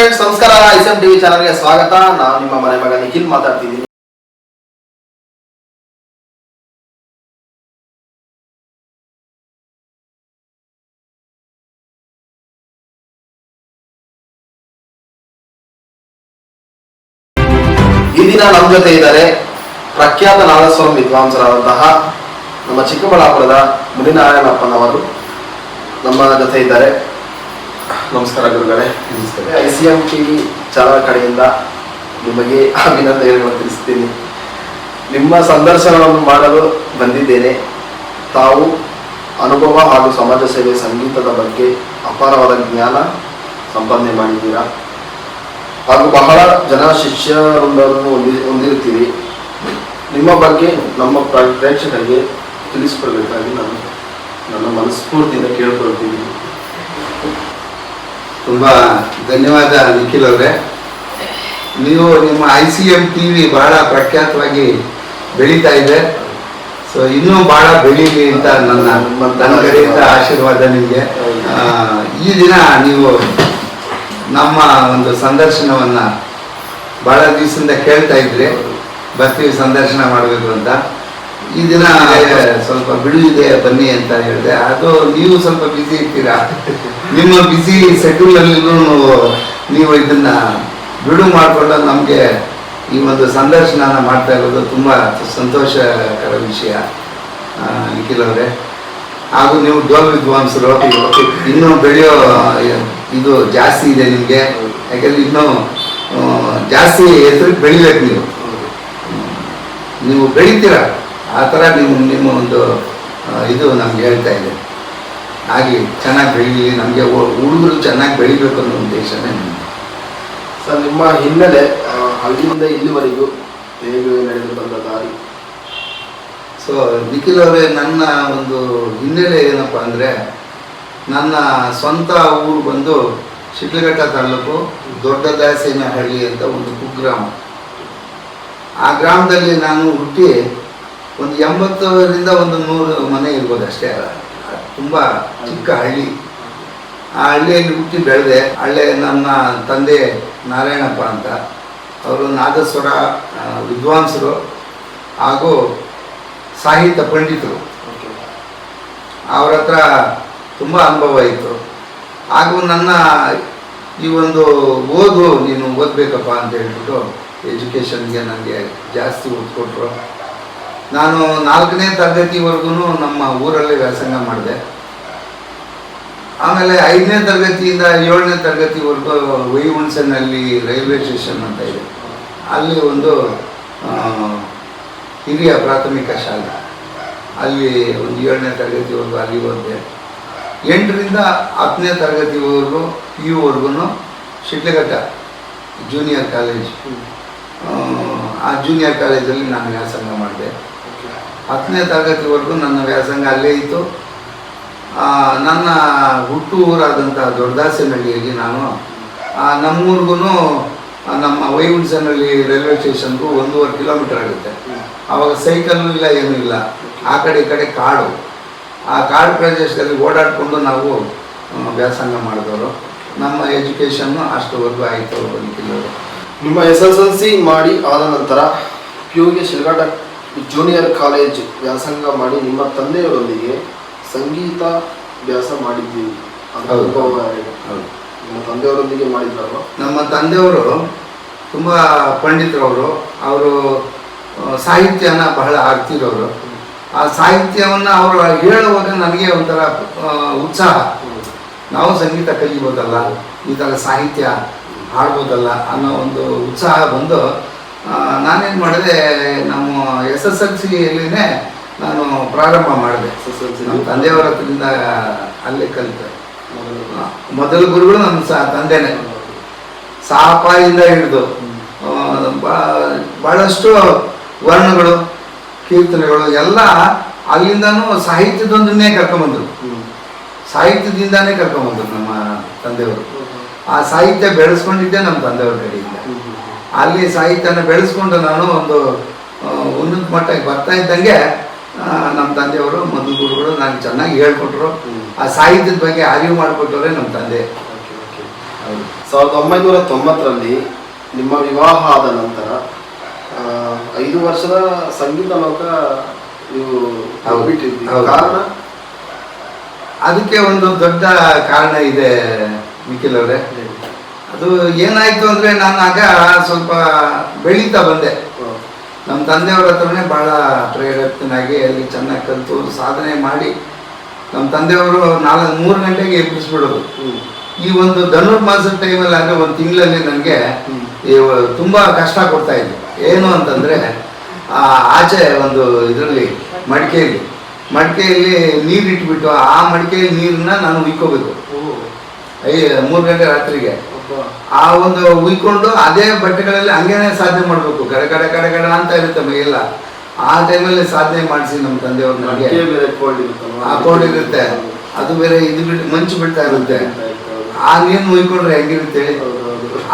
Friends, ನಮಸ್ಕಾರ. ISM TV ಚಾನಲ್ಗೆ ಸ್ವಾಗತ. ನಾನು ನಿಮ್ಮ ಮನೆ ಮಗ ನಿಖಿಲ್ ಮಾತಾಡ್ತಿದ್ದೀನಿ. ಈ ದಿನ ನಮ್ಮ ಜೊತೆ ಇದ್ದಾರೆ ಪ್ರಖ್ಯಾತ ನಾದಸ್ವರಂ ವಿದ್ವಾಂಸರಾದಂತಹ ನಮ್ಮ ಚಿಕ್ಕಬಳ್ಳಾಪುರದ ಮುನಿನಾರಾಯಣಪ್ಪನವರು ನಮ್ಮ ಜೊತೆ ಇದ್ದಾರೆ. ನಮಸ್ಕಾರ ಗುರುಗಳೇ. ICM ಟಿವಿ ಚಾನಲ್ ಕಡೆಯಿಂದ ನಿಮಗೆ ಅಭಿನಂದನೆಗಳನ್ನು ತಿಳಿಸ್ತೀನಿ. ನಿಮ್ಮ ಸಂದರ್ಶನವನ್ನು ಮಾಡಲು ಬಂದಿದ್ದೇನೆ. ತಾವು ಅನುಭವ ಹಾಗೂ ಸಮಾಜ ಸೇವೆ ಸಂಗೀತದ ಬಗ್ಗೆ ಅಪಾರವಾದ ಜ್ಞಾನ ಸಂಪಾದನೆ ಮಾಡಿದ್ದೀರಾ ಹಾಗೂ ಬಹಳ ಜನ ಶಿಷ್ಯರೊಂದನ್ನು ಹೊಂದಿರುತ್ತೀರಿ. ನಿಮ್ಮ ಬಗ್ಗೆ ನಮ್ಮ ಪ್ರೇಕ್ಷಕರಿಗೆ ತಿಳಿಸಿಕೊಡ್ಬೇಕಾಗಿ ನಾನು ನನ್ನ ಮನಸ್ಫೂರ್ತಿಯಿಂದ ಕೇಳ್ಕೊಳ್ತಿದ್ದೀನಿ. ತುಂಬ ಧನ್ಯವಾದ ನಿಖಿಲ್ ಅವರೇ. ನೀವು ನಿಮ್ಮ ICM ಟಿವಿ ಬಹಳ ಪ್ರಖ್ಯಾತವಾಗಿ ಬೆಳೀತಾ ಇದೆ. ಸೊ ಇನ್ನೂ ಬಹಳ ಬೆಳೀಲಿ ಅಂತ ನನ್ನ ಕಡೆಯಿಂದ ಆಶೀರ್ವಾದ ನಿಮಗೆ. ಈ ದಿನ ನೀವು ನಮ್ಮ ಒಂದು ಸಂದರ್ಶನವನ್ನು ಬಹಳ ದಿವಸದಿಂದ ಕೇಳ್ತಾ ಇದ್ರಿ, ಬರ್ತೀವಿ ಸಂದರ್ಶನ ಮಾಡಬೇಕು ಅಂತ. ಈ ದಿನ ಸ್ವಲ್ಪ ಬಿಡುವಿದೆ ಬನ್ನಿ ಅಂತ ಹೇಳಿದೆ. ಅದು ನೀವು ಸ್ವಲ್ಪ ಬ್ಯುಸಿ ಇರ್ತೀರಾ, ನಿಮ್ಮ ಬ್ಯುಸಿ ಶೆಡ್ಯೂಲಲ್ಲೂ ನೀವು ಇದನ್ನ ಬಿಡು ಮಾಡಿಕೊಂಡು ನಮಗೆ ಈ ಒಂದು ಸಂದರ್ಶನ ಮಾಡ್ತಾ ಇರೋದು ತುಂಬ ಸಂತೋಷಕರ ವಿಷಯ ನಿಖಿಲ್ ಅವರೇ. ಹಾಗೂ ನೀವು ಡೋಲ್ ವಿದ್ವಾಂಸರು, ಇನ್ನೂ ಬೆಳೆಯೋ ಇದು ಜಾಸ್ತಿ ಇದೆ ನಿಮಗೆ. ಯಾಕೆಂದ್ರೆ ಇನ್ನೂ ಜಾಸ್ತಿ ಹೆಸರಿಗೆ ಬೆಳಿಬೇಕು. ನೀವು ಬೆಳಿತೀರ, ಆ ಥರ ನಿಮ್ಮ ಒಂದು ಇದು ನಮ್ಗೆ ಹೇಳ್ತಾ ಇದೆ. ಹಾಗೆ ಚೆನ್ನಾಗಿ ಬೆಳೀಲಿ, ನಮಗೆ ಹುಡುಗರು ಚೆನ್ನಾಗಿ ಬೆಳಿಬೇಕು ಅನ್ನೋ ಉದ್ದೇಶನೇ. ಸರ್, ನಿಮ್ಮ ಹಿನ್ನೆಲೆ ಹಳ್ಳಿಯಿಂದ ಇಲ್ಲಿವರೆಗೂ ಹೇಗೆ ನಡೆದು ಬಂದ ದಾರಿ? ಸೊ ನಿಖಿಲ್ ಅವರೇ, ನನ್ನ ಒಂದು ಹಿನ್ನೆಲೆ ಏನಪ್ಪ ಅಂದರೆ, ನನ್ನ ಸ್ವಂತ ಊರು ಬಂದು ಶಿಡ್ಲಘಟ್ಟ ತಾಲೂಕು ದೊಡ್ಡದಾಸೇನಹಳ್ಳಿ ಅಂತ ಒಂದು ಕುಗ್ರಾಮ. ಆ ಗ್ರಾಮದಲ್ಲಿ ನಾನು ಹುಟ್ಟಿ ಒಂದು 80ರಿಂದ 100 ಮನೆ ಇರ್ಬೋದು ಅಷ್ಟೇ. ತುಂಬ ಚಿಕ್ಕ ಹಳ್ಳಿ. ಆ ಹಳ್ಳಿಯಲ್ಲಿ ಹುಟ್ಟಿ ಬೆಳೆದೆ. ನನ್ನ ತಂದೆ ನಾರಾಯಣಪ್ಪ ಅಂತ, ಅವರು ನಾದಸ್ವರ ವಿದ್ವಾಂಸರು ಹಾಗೂ ಸಾಹಿತ್ಯ ಪಂಡಿತರು. ಅವ್ರ ಹತ್ರ ತುಂಬ ಅನುಭವ ಇತ್ತು. ಹಾಗೂ ನನ್ನ ಈ ಒಂದು ನೀನು ಓದಬೇಕಪ್ಪ ಅಂತ ಹೇಳ್ಬಿಟ್ಟು ಎಜುಕೇಷನ್ಗೆ ನನಗೆ ಜಾಸ್ತಿ ಒತ್ತು ಕೊಟ್ಟರು. ನಾನು 4ನೇ ತರಗತಿವರೆಗೂ ನಮ್ಮ ಊರಲ್ಲೇ ವ್ಯಾಸಂಗ ಮಾಡಿದೆ. ಆಮೇಲೆ 5ನೇ ತರಗತಿಯಿಂದ 7ನೇ ತರಗತಿವರೆಗೂ ವೈಹುಣಸೆನಲ್ಲಿ ರೈಲ್ವೆ ಸ್ಟೇಷನ್ ಅಂತ ಇದೆ, ಅಲ್ಲಿ ಒಂದು ಹಿರಿಯ ಪ್ರಾಥಮಿಕ ಶಾಲೆ, ಅಲ್ಲಿ ಒಂದು 7ನೇ ತರಗತಿವರೆಗೂ ಅಲ್ಲಿ ಓದಿದೆ. 8ರಿಂದ 10ನೇ ತರಗತಿವರೆಗೂ PU ಶಿಡ್ಲಘಟ್ಟ ಜೂನಿಯರ್ ಕಾಲೇಜ್, ಆ ಜೂನಿಯರ್ ಕಾಲೇಜಲ್ಲಿ ನಾನು ವ್ಯಾಸಂಗ ಮಾಡಿದೆ. 10ನೇ ತರಗತಿವರೆಗೂ ನನ್ನ ವ್ಯಾಸಂಗ ಅಲ್ಲೇ ಇತ್ತು. ನನ್ನ ಹುಟ್ಟು ಊರಾದಂಥ ದೊಡ್ಡದಾಸೇನಹಳ್ಳಿಯಲ್ಲಿ ನಾನು ನಮ್ಮೂರಿಗೂ ನಮ್ಮ ವೈಹುಣಸೆನಲ್ಲಿ ರೈಲ್ವೆ ಸ್ಟೇಷನ್ಗೂ 1.5 ಕಿಲೋಮೀಟರ್ ಆಗುತ್ತೆ. ಆವಾಗ ಸೈಕಲ್ಲು ಇಲ್ಲ, ಏನೂ ಇಲ್ಲ. ಆ ಕಡೆ ಈ ಕಡೆ ಕಾಡು. ಆ ಕಾಡು ಪ್ರದೇಶದಲ್ಲಿ ಓಡಾಡಿಕೊಂಡು ನಾವು ವ್ಯಾಸಂಗ ಮಾಡಿದವರು. ನಮ್ಮ ಎಜುಕೇಷನ್ನು ಅಷ್ಟುವರೆಗೂ ಆಯಿತು. ನಿಖಿಲವರು, ನಿಮ್ಮ SSLC ಮಾಡಿ ಆದ ನಂತರ PUಗೆ ಶಿಡ್ಲಘಟ್ಟ ಜೂನಿಯರ್ ಕಾಲೇಜ್ ವ್ಯಾಸಂಗ ಮಾಡಿ ನಿಮ್ಮ ತಂದೆಯವರೊಂದಿಗೆ ಸಂಗೀತ ಅಭ್ಯಾಸ ಮಾಡಿದ್ದೀವಿ. ನಿಮ್ಮ ತಂದೆಯವರೊಂದಿಗೆ ಮಾಡಿದ್ರಲ್ವ? ನಮ್ಮ ತಂದೆಯವರು ತುಂಬ ಪಂಡಿತರವರು. ಅವರು ಸಾಹಿತ್ಯನ ಬಹಳ ಆಡ್ತಿರೋರು. ಆ ಸಾಹಿತ್ಯವನ್ನು ಅವರು ಹೇಳುವಾಗ ನನಗೆ ಒಂಥರ ಉತ್ಸಾಹ, ನಾವು ಸಂಗೀತ ಕಲಿಬೋದಲ್ಲ, ಈ ಥರ ಸಾಹಿತ್ಯ ಹಾಡ್ಬೋದಲ್ಲ ಅನ್ನೋ ಒಂದು ಉತ್ಸಾಹ ಬಂದು ನಾನೇನು ಮಾಡಿದೆ, ನಮ್ಮ SSLCಯಲ್ಲಿನೇ ನಾನು ಪ್ರಾರಂಭ ಮಾಡಿದೆ. ನಮ್ಮ ತಂದೆಯವರ ಹತ್ರದಿಂದ ಅಲ್ಲೇ ಕಲಿತೆ. ಮೊದಲ ಗುರುಗಳು ನಮ್ಮ ತಂದೆನೇ. ಸಾಪಾಯಿಂದ ಹಿಡಿದು ಭಾಳಷ್ಟು ವರ್ಣಗಳು, ಕೀರ್ತನೆಗಳು ಎಲ್ಲ ಅಲ್ಲಿಂದನೂ ಸಾಹಿತ್ಯದೊಂದನ್ನೇ ಕರ್ಕೊಂಬಂದರು. ಸಾಹಿತ್ಯದಿಂದಾನೇ ಕರ್ಕೊಂಬಂದರು ನಮ್ಮ ತಂದೆಯವರು. ಆ ಸಾಹಿತ್ಯ ಬೆಳೆಸ್ಕೊಂಡಿದ್ದೆ ನಮ್ಮ ತಂದೆಯವ್ರ ಕಡೆಯಿಂದ. ಅಲ್ಲಿ ಸಾಹಿತ್ಯನ ಬೆಳೆಸ್ಕೊಂಡು ನಾನು ಒಂದು ಉನ್ನತ ಮಟ್ಟಕ್ಕೆ ಬರ್ತಾ ಇದ್ದಂಗೆ ನಮ್ಮ ತಂದೆಯವರು ಮೊದಲು ಗುರುಗಳು ನನಗೆ ಚೆನ್ನಾಗಿ ಹೇಳ್ಕೊಟ್ರು. ಆ ಸಾಹಿತ್ಯದ ಬಗ್ಗೆ ಅರಿವು ಮಾಡಿಕೊಟ್ಟವ್ರೆ ನಮ್ಮ ತಂದೆ. 1990ರಲ್ಲಿ ನಿಮ್ಮ ವಿವಾಹ ಆದ ನಂತರ 5 ವರ್ಷದ ಸಂಗೀತ ಲೋಕ ನೀವು ಬಿಟ್ಟಿದ್ದೀರಿ. ಕಾರಣ? ಅದಕ್ಕೆ ಒಂದು ದೊಡ್ಡ ಕಾರಣ ಇದೆ ನಿಖಿಲ್ ಅವರೇ. ಅದು ಏನಾಯ್ತು ಅಂದ್ರೆ ನಾನು ಆಗ ಸ್ವಲ್ಪ ಬೆಳೀತಾ ಬಂದೆ. ನಮ್ಮ ತಂದೆಯವ್ರ ಹತ್ರನೇ ಬಹಳ ಪ್ರೇರೇಪಿತನಾಗಿ ಅಲ್ಲಿ ಚೆನ್ನಾಗಿ ಕಲಿತು ಸಾಧನೆ ಮಾಡಿ ನಮ್ಮ ತಂದೆಯವರು 3 ಗಂಟೆಗೆ ಎಬ್ಬಿಸ್ಬಿಡೋದು. ಈ ಒಂದು ಧನುರ್ಮಾಸದ ಟೈಮಲ್ಲಿ ಅಂದರೆ ಒಂದು ತಿಂಗಳಲ್ಲಿ ನನಗೆ ತುಂಬ ಕಷ್ಟ ಕೊಡ್ತಾ ಇದ್ದೆ. ಏನು ಅಂತಂದರೆ ಆಚೆ ಒಂದು ಇದರಲ್ಲಿ ಮಡಿಕೆಯಲ್ಲಿ ನೀರು ಇಟ್ಬಿಟ್ಟು ಆ ಮಡಿಕೆಯಲ್ಲಿ ನೀರನ್ನ ನಾನು ಉಯ್ಕೋಬೇಕು 3 ಗಂಟೆ ರಾತ್ರಿಗೆ. ಆ ಒಂದು ಉಯ್ಕೊಂಡು ಅದೇ ಬಟ್ಟೆಗಳಲ್ಲಿ ಹಂಗೇನೆ ಸಾಧನೆ ಮಾಡಬೇಕು. ಕಡೆ ಅಂತ ಇರುತ್ತೆ ಮೈಯೆಲ್ಲ. ಆ ಟೈಮಲ್ಲಿ ಸಾಧನೆ ಮಾಡಿಸಿ ನಮ್ಮ ತಂದೆಯವ್ರು ನನಗೆ ಕೋಲ್ಡ್ ಇರುತ್ತೆ, ಅದು ಬೇರೆ ಇದು ಬಿಟ್ಟು ಮಂಚು ಬಿಡ್ತಾ ಇರುತ್ತೆ. ಆ ನೀರು ಉಯ್ಕೊಂಡ್ರೆ ಹೆಂಗಿರುತ್ತೆ ಹೇಳಿ.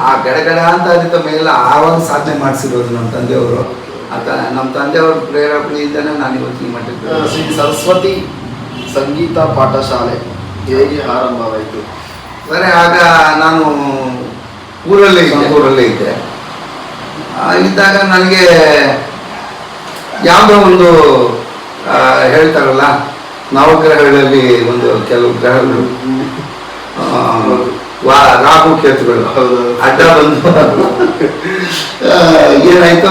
ಆ ಗಡ ಅಂತ ಇರುತ್ತೆ ಮೈಯೆಲ್ಲ. ಆವಾಗ ಸಾಧನೆ ಮಾಡಿಸಿರೋದು ನಮ್ಮ ತಂದೆಯವರು. ನಮ್ಮ ತಂದೆಯವ್ರ ಪ್ರೇರೇಪಣೆಯಿಂದನೇ ನಾನು ಇವತ್ತಿನ ಮಟ್ಟಕ್ಕೆ. ಶ್ರೀ ಸರಸ್ವತಿ ಸಂಗೀತ ಪಾಠಶಾಲೆ ಹೇಗೆ ಆರಂಭವಾಯಿತು? ಸರಿ, ಆಗ ನಾನು ಊರಲ್ಲೇ ಇದ್ದೆ. ಇದ್ದಾಗ ನನಗೆ ಯಾವುದೋ ಒಂದು ಹೇಳ್ತಾರಲ್ಲ ನವಗ್ರಹಗಳಲ್ಲಿ ಒಂದು ಕೆಲವು ಗ್ರಹಗಳು ರಾಹು ಕೇತುಗಳು ಅಡ್ಡ ಬಂದು ಏನಾಯ್ತು,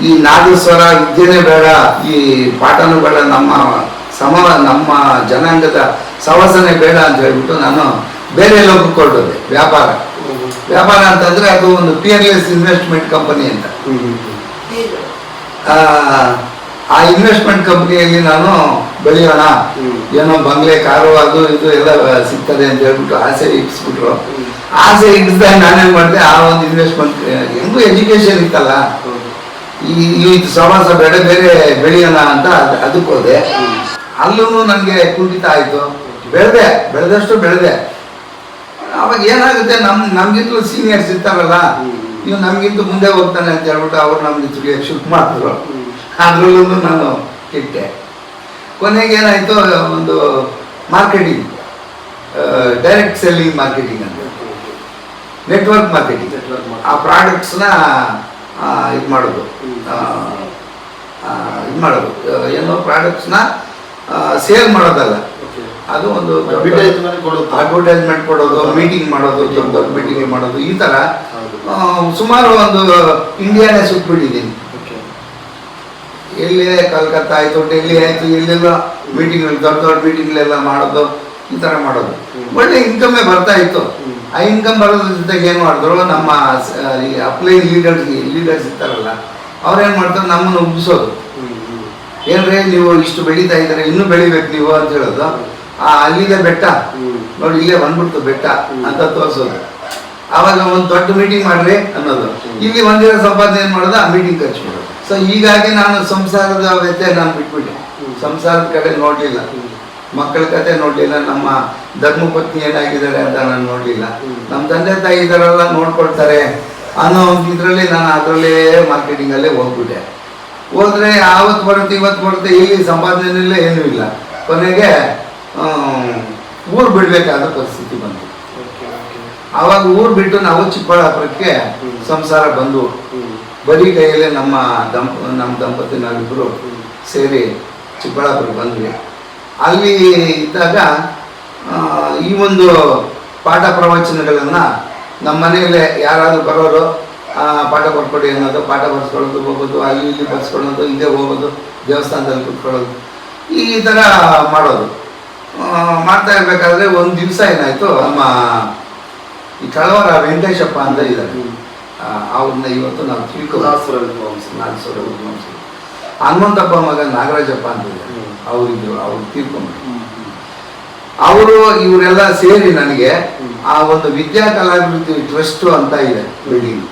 ಈ ನಾದಸ್ವರ ವಿದ್ಯೆನೇ ಬೇಡ, ಈ ಪಾಠನೂ ಬೇಡ, ನಮ್ಮ ಜನಾಂಗದ ಸವಾಸನೆ ಬೇಡ ಅಂತ ಹೇಳ್ಬಿಟ್ಟು ನಾನು ಬೇರೆ ಲೋಕಕ್ಕೆ ಹೊರಟೋದೆ. ವ್ಯಾಪಾರ ಅಂತಂದ್ರೆ ಅದು ಒಂದು ಪಿಯರ್ಲೆಸ್ ಇನ್ವೆಸ್ಟ್ಮೆಂಟ್ ಕಂಪನಿ ಅಂತ. ಆ ಇನ್ವೆಸ್ಟ್ಮೆಂಟ್ ಕಂಪನಿಯಲ್ಲಿ ನಾನು ಬೆಳೆಯೋಣ, ಏನೋ ಬಂಗ್ಲೆ ಕಾರು ಅದು ಇದು ಎಲ್ಲ ಸಿಗ್ತದೆ ಅಂತ ಹೇಳ್ಬಿಟ್ಟು ಆಸೆ ಇಟ್ಟಿಸ್ಬಿಟ್ರು. ಆಸೆ ಇಟ್ಟಿಸ್ದಾಗ ನಾನೇನ್ ಮಾಡಿದೆ, ಆ ಒಂದು ಇನ್ವೆಸ್ಟ್ಮೆಂಟ್ ಹೆಂಗೂ ಎಜುಕೇಶನ್ ಇತ್ತಲ್ಲ, ಈ ಸಮಾಸ ಬೇರೆ ಬೆಳೆಯೋಣ ಅಂತ ಅದಕ್ಕೆ ಹೋದೆ. ಅಲ್ಲೂ ನನಗೆ ಕುಂಠಿತ ಆಯ್ತು. ಬೆಳೆದೆ. ಅವಾಗ ಏನಾಗುತ್ತೆ, ನಮ್ಗಿಂತಲೂ ಸೀನಿಯರ್ಸ್ ಇರ್ತಾರಲ್ಲ, ಇವ್ ನಮ್ಗಿಂತ ಮುಂದೆ ಹೋಗ್ತಾನೆ ಅಂತ ಹೇಳ್ಬಿಟ್ಟು ಅವ್ರು ನಮ್ಗೆ ತುಳಿಯಕ್ಕೆ ಶುರು ಮಾಡಿದ್ರು. ಅದ್ರಲ್ಲೂ ನಾನು ಇಟ್ಟೆ. ಕೊನೆಗೆ ಏನಾಯ್ತು, ಒಂದು ಮಾರ್ಕೆಟಿಂಗ್, ಡೈರೆಕ್ಟ್ ಸೆಲ್ಲಿಂಗ್ ಮಾರ್ಕೆಟಿಂಗ್ ಅಂತ, ನೆಟ್ವರ್ಕ್ ಮಾರ್ಕೆಟಿಂಗ್. ಆ ಪ್ರಾಡಕ್ಟ್ಸ್ನ ಇದು ಮಾಡೋದು ಏನೋ ಪ್ರಾಡಕ್ಟ್ಸ್ನ ಸೇಲ್ ಮಾಡೋದಲ್ಲ, ಅದು ಒಂದು ಅಡ್ವರ್ಟೈಸ್ಮೆಂಟ್ ಕೊಡೋದು, ಮೀಟಿಂಗ್ ಮಾಡೋದು, ದೊಡ್ಡ ಮೀಟಿಂಗ್ ಮಾಡೋದು, ಈ ಥರ ಸುಮಾರು ಒಂದು ಇಂಡಿಯಾನೇ ಸುಟ್ಬಿಟ್ಟಿದ್ದೀನಿ. ಎಲ್ಲೇ ಕಲ್ಕತ್ತಾ ಆಯಿತು, ಡೆಲ್ಲಿ ಆಯಿತು, ಎಲ್ಲೆಲ್ಲ ಮೀಟಿಂಗ್ಗಳು, ದೊಡ್ಡ ಮೀಟಿಂಗ್ಗಳೆಲ್ಲ ಮಾಡೋದು, ಈ ಥರ ಮಾಡೋದು. ಒಳ್ಳೆ ಇನ್ಕಮ್ಮೇ ಬರ್ತಾ ಇತ್ತು. ಆ ಇನ್ಕಮ್ ಬರೋದ್ರ ಜೊತೆಗೆ ಏನು ಮಾಡಿದ್ರು, ನಮ್ಮ ಅಪ್ಲೈನ್ ಲೀಡರ್ಸ್ ಇರ್ತಾರಲ್ಲ, ಅವ್ರೇನು ಮಾಡ್ತಾರೆ, ನಮ್ಮನ್ನು ಉಬ್ಬಿಸೋದು. ಏನ್ರಿ ನೀವು ಇಷ್ಟು ಬೆಳೀತಾ ಇದ್ದಾರೆ, ಇನ್ನೂ ಬೆಳಿಬೇಕು ನೀವು ಅಂತ ಹೇಳೋದು. ಅಲ್ಲಿದೆ ಬೆಟ್ಟ ನೋಡಿ, ಇಲ್ಲೇ ಬಂದ್ಬಿಡ್ತು ಬೆಟ್ಟ ಅಂತ ತೋರಿಸೋದು. ಆವಾಗ ಒಂದು ದೊಡ್ಡ ಮೀಟಿಂಗ್ ಮಾಡ್ರಿ ಅನ್ನೋದು. ಇಲ್ಲಿ ಒಂದಿನ ಸಂಪಾದನೆ ಏನು ಮಾಡೋದು, ಆ ಮೀಟಿಂಗ್ ಖರ್ಚು ಮಾಡೋದು. ಸೊ ಹೀಗಾಗಿ ನಾನು ಸಂಸಾರದ ವ್ಯತ್ಯಯ ನಾನು ಬಿಟ್ಬಿಟ್ಟೆ. ಸಂಸಾರದ ಕಡೆ ನೋಡಲಿಲ್ಲ, ಮಕ್ಕಳ ಕತೆ ನೋಡಲಿಲ್ಲ, ನಮ್ಮ ಧರ್ಮಪತ್ನಿ ಏನಾಗಿದ್ದಾರೆ ಅಂತ ನಾನು ನೋಡಲಿಲ್ಲ. ನಮ್ಮ ತಂದೆ ತಾಯಿ ಇದರೆಲ್ಲ ನೋಡ್ಕೊಳ್ತಾರೆ ಅನ್ನೋ ಇದರಲ್ಲಿ ನಾನು ಅದರಲ್ಲೇ ಮಾರ್ಕೆಟಿಂಗಲ್ಲೇ ಹೋಗ್ಬಿಟ್ಟೆ. ಹೋದರೆ ಆವತ್ತು ಬರುತ್ತೆ ಇವತ್ತು ಬರುತ್ತೆ, ಇಲ್ಲಿ ಸಂಪಾದನೆಯಲ್ಲೇ ಏನೂ ಇಲ್ಲ. ಕೊನೆಗೆ ಊರು ಬಿಡಬೇಕಾದ ಪರಿಸ್ಥಿತಿ ಬಂತು. ಆವಾಗ ಊರು ಬಿಟ್ಟು ನಾವು ಚಿಕ್ಕಬಳ್ಳಾಪುರಕ್ಕೆ ಸಂಸಾರ ಬಂದು ಬರೀ ಕೈಯಲ್ಲೇ ನಮ್ಮ ದಂಪತಿ ನಾವಿಬ್ಬರು ಸೇರಿ ಚಿಕ್ಕಬಳ್ಳಾಪುರಕ್ಕೆ ಬಂದ್ವಿ. ಅಲ್ಲಿ ಇದ್ದಾಗ ಈ ಒಂದು ಪಾಠ ಪ್ರವಚನಗಳನ್ನು ನಮ್ಮ ಮನೆಯಲ್ಲೇ ಯಾರಾದರೂ ಬರೋರು ಪಾಠ ಬರ್ಕೊಡಿ ಅನ್ನೋದು, ಪಾಠ ಬರ್ಸ್ಕೊಳ್ಳೋದು, ಹೋಗೋದು, ಅಲ್ಲಿ ಇಲ್ಲಿ ಬರ್ಸ್ಕೊಳ್ಳೋದು, ಇಲ್ಲೇ ಹೋಗೋದು, ದೇವಸ್ಥಾನದಲ್ಲಿ ಕೂತ್ಕೊಳ್ಳೋದು, ಈ ಥರ ಮಾಡೋದು. ಮಾಡ್ತಾ ಇರಬೇಕಾದ್ರೆ ಒಂದು ದಿವಸ ಏನಾಯಿತು, ನಮ್ಮ ಈ ಕಳವರ ವೆಂಕಟೇಶಪ್ಪ ಅಂತ ಇದ್ದಾರೆ, ಅವ್ರನ್ನ ಇವತ್ತು ನಾವು ತಿಳ್ಕೊಳ್ತೀವಿ. ಹನುಮಂತಪ್ಪ ಮಗ ನಾಗರಾಜಪ್ಪ ಅಂತ ಇದ್ದಾರೆ, ಅವ್ರು ತೀರ್ಕೊಂಡ್ರು. ಅವರು ಇವರೆಲ್ಲ ಸೇರಿ ನನಗೆ ಆ ಒಂದು ವಿದ್ಯಾ ಕಲಾಭಿವೃದ್ಧಿ ಟ್ರಸ್ಟ್ ಅಂತ ಇದೆ ಬಿಲ್ಡಿಂಗ್.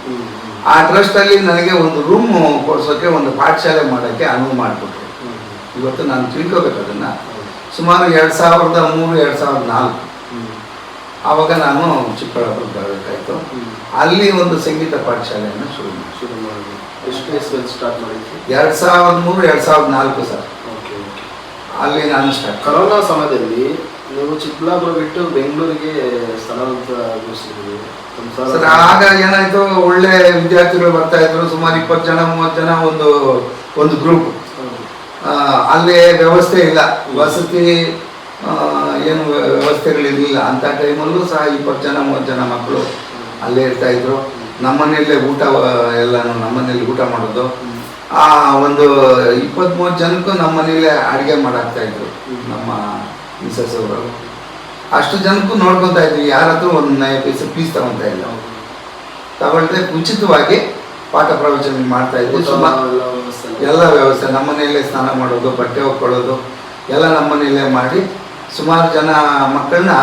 ಆ ಟ್ರಸ್ಟ್ ಅಲ್ಲಿ ನನಗೆ ಒಂದು ರೂಮ್ ಕೊಡ್ಸೋಕೆ, ಒಂದು ಪಾಠಶಾಲೆ ಮಾಡೋಕ್ಕೆ ಅನುವು ಮಾಡಿಕೊಟ್ರು. ಇವತ್ತು ನಾನು ತಿಳ್ಕೊಬೇಕು ಅದನ್ನ. ಸುಮಾರು 2003-2004 ಆವಾಗ ನಾನು ಚಿಕ್ಕಬಳ್ಳಾಪುರ ಬರಬೇಕಾಯ್ತು. ಅಲ್ಲಿ ಒಂದು ಸಂಗೀತ ಪಾಠಶಾಲೆಯನ್ನು ಶುರು ಮಾಡಿದ್ವಿ. ಎಷ್ಟು ಸ್ಟಾರ್ಟ್ ಮಾಡಿದ್ವಿ? 2003-2004 ಸರ್. ಅಲ್ಲಿ ನಾನು ಸ್ಟಾರ್ಟ್. ಕರೋನಾ ಸಮಯದಲ್ಲಿ ನೀವು ಚಿಕ್ಕಬಳ್ಳಾಪುರ ಬಿಟ್ಟು ಬೆಂಗಳೂರಿಗೆ ಸ್ಥಳಾಂತರಗೊಳಿಸಿದ್ರಿ. ಸರ್ ಆಗ ಏನಾಯ್ತು, ಒಳ್ಳೆ ವಿದ್ಯಾರ್ಥಿಗಳು ಬರ್ತಾ ಇದ್ರು, ಸುಮಾರು 20 ಜನ 30 ಜನ ಒಂದು ಗ್ರೂಪ್. ಅಲ್ಲಿ ವ್ಯವಸ್ಥೆ ಇಲ್ಲ, ವಸತಿ ಏನು ವ್ಯವಸ್ಥೆಗಳಿರಲಿಲ್ಲ. ಅಂಥ ಟೈಮಲ್ಲೂ ಸಹ 20 ಜನ 30 ಜನ ಮಕ್ಕಳು ಅಲ್ಲೇ ಇರ್ತಾ ಇದ್ರು. ನಮ್ಮನೆಯಲ್ಲೇ ಊಟ ಎಲ್ಲಾನು ನಮ್ಮನೇಲಿ ಊಟ ಮಾಡೋದು. ಆ ಒಂದು 20-30 ಜನಕ್ಕೂ ನಮ್ಮನೇಲೆ ಅಡುಗೆ ಮಾಡಾಕ್ತಾ ಇದ್ರು ನಮ್ಮ ಮಿಸಸ್ ಅವರು. ಅಷ್ಟು ಜನಕ್ಕೂ ನೋಡ್ಕೊತಾ ಇದ್ವಿ. ಯಾರ ಹತ್ರ ಒಂದು 9 ಪೈಸೆ ಫೀಸ್ ತಗೊತಾ ಇಲ್ಲ, ತಗೊಳ್ದೆ ಉಚಿತವಾಗಿ ಪಾಠ ಪ್ರವಚನ ಮಾಡ್ತಾ ಇದ್ವಿ. ಎಲ್ಲ ವ್ಯವಸ್ಥೆ ನಮ್ಮನೆಯಲ್ಲೇ ಸ್ನಾನ ಮಾಡೋದು, ಬಟ್ಟೆ ಒಕ್ಕೊಳ್ಳೋದು ಎಲ್ಲ ನಮ್ಮನೆಯಲ್ಲೇ ಮಾಡಿ ಸುಮಾರು ಜನ ಮಕ್ಕಳನ್ನ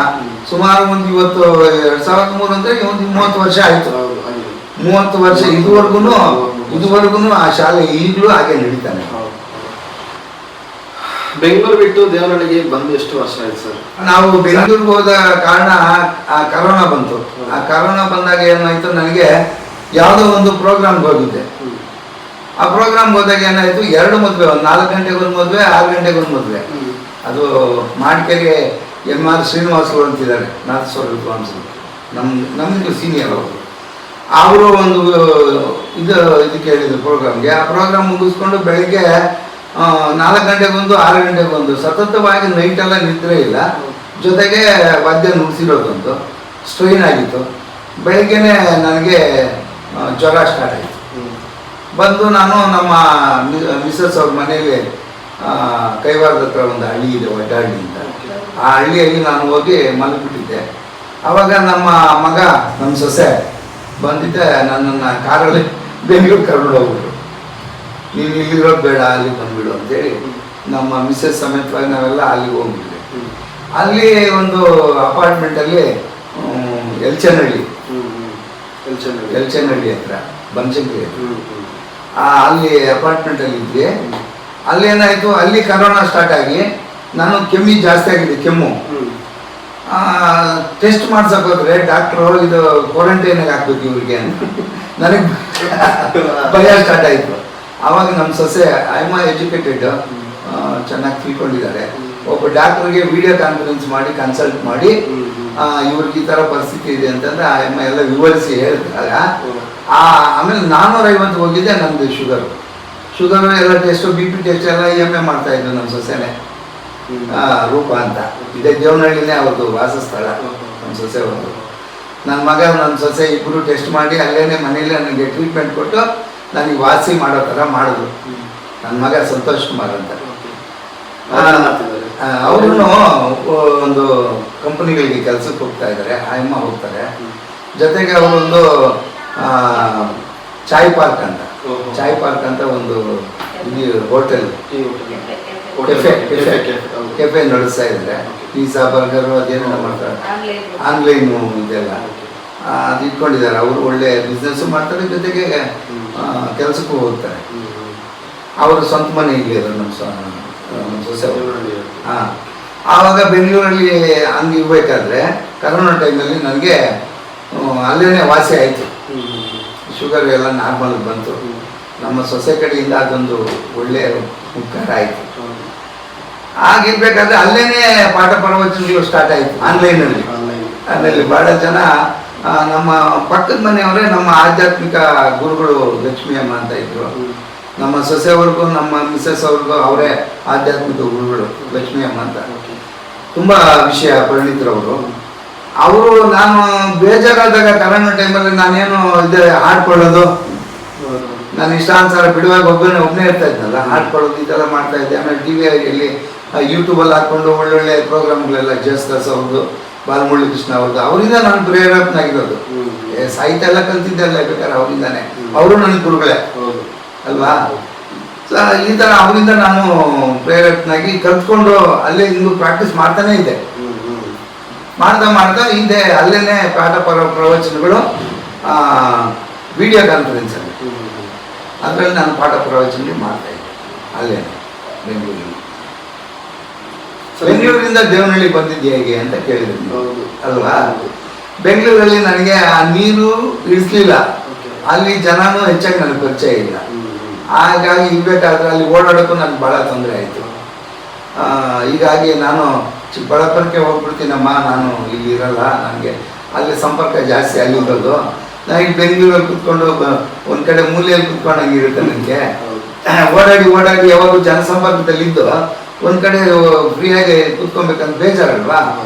ಸುಮಾರು ಒಂದು ಇವತ್ತು 2003 ಅಂದರೆ ಒಂದು 30 ವರ್ಷ ಆಯಿತು. 30 ವರ್ಷ ಇದುವರೆಗೂ ಆ ಶಾಲೆ ಈಗಲೂ ಹಾಗೆ ನಡೀತಾನೆ. ಬೆಂಗಳೂರು ಬಿಟ್ಟು ದೇವನಹಳ್ಳಿಗೆ ಬಂದು ಎಷ್ಟು ವರ್ಷ ಆಯ್ತು ಸರ್? ನಾವು ಬೆಂಗಳೂರಿಗೆ ಹೋದ ಕಾರಣ ಆ ಕರೋನಾ ಬಂತು. ಆ ಕರೋನಾ ಬಂದಾಗ ಏನಾಯ್ತು, ನನಗೆ ಯಾವುದೋ ಒಂದು ಪ್ರೋಗ್ರಾಮ್ಗೆ ಹೋಗಿದ್ದೆ. ಆ ಪ್ರೋಗ್ರಾಮ್ಗೆ ಹೋದಾಗ ಏನಾಯ್ತು, 2 ಮದುವೆ, ಒಂದು 4 ಗಂಟೆಗೆ ಒಂದು ಮದುವೆ, 6 ಗಂಟೆಗೆ ಒಂದು ಮದುವೆ. ಅದು ಮಾಡಿಕೆರೆ MR ಶ್ರೀನಿವಾಸರು ಅಂತಿದ್ದಾರೆ, ನಾಥೇಶ್ವರ ವಿದ್ವಾಂಸರು, ನಮಗೂ ಸೀನಿಯರ್ ಅವರು ಒಂದು ಇದಕ್ಕೆ ಹೇಳಿದ್ರು ಪ್ರೋಗ್ರಾಮ್ಗೆ. ಆ ಪ್ರೋಗ್ರಾಮ್ ಮುಗಿಸ್ಕೊಂಡು ಬೆಳಗ್ಗೆ 4 ಗಂಟೆಗೊಂದು 6 ಗಂಟೆಗೊಂದು ಸತತವಾಗಿ ನೈಟೆಲ್ಲ ನಿದ್ರೆ ಇಲ್ಲ, ಜೊತೆಗೆ ವಾದ್ಯ ನುಡಿಸಿರೋದಂತು ಸ್ಟ್ರೈನ್ ಆಗಿತ್ತು. ಬೆಳಗ್ಗೆನೆ ನನಗೆ ಜ್ವರ ಸ್ಟಾರ್ಟ್ ಆಯಿತು. ಬಂದು ನಾನು ನಮ್ಮ ಮಿಸಸ್ ಅವ್ರ ಮನೆಯಲ್ಲಿ ಕೈವಾರದ ಹತ್ರ ಒಂದು ಹಳ್ಳಿ ಇದೆ, ಒಡ್ಡಹಳ್ಳಿ ಅಂತ. ಆ ಹಳ್ಳಿಯಲ್ಲಿ ನಾನು ಹೋಗಿ ಮಲಗಿಬಿಟ್ಟಿದ್ದೆ. ಆವಾಗ ನಮ್ಮ ಮಗ, ನಮ್ಮ ಸೊಸೆ ಬಂದಿದ್ದೆ, ನನ್ನನ್ನು ಕಾರಲ್ಲಿ ಬೆಂಗಳೂರು ಕರ್ಕೊಂಡು ಹೋಗ್ಬಿಟ್ರು. ನೀನು ಇಲ್ಲಿರೋದು ಬೇಡ, ಅಲ್ಲಿಗೆ ಬಂದುಬಿಡು ಅಂತೇಳಿ ನಮ್ಮ ಮಿಸ್ಸಸ್ ಸಮೇತವಾಗಿ ನಾವೆಲ್ಲ ಅಲ್ಲಿಗೆ ಹೋಗ್ಬಿಟ್ವಿ. ಅಲ್ಲಿ ಒಂದು ಅಪಾರ್ಟ್ಮೆಂಟಲ್ಲಿ ಎಲ್ಚನಹಳ್ಳಿ ಹತ್ರ ಬನಶಂಕರಿ ಅಲ್ಲಿ ಅಪಾರ್ಟ್ಮೆಂಟಲ್ಲಿ ಇದ್ವಿ. ಅಲ್ಲೇನಾಯಿತು, ಅಲ್ಲಿ ಕರೋನಾ ಸ್ಟಾರ್ಟ್ ಆಗಿ ನಾನು ಕೆಮ್ಮಿ ಜಾಸ್ತಿ ಆಗಿದೆ, ಕೆಮ್ಮು. ಟೆಸ್ಟ್ ಮಾಡ್ಸಕ್ಕೆ ಹೋದ್ರೆ ಡಾಕ್ಟ್ರು ಇದು ಕ್ವಾರಂಟೈನಾಗ ಹಾಕ್ಬೇಕು ಇವ್ರಿಗೆ ಅಂತ ನನಗೆ ಭಯ ಸ್ಟಾರ್ಟ್ ಆಯಿತು. ಆವಾಗ ನಮ್ಮ ಸೊಸೆ ಐಮ ಎಜುಕೇಟೆಡ್, ಚೆನ್ನಾಗಿ ತಿಳ್ಕೊಂಡಿದ್ದಾರೆ. ಒಬ್ಬ ಡಾಕ್ಟ್ರಿಗೆ ವಿಡಿಯೋ ಕಾನ್ಫರೆನ್ಸ್ ಮಾಡಿ ಕನ್ಸಲ್ಟ್ ಮಾಡಿ ಇವ್ರಿಗೆ ಈ ಥರ ಪರಿಸ್ಥಿತಿ ಇದೆ ಅಂತಂದ್ರೆ ಐಮ ಎಲ್ಲ ವಿವರಿಸಿ ಹೇಳಿದಾಗ ಆಮೇಲೆ 450 ಹೋಗಿದ್ದೆ. ನಮ್ಮದು ಶುಗರು ಎಲ್ಲ ಟೆಸ್ಟು, BP ಟೆಸ್ಟ್ ಎಲ್ಲ EMA ಮಾಡ್ತಾ ಇದ್ವಿ ನಮ್ಮ ಸೊಸೆನೆ. ರೂಪ ಅಂತ ಇದೇ ದೇವನಹಳ್ಳಿನೇ ಅವ್ರದ್ದು ವಾಸಸ್ಥಳ, ನಮ್ಮ ಸೊಸೆ ಅವರು. ನನ್ನ ಮಗ ನನ್ನ ಸೊಸೆ ಇಬ್ಬರು ಟೆಸ್ಟ್ ಮಾಡಿ ಅಲ್ಲೇನೆ ಮನೇಲಿ ನನಗೆ ಟ್ರೀಟ್ಮೆಂಟ್ ಕೊಟ್ಟು ನನಗೆ ವಾಸಿ ಮಾಡೋ ಥರ ಮಾಡಿದ್ರು. ನನ್ನ ಮಗ ಸಂತೋಷ್ ಕುಮಾರ್ ಅಂತ. ಅವರು ಒಂದು ಕಂಪನಿಗಳಿಗೆ ಕೆಲಸಕ್ಕೆ ಹೋಗ್ತಾ ಇದ್ದಾರೆ, ಆಯಮ್ಮ ಹೋಗ್ತಾರೆ. ಜೊತೆಗೆ ಅವರೊಂದು ಚಾಯ್ ಪಾರ್ಕ್ ಅಂತ ಒಂದು ಇದು ಹೋಟೆಲ್ ಕೆಫೆ ನಡೆಸ್ತಾ ಇದ್ದಾರೆ. ಪಿಜ್ಜಾ ಬರ್ಗರು ಅದೇನೆಲ್ಲ ಮಾಡ್ತಾರೆ, ಆನ್ಲೈನು ಇದೆಲ್ಲ ಅದು ಇಟ್ಕೊಂಡಿದ್ದಾರೆ. ಅವರು ಒಳ್ಳೆ ಬಿಸ್ನೆಸ್ಸು ಮಾಡ್ತಾರೆ, ಜೊತೆಗೆ ಕೆಲಸಕ್ಕೂ ಹೋಗ್ತಾರೆ. ಅವರು ಸ್ವಂತ ಮನೆ ಇಲ್ಲಿ ಅದು ನಮ್ಮ ಸೊಸೆ. ಆವಾಗ ಬೆಂಗಳೂರಲ್ಲಿ ಹಂಗೆ ಇರಬೇಕಾದ್ರೆ ಕರೋನಾ ಟೈಮಲ್ಲಿ ನನಗೆ ಅಲ್ಲೇ ವಾಸಿ ಆಯಿತು. ಶುಗರ್ ಎಲ್ಲ ನಾರ್ಮಲ್ ಬಂತು. ನಮ್ಮ ಸೊಸೆ ಕಡೆಯಿಂದ ಅದೊಂದು ಒಳ್ಳೆಯ ಉಪಕಾರ ಆಯಿತು. ಆಗಿರ್ಬೇಕಾದ್ರೆ ಅಲ್ಲೇನೆ ಪಾಠ ಪ್ರವಚನಗಳು ಸ್ಟಾರ್ಟ್ ಆಯಿತು ಆನ್ಲೈನಲ್ಲಿ. ಭಾಳ ಜನ ನಮ್ಮ ಪಕ್ಕದ ಮನೆಯವರೇ ನಮ್ಮ ಆಧ್ಯಾತ್ಮಿಕ ಗುರುಗಳು ಲಕ್ಷ್ಮೀ ಅಮ್ಮ ಅಂತ ಇದ್ರು. ನಮ್ಮ ಸೊಸೆಯವ್ರಿಗೂ ನಮ್ಮ ಮಿಸಸ್ ಅವ್ರಿಗೂ ಅವರೇ ಆಧ್ಯಾತ್ಮಿಕ ಗುರುಗಳು ಲಕ್ಷ್ಮೀ ಅಮ್ಮ ಅಂತ. ತುಂಬ ವಿಷಯ ಪರಿಣಿತರವರು. ಅವರು ನಾನು ಬೇಜಾರಾದಾಗ ಕರೋನಾ ಟೈಮಲ್ಲಿ ನಾನೇನು ಇದೆ ಹಾಡ್ಕೊಳ್ಳೋದು, ನಾನು ಇಷ್ಟಾನುಸಾರ ಬಿಡುವಾಗ ಒಬ್ಬನೇ ಇರ್ತಾ ಇದ್ನಲ್ಲ, ಹಾಡ್ಕೊಳ್ಳೋದು ಇದೆಲ್ಲ ಮಾಡ್ತಾ ಇದ್ದೆ. ಆಮೇಲೆ TV ಯೂಟ್ಯೂಬಲ್ಲಿ ಹಾಕ್ಕೊಂಡು ಒಳ್ಳೊಳ್ಳೆ ಪ್ರೋಗ್ರಾಮ್ಗಳೆಲ್ಲ ಜಸ್ದಾಸ್ ಅವ್ರದ್ದು, ಬಾಲಮುರಳಿ ಕೃಷ್ಣ ಅವ್ರದ್ದು, ಅವರಿಂದ ನಾನು ಪ್ರೇರೇಪನಾಗಿರೋದು. ಸಾಹಿತ್ಯ ಎಲ್ಲ ಕಲ್ತಿದ್ದೆಲ್ಲ ಬೇಕಾದ್ರೆ ಅವರಿಂದಾನೆ. ಅವರು ನನ್ನ ಗುರುಗಳೇ ಅಲ್ವಾ. ಈ ಥರ ಅವರಿಂದ ನಾನು ಪ್ರೇರೇಪನಾಗಿ ಕಲ್ತ್ಕೊಂಡು ಅಲ್ಲೇ ಇಂದು ಪ್ರಾಕ್ಟೀಸ್ ಮಾಡ್ತಾನೆ ಇದ್ದೆ. ಮಾಡ್ತಾ ಹಿಂದೆ ಅಲ್ಲೇ ಪಾಠ ಪ್ರವಚನಗಳು ವಿಡಿಯೋ ಕಾನ್ಫರೆನ್ಸಲ್ಲಿ ಅದರಲ್ಲಿ ನಾನು ಪಾಠ ಪ್ರವಚನ ಮಾಡ್ತಾ ಇದ್ದೆ ಅಲ್ಲೇ ಬೆಂಗಳೂರಲ್ಲಿ. ಬೆಂಗಳೂರಿಂದ ದೇವನಹಳ್ಳಿ ಬಂದಿದ್ದು ಹೇಗೆ ಅಂತ ಕೇಳಿದ್ರು ಅಲ್ವಾ. ಬೆಂಗಳೂರಲ್ಲಿ ನನಗೆ ಆ ನೀರು ಇಳಿಸ್ಲಿಲ್ಲ, ಅಲ್ಲಿ ಜನನೂ ಹೆಚ್ಚಾಗಿ ನನಗೆ ಪರಿಚಯ ಇಲ್ಲ. ಹಾಗಾಗಿ ಇರಬೇಕಾದ್ರೆ ಅಲ್ಲಿ ಓಡಾಡೋಕ್ಕೂ ನನಗೆ ಭಾಳ ತೊಂದರೆ ಆಯಿತು. ಹೀಗಾಗಿ ನಾನು ಚಿಕ್ಕಬಳ್ಳಾಪುರಕ್ಕೆ ಹೋಗ್ಬಿಡ್ತೀನಮ್ಮ, ನಾನು ಇಲ್ಲಿ ಇರಲ್ಲ, ನನಗೆ ಅಲ್ಲಿ ಸಂಪರ್ಕ ಜಾಸ್ತಿ ಆಗಿರೋದು. ನಾನು ಇಲ್ಲಿ ಬೆಂಗಳೂರಲ್ಲಿ ಕುತ್ಕೊಂಡು ಒಂದು ಕಡೆ ಮೂಲೆಯಲ್ಲಿ ಕುತ್ಕೊಂಡಂಗಿರುತ್ತೆ ನನಗೆ. ಓಡಾಡಿ ಯಾವಾಗೂ ಜನಸಂಪರ್ಕದಲ್ಲಿದ್ದು ಒಂದು ಕಡೆ ಫ್ರೀಯಾಗಿ ಕುತ್ಕೊಬೇಕಂತ ಬೇಜಾರಲ್ವಾ?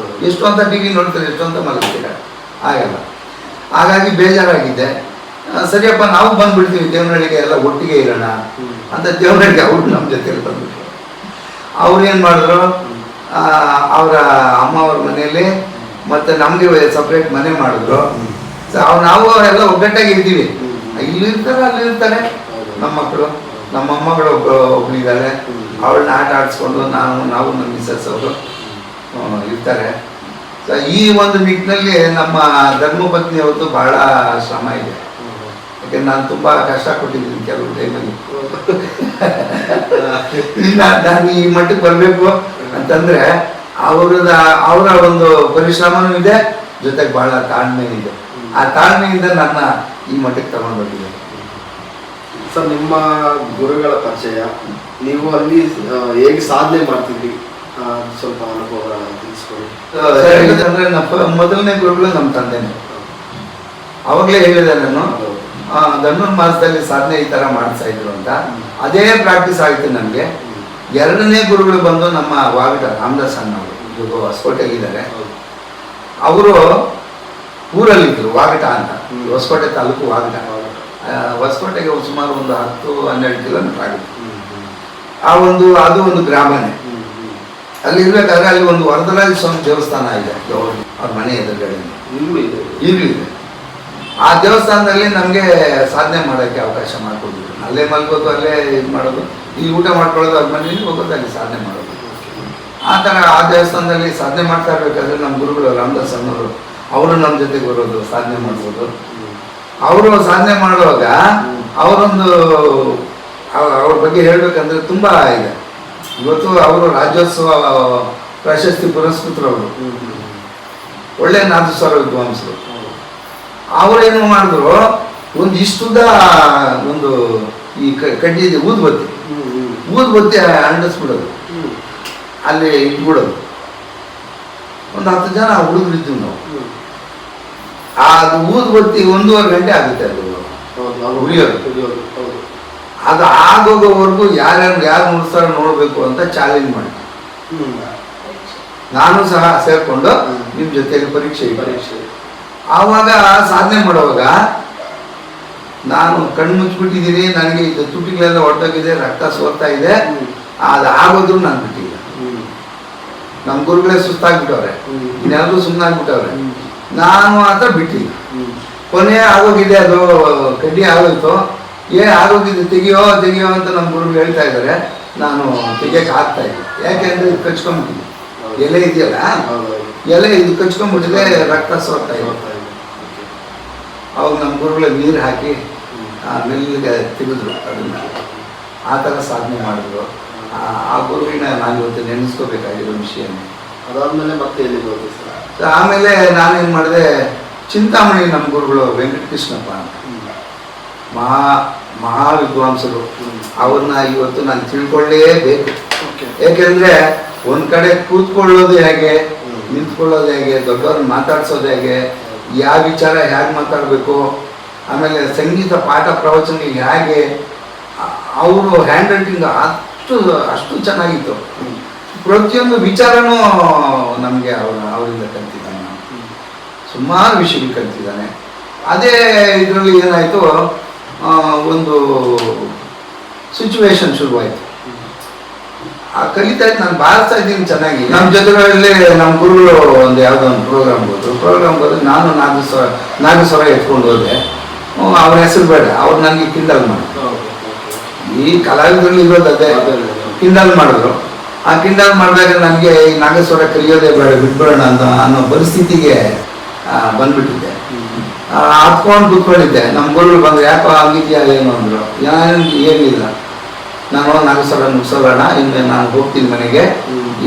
ಎಷ್ಟು ಅಂತ ಟಿ ವಿ ನೋಡ್ತಾರೆ, ಎಷ್ಟು ಅಂತ ಮಲಗ್ತೀರ, ಆಗಲ್ಲ. ಹಾಗಾಗಿ ಬೇಜಾರಾಗಿದ್ದೆ. ಸರಿಯಪ್ಪ ನಾವು ಬಂದ್ಬಿಡ್ತೀವಿ ದೇವನಹಳ್ಳಿಗೆ, ಎಲ್ಲ ಒಟ್ಟಿಗೆ ಇರೋಣ ಅಂತ ದೇವನಹಳ್ಳಿಗೆ ಅವ್ರು ನಮ್ಮ ಜೊತೆಲಿ ಬಂದ್ಬಿಟ್ರು. ಅವ್ರೇನು ಮಾಡಿದ್ರು, ಅವರ ಅಮ್ಮ ಅವ್ರ ಮನೆಯಲ್ಲಿ ಮತ್ತು ನಮಗೆ ಸಪ್ರೇಟ್ ಮನೆ ಮಾಡಿದ್ರು. ನಾವು ಅವರೆಲ್ಲ ಒಗ್ಗಟ್ಟಾಗಿ ಇರ್ತೀವಿ. ಇಲ್ಲಿ ಇರ್ತಾರೆ, ಅಲ್ಲಿ ಇರ್ತಾರೆ ನಮ್ಮ ಮಕ್ಕಳು. ನಮ್ಮ ಮೊಮ್ಮಗಳು ಒಬ್ಬಳಿದ್ದಾರೆ, ಅವಳನ್ನ ಆಟ ಆಡಿಸ್ಕೊಂಡು ನಾವು ನಮ್ಮ ಮಿಸಸ್ ಅವರು ಇರ್ತಾರೆ. ಸೊ ಈ ಒಂದು ನಿಟ್ಟಿನಲ್ಲಿ ನಮ್ಮ ಧರ್ಮಪತ್ನಿ ಅವತ್ತು ಬಹಳ ಶ್ರಮ ಇದೆ. ಯಾಕೆಂದ್ರೆ ನಾನು ತುಂಬ ಕಷ್ಟ ಕೊಟ್ಟಿದ್ದೀನಿ ಕೆಲವು ಟೈಮಲ್ಲಿ. ನಾನು ಈ ಮಟ್ಟಕ್ಕೆ ಬರಬೇಕು ಅಂತಂದರೆ ಅವರ ಒಂದು ಪರಿಶ್ರಮನೂ ಇದೆ, ಜೊತೆಗೆ ಬಹಳ ತಾಳ್ಮೆ ಇದೆ. ಆ ತಾಳ್ಮೆಯಿಂದ ನನ್ನ ಈ ಮಟ್ಟಕ್ಕೆ ತಗೊಂಡು ಬಂದಿದೆ. ಸರ್, ನಿಮ್ಮ ಗುರುಗಳ ಪರಿಚಯ, ನೀವು ಅಲ್ಲಿ ಹೇಗೆ ಸಾಧನೆ ಮಾಡ್ತಿದ್ರಿ, ಸ್ವಲ್ಪ ಅನುಭವ ತಿಳಿಸ್ಕೊಳ್ಳಿ. ಅಂದ್ರೆ ಮೊದಲನೇ ಗುರುಗಳು ನಮ್ಮ ತಂದೆನೇ. ಅವಾಗಲೇ ಹೇಳಿದೆ ನಾನು, ಧನುರ್ಮಾಸದಲ್ಲಿ ಸಾಧನೆ ಈ ಥರ ಮಾಡ್ತಾ ಇದ್ರು ಅಂತ. ಅದೇ ಪ್ರಾಕ್ಟೀಸ್ ಆಯಿತು ನನಗೆ. ಎರಡನೇ ಗುರುಗಳು ಬಂದು ನಮ್ಮ ವಾಗಟ ರಾಮದಾಸ್ ಅನ್ನೋರು, ಇವಾಗ ಹೊಸಕೋಟೆಯಲ್ಲಿದ್ದಾರೆ. ಅವರು ಊರಲ್ಲಿದ್ದರು, ವಾಗಟ ಅಂತ, ಹೊಸಕೋಟೆ ತಾಲೂಕು ವಾಗಟ. ಹೊಸಕೋಟೆಗೆ ಸುಮಾರು ಒಂದು 10-12 ಕಿಲೋಮೀಟರ್ ಆಗುತ್ತೆ. ಅದು ಒಂದು ಗ್ರಾಮನೇ. ಅಲ್ಲಿ ಇರ್ಬೇಕಾದ್ರೆ ಅಲ್ಲಿ ಒಂದು ವರದರಾಜ ಸ್ವಾಮಿ ದೇವಸ್ಥಾನ ಇದೆ, ಅವ್ರ ಮನೆ ಎದುರುಗಡೆ ಈಗಲೂ ಇದೆ. ಆ ದೇವಸ್ಥಾನದಲ್ಲಿ ನಮಗೆ ಸಾಧನೆ ಮಾಡೋಕ್ಕೆ ಅವಕಾಶ ಮಾಡಿಕೊಟ್ಟಿದ್ರು. ಅಲ್ಲೇ ಮಲ್ಗೋದು, ಅಲ್ಲೇ ಇದು ಮಾಡೋದು, ಇಲ್ಲಿ ಊಟ ಮಾಡ್ಕೊಳ್ಳೋದು, ಅವ್ರ ಮನೇಲಿ ಹೋಗೋದು, ಅಲ್ಲಿ ಸಾಧನೆ ಮಾಡೋದು. ಆ ಥರ ಆ ದೇವಸ್ಥಾನದಲ್ಲಿ ಸಾಧನೆ ಮಾಡ್ತಾ ಇರಬೇಕಾದ್ರೆ ನಮ್ಮ ಗುರುಗಳು ರಾಮದಾಸ್ ಅನ್ನೋರು, ಅವರು ನಮ್ಮ ಜೊತೆಗೆ ಬರೋದು, ಸಾಧನೆ ಮಾಡ್ಬೋದು. ಅವರು ಸಾಧನೆ ಮಾಡುವಾಗ ಅವ್ರ ಬಗ್ಗೆ ಹೇಳ್ಬೇಕಂದ್ರೆ ತುಂಬ ಇದೆ. ಇವತ್ತು ಅವರು ರಾಜ್ಯೋತ್ಸವ ಪ್ರಶಸ್ತಿ ಪುರಸ್ಕೃತರು. ಅವರು ಒಳ್ಳೆ ನಾದಸ್ವರ ವಿದ್ವಾಂಸರು. ಅವರೇನು ಮಾಡಿದ್ರು, ಒಂದು ಇಷ್ಟುದ ಒಂದು ಈ ಕಡ್ಡಿ ಇದೆ, ಊದ್ಬತ್ತಿ ಅಂಡಿಸ್ಬಿಡೋದು, ಅಲ್ಲಿ ಇಟ್ಬಿಡೋದು. ಒಂದು 10 ಜನ ಹುಡುಗರಿದ್ದೀವಿ ನಾವು. ಅದು ಊದ್ಬತ್ತಿ 1.5 ಗಂಟೆ ಆಗುತ್ತೆ ಅದು ಉಳಿಯೋದು. ಅದು ಆಗೋಗೋವರೆಗೂ ಯಾರು ಮುಗಿಸ್ತಾರೋ ನೋಡಬೇಕು ಅಂತ ಚಾಲೆಂಜ್ ಮಾಡಿ ನಾನು ಸಹ ಸೇರ್ಕೊಂಡು ನಿಮ್ಮ ಜೊತೆಲಿ ಪರೀಕ್ಷೆ ಆವಾಗ ಸಾಧನೆ ಮಾಡುವಾಗ ನಾನು ಕಣ್ಣು ಮುಚ್ಚಿಬಿಟ್ಟಿದ್ದೀನಿ. ನನಗೆ ಇದು ತುಟಿಗಳೆಲ್ಲ ಹೊರಟೋಗಿದೆ, ರಕ್ತ ಸೋರ್ತಾ ಇದೆ. ಅದು ಆಗೋದ್ರು ನಾನು ಬಿಟ್ಟಿಲ್ಲ. ನಮ್ಮ ಗುರುಗಳೇ ಸುಸ್ತಾಗ್ಬಿಟ್ಟವ್ರೆ, ಇನ್ನೆಲ್ಲರೂ ಸುಮ್ಮನಾಗ್ಬಿಟ್ಟವ್ರೆ. ನಾನು ಮಾತ್ರ ಬಿಟ್ಟಿಲ್ಲ. ಕೊನೆ ಆಗೋಗಿದೆ, ಅದು ಕಡ್ಡಿ ಆಗೋಯ್ತು. ಆಗೋಗಿದೆ, ತೆಗಿಯೋ ಅಂತ ನಮ್ಮ ಗುರುಗಳು ಹೇಳ್ತಾ ಇದ್ದಾರೆ. ನಾನು ತೆಗಿಯಕ್ಕೆ ಆಗ್ತಾ ಇಲ್ಲ, ಯಾಕೆಂದ್ರೆ ಇದು ಕಚ್ಕೊಂಡ್ಬಿಟ್ಟಿದೆ. ಎಲೆ ಇದೆಯಲ್ಲ, ಎಲೆ ಇದು ಕಚ್ಕೊಂಡ್ಬಿಟ್ಟಿದೆ, ರಕ್ತ ಸೋರ್ತಾ ಇದೆ. ಅವಾಗ ನಮ್ಮ ಗುರುಗಳು ನೀರು ಹಾಕಿ ಮೆಲ್ಲಿಗೆ ತೆಗೆದ್ರು ಅದನ್ನ. ಆ ಥರ ಸಾಧನೆ ಮಾಡಿದ್ರು. ಆ ಗುರುವಿನ ನಾನು ಇವತ್ತು ನೆನೆಸ್ಕೋಬೇಕಾಗಿರೋ ವಿಷಯನೇ. ಅದಾದ್ಮೇಲೆ ಮತ್ತೆ ಎಲ್ಲಿ ಹೋಗಿ ಸರ್? ಆಮೇಲೆ ನಾನೇನು ಮಾಡಿದೆ, ಚಿಂತಾಮಣಿ ನಮ್ಮ ಗುರುಗಳು ವೆಂಕಟಕೃಷ್ಣಪ್ಪ ಅಂತ ಮಹಾ ವಿದ್ವಾಂಸರು. ಅವ್ರನ್ನ ಇವತ್ತು ನಾನು ತಿಳ್ಕೊಳ್ಳೇಬೇಕು. ಏಕೆಂದರೆ ಒಂದು ಕಡೆ ಕೂತ್ಕೊಳ್ಳೋದು ಹೇಗೆ, ನಿಂತ್ಕೊಳ್ಳೋದು ಹೇಗೆ, ದೊಡ್ಡವ್ರನ್ನ ಮಾತಾಡ್ಸೋದು ಹೇಗೆ, ಯಾವ ವಿಚಾರ ಹೇಗೆ ಮಾತಾಡಬೇಕು, ಆಮೇಲೆ ಸಂಗೀತ ಪಾಠ ಪ್ರವಚನಗಳಿಗೆ ಹೇಗೆ, ಅವರು ಹ್ಯಾಂಡ್ ರೈಟಿಂಗ್ ಅಷ್ಟು ಚೆನ್ನಾಗಿತ್ತು. ಪ್ರತಿಯೊಂದು ವಿಚಾರನೂ ನಮಗೆ ಅವರಿಂದ ಕಲ್ತಿದ್ದಾನೆ. ಸುಮಾರು ವಿಷಯಗಳು ಕಲ್ತಿದ್ದಾನೆ. ಅದೇ ಇದರಲ್ಲಿ ಏನಾಯಿತು, ಒಂದು ಸಿಚುವೇಶನ್ ಶುರುವಾಯಿತು. ಆ ಕಲಿತಾ ಇದ್ದು ನಾನು ಬಾರಿಸ್ತಾ ಇದ್ದೀನಿ ಚೆನ್ನಾಗಿ. ನಮ್ಮ ಜೊತೆಗಳಲ್ಲಿ ನಮ್ಮ ಗುರುಗಳು ಒಂದು ಯಾವುದೋ ಒಂದು ಪ್ರೋಗ್ರಾಮ್ ಹೋದ್ರು. ನಾನು ನಾಗಸ್ವರ ಎತ್ಕೊಂಡು ಹೋದೆ. ಅವ್ರ ಹೆಸರು ಬೇಡ, ಅವ್ರು ನನಗೆ ಕಿಂಡಲ್ ಮಾಡಿದ್ರು. ಈ ಕಲಾವಿದರಲ್ಲಿ ಇರೋದು ಅದೇ, ಕಿಂಡಲ್ ಮಾಡಿದ್ರು. ಆ ಕಿಂಡಲ್ ಮಾಡಿದಾಗ ನನಗೆ ಈ ನಾಗಸ್ವರ ಕಲಿಯೋದೇ ಬೇಡ, ಬಿಟ್ಬಿಡೋಣ ಅನ್ನೋ ಪರಿಸ್ಥಿತಿಗೆ ಬಂದ್ಬಿಟ್ಟಿದ್ದೆ. ಹತ್ಕೊಂಡು ಕೂತ್ಕೊಂಡಿದ್ದೆ. ನಮ್ಮ ಗುರುಗಳು ಬಂದರು, ಯಾಕೋ ಆಗಿದೆಯಾ ಏನು ಅಂದರು. ಏನಿಲ್ಲ, ನಾನು ನಾಗಸ್ವರ ಮುಗಿಸೋಣ, ಇನ್ನು ನಾನು ಹೋಗ್ತೀನಿ ಮನೆಗೆ,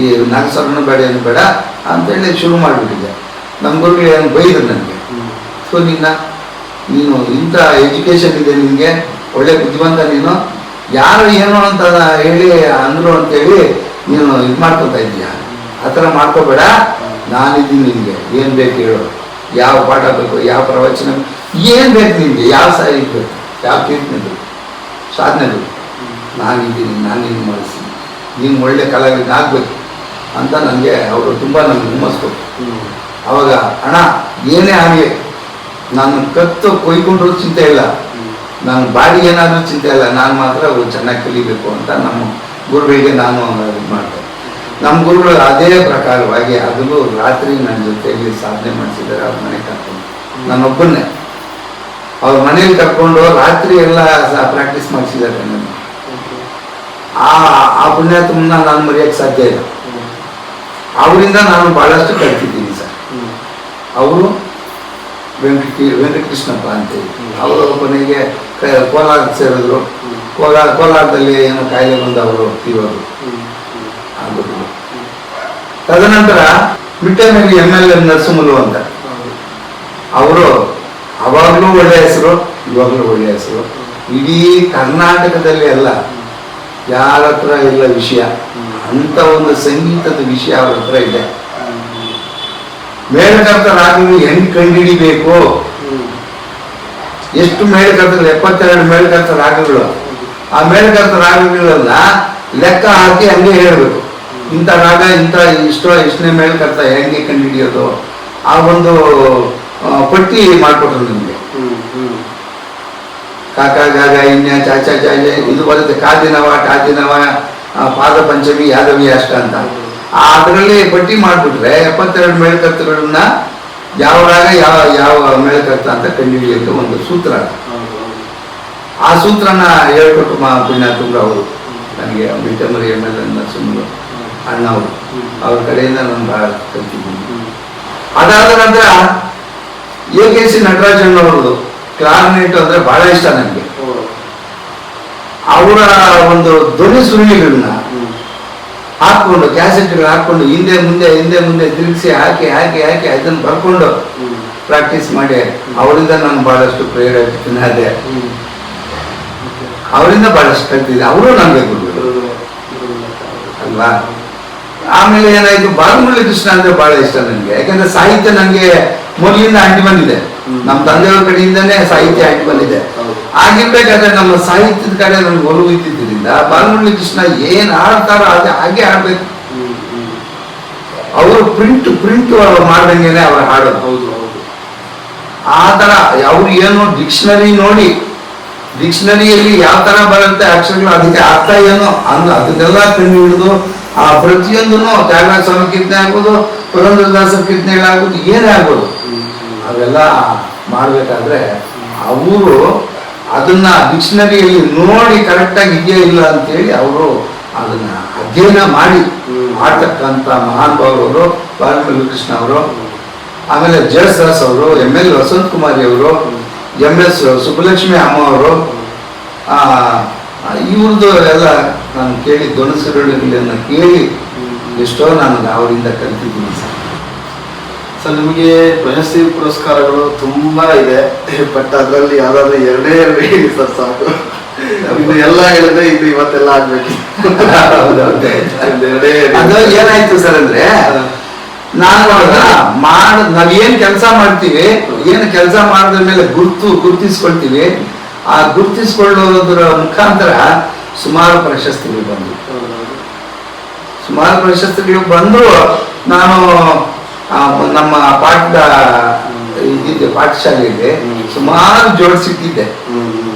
ಈ ನಾಗಸ್ವರನೂ ಬೇಡ ಏನು ಬೇಡ ಅಂತೇಳಿ ಶುರು ಮಾಡಿಬಿಟ್ಟಿದ್ದೆ. ನಮ್ಮ ಗುರುಗಳು ಏನು ಬೈದ್ರು ನನಗೆ. ಸೊ ನೀನು ಇಂಥ ಎಜುಕೇಷನ್ ಇದೆ ನಿನಗೆ, ಒಳ್ಳೆ ಬುದ್ಧಿವಂತ ನೀನು, ಯಾರು ಏನು ಅಂತ ಹೇಳಿ ಅಂದರು ಅಂತೇಳಿ ನೀನು ಇದು ಮಾಡ್ಕೊತಾ ಇದೀಯ ಆ ಥರ ಮಾಡ್ಕೋಬೇಡ, ನಾನಿದ್ದೀನಿ ನಿನಗೆ, ಏನು ಬೇಕು ಹೇಳು, ಯಾವ ಪಾಠ ಬೇಕು, ಯಾವ ಪ್ರವಚನ ಏನು ಬೇಕು ನಿನಗೆ, ಯಾವ ಸಾಹಿತ್ಯ ಬೇಕು, ಯಾವ ಕೀರ್ತನೆ ಬೇಕು, ಸಾಧನೆ ಬೇಕು, ನಾನಿದ್ದೀನಿ, ನಾನು ನಿನ್ನ ಮಾಡಿಸ್ತೀನಿ, ನೀನು ಒಳ್ಳೆ ಕಲಾವಿದ ಆಗಬೇಕು ಅಂತ ನನಗೆ ಅವರು ತುಂಬ ನನಗೆ ಹುಮ್ಮಸ್ಕೊಟ್ಟು. ಅವಾಗ ಅಣ್ಣ ಏನೇ ಆಗಲಿ ನಾನು ಕತ್ತು ಕೊಯ್ಕೊಂಡ್ರೂ ಚಿಂತೆ ಇಲ್ಲ, ನಾನು ಬಾಡಿ ಏನಾದರೂ ಚಿಂತೆ ಇಲ್ಲ, ನಾನು ಮಾತ್ರ ಅವ್ರು ಚೆನ್ನಾಗಿ ಕಲಿಬೇಕು ಅಂತ ನಮ್ಮ ಗುರುಗಳಿಗೆ ನಾನು ಇದು ಮಾಡ್ತೆ. ನಮ್ಮ ಗುರುಗಳು ಅದೇ ಪ್ರಕಾರವಾಗಿ ಅದನ್ನು ರಾತ್ರಿ ನನ್ನ ಜೊತೆಯಲ್ಲಿ ಸಾಧನೆ ಮಾಡಿಸಿದ್ದಾರೆ. ಅವ್ರ ಮನೆ ಕರ್ಕೊಂಡು ನಾನೊಬ್ಬನ್ನೇ ಅವ್ರ ಮನೇಲಿ ಕರ್ಕೊಂಡು ರಾತ್ರಿ ಎಲ್ಲ ಪ್ರಾಕ್ಟೀಸ್ ಮಾಡಿಸಿದ್ದಾರೆ ನನ್ನ. ಆ ಪುಣ್ಯಾತ್ಮನ ನಾನು ಮರೆಯೋಕ್ಕೆ ಸಾಧ್ಯ ಇಲ್ಲ. ಅವರಿಂದ ನಾನು ಭಾಳಷ್ಟು ಕಲ್ತಿದ್ದೀನಿ ಸರ್. ಅವರು ವೆಂಕಟಕೃಷ್ಣಪ್ಪ ಅಂತೇಳಿ ಅವರು ಕೊನೆಗೆ ಕೋಲಾರ ಸೇರಿದ್ರು. ಕೋಲಾರದಲ್ಲಿ ಏನೋ ಕಾಯಿಲೆ ಬಂದು ಅವರು ತೀರೋದು ಆಗ್ಬಿಟ್ಟು. ತದನಂತರ ಮಿಟ್ಟನಲ್ಲಿ MLA ನರಸಿಂಹಲು ಅಂತ, ಅವರು ಅವಾಗಲೂ ಒಳ್ಳೆ ಹೆಸರು, ಇವಾಗಲೂ ಒಳ್ಳೆ ಹೆಸರು. ಇಡೀ ಕರ್ನಾಟಕದಲ್ಲಿ ಅಲ್ಲ, ಯಾರ ಹತ್ರ ಇಲ್ಲ ವಿಷಯ ಅಂತ ಒಂದು ಸಂಗೀತದ ವಿಷಯ ಅವ್ರ ಹತ್ರ ಇದೆ. ಮೇಳಕರ್ತ ರಾಗಗಳು ಹೆಂಗ್ ಕಂಡುಹಿಡಿಬೇಕು, ಎಷ್ಟು ಮೇಳಕರ್ತಗಳು, 72 ಮೇಳಕರ್ತ ರಾಗಗಳು. ಆ ಮೇಳಕರ್ತ ರಾಗಗಳನ್ನ ಲೆಕ್ಕ ಹಾಕಿ ಹಂಗೆ ಹೇಳ್ಬೇಕು, ಇಂಥ ರಾಗ ಇಂಥ ಇಷ್ಟನೇ ಮೇಳಕರ್ತ ಹೆಂಗೆ ಕಂಡುಹಿಡಿಯೋದು, ಆ ಒಂದು ಪಟ್ಟಿ ಮಾಡಿಕೊಟ್ರು ನಿಮಗೆ. ಕಾಕ ಗಾಗ ಇನ್ಯ ಚಾಚ ಚಾಚ ಇದು ಬರುತ್ತೆ, ಕಾದಿನವ ಟಾದಿನವ ಪಾದ ಪಂಚಮಿ ಯಾದವಿ ಅಷ್ಟ ಅಂತ. ಅದರಲ್ಲಿ ಪಟ್ಟಿ ಮಾಡಿಬಿಟ್ರೆ 72 ಮೇಳಕರ್ತಗಳನ್ನ ಯಾವ ರಾಗ ಯಾವ ಮೇಳಕರ್ತ ಅಂತ ಕಂಡುಹಿಡಿಯೋಕೆ ಒಂದು ಸೂತ್ರ. ಆ ಸೂತ್ರನ ಹೇಳ್ಕೊಟ್ಟು ಪುಣ್ಯಾತ್ಮರು ಅವರು ನನಗೆ ಮಿಟ್ಟಮರಿ MLA ನರಸಿಂಹರು ಅಣ್ಣ ಅವರು, ಅವ್ರ ಕಡೆಯಿಂದ ನಾನು ಭಾಳ ಕಲ್ತಿದ್ದೀನಿ. ಅದಾದ ನಂತರ AKC ನಟರಾಜಣ್ಣವ್ರದ್ದು ಕ್ಲಾರ್ನೆಟ್ ಅಂದ್ರೆ ಬಹಳ ಇಷ್ಟ ನನಗೆ. ಅವರ ಒಂದು ಧ್ವನಿ ಸುರುಳಿಗಳನ್ನ ಹಾಕೊಂಡು, ಕ್ಯಾಸೆಟ್ಗಳು ಹಾಕೊಂಡು ಹಿಂದೆ ಮುಂದೆ ತಿರುಗಿಸಿ ಹಾಕಿ ಅದನ್ನು ಬರ್ಕೊಂಡು ಪ್ರಾಕ್ಟೀಸ್ ಮಾಡಿ ಅವರಿಂದ ನಾನು ಬಹಳಷ್ಟು ಪ್ರೇರೇಪಿತನಾದೆ. ಅವರಿಂದ ಬಹಳಷ್ಟು ಕಲ್ತಿದ್ದೆ. ಅವರು ನನಗೆ ಗುರುಗಳು ಅಲ್ವಾ. ಆಮೇಲೆ ಏನಾಯ್ತು, ಬಾಲಮುರಳಿ ಕೃಷ್ಣ ಅಂದ್ರೆ ಬಹಳ ಇಷ್ಟ ನನಗೆ. ಯಾಕಂದ್ರೆ ಸಾಹಿತ್ಯ ನನಗೆ ಮೊದಲಿಂದ ಅಂಟಿ ಬಂದಿದೆ, ನಮ್ಮ ತಂದೆಯವ್ರ ಕಡೆಯಿಂದನೇ ಸಾಹಿತ್ಯ ಅಂಟಿ ಬಂದಿದೆ. ಆಗಿರ್ಬೇಕಾದ್ರೆ ನಮ್ಮ ಸಾಹಿತ್ಯದ ಕಡೆ ನನಗೆ ಒಲವು ಇದ್ದಿದ್ದರಿಂದ ಬಾಲಮುರಳಿ ಕೃಷ್ಣ ಏನ್ ಆಡ್ತಾರೋ ಅದೇ ಹಾಗೆ ಆಡ್ಬೇಕು. ಅವರು ಪ್ರಿಂಟ್ ಮಾಡ್ದಂಗೆನೆ ಅವ್ರು ಹಾಡೋದು. ಆ ತರ ಅವ್ರು ಏನೋ ಡಿಕ್ಷನರಿ ನೋಡಿ, ಡಿಕ್ಷನರಿಯಲ್ಲಿ ಯಾವ ತರ ಬರುತ್ತೆ ಅಕ್ಷರಗಳು, ಅದಕ್ಕೆ ಅರ್ಥ ಏನೋ ಅದನ್ನೆಲ್ಲ ಕಂಡು ಹಿಡಿದು ಆ ಪ್ರತಿಯೊಂದನ್ನು ತ್ಯಾಗರಾಜ ಸ್ವಾಮಿ ಕೀರ್ತನೆ ಆಗ್ಬೋದು, ಪುರಂದರದಾಸರ ಕೀರ್ತನೆಗಳಾಗ್ಬೋದು, ಏನೇ ಆಗ್ಬೋದು, ಅವೆಲ್ಲ ಮಾಡ್ಬೇಕಾದ್ರೆ ಅವರು ಅದನ್ನ ಡಿಕ್ಷನರಿಯಲ್ಲಿ ನೋಡಿ ಕರೆಕ್ಟಾಗಿ ಇದೆಯಾ ಇಲ್ಲ ಅಂತೇಳಿ ಅವರು ಅದನ್ನ ಅಧ್ಯಯನ ಮಾಡಿ ಮಾಡ್ತಕ್ಕಂಥ ಮಹಾನುಭಾವರು ಬಾಲಮುರಳಿ ಕೃಷ್ಣ ಅವರು. ಆಮೇಲೆ ಜಯಸರಸ್ ಅವರು, ML ವಸಂತ ಕುಮಾರಿ ಅವರು, MS ಸುಬ್ಬಲಕ್ಷ್ಮಿ ಅಮ್ಮ ಅವರು, ಇವ್ರದ್ದು ಎಲ್ಲ ನಾನು ಕೇಳಿ ಧ್ವನಿಸುರುಳಿಗಳನ್ನು ಕೇಳಿ ಎಷ್ಟೋ ನಾನು ಅವರಿಂದ ಕಲಿತಿದ್ದೀನಿ ಸರ್. ಸರ್, ನಿಮಗೆ ಪ್ರಶಸ್ತಿ ಪುರಸ್ಕಾರಗಳು ತುಂಬಾ ಇದೆ, ಬಟ್ ಅದರಲ್ಲಿ ಯಾವ್ದಾದ್ರು ಎರಡೇ ಹೇಳಿ ಸರ್ ಸಾಕು. ಇದು ಎಲ್ಲ ಹೇಳಿದ್ರೆ ಇದು ಇವತ್ತೆಲ್ಲ ಆಗ್ಬೇಕು. ಅದು ಏನಾಯ್ತು ಸರ್ ಅಂದ್ರೆ, ನಾವೇನ್ ಕೆಲಸ ಮಾಡ್ತೀವಿ, ಏನು ಕೆಲಸ ಮಾಡಿದ ಮೇಲೆ ಗುರ್ತಿಸ್ಕೊಳ್ತೀವಿ. ಆ ಗುರ್ತಿಸ್ಕೊಳ್ಳೋದ್ರ ಮುಖಾಂತರ ಸುಮಾರು ಪ್ರಶಸ್ತಿಗಳು ಬಂದು ನಾನು ನಮ್ಮ ಪಾಠಶಾಲೆಯಲ್ಲಿ ಸುಮಾರು ಜೋಡಿಸಿಟ್ಟಿದ್ದೆ.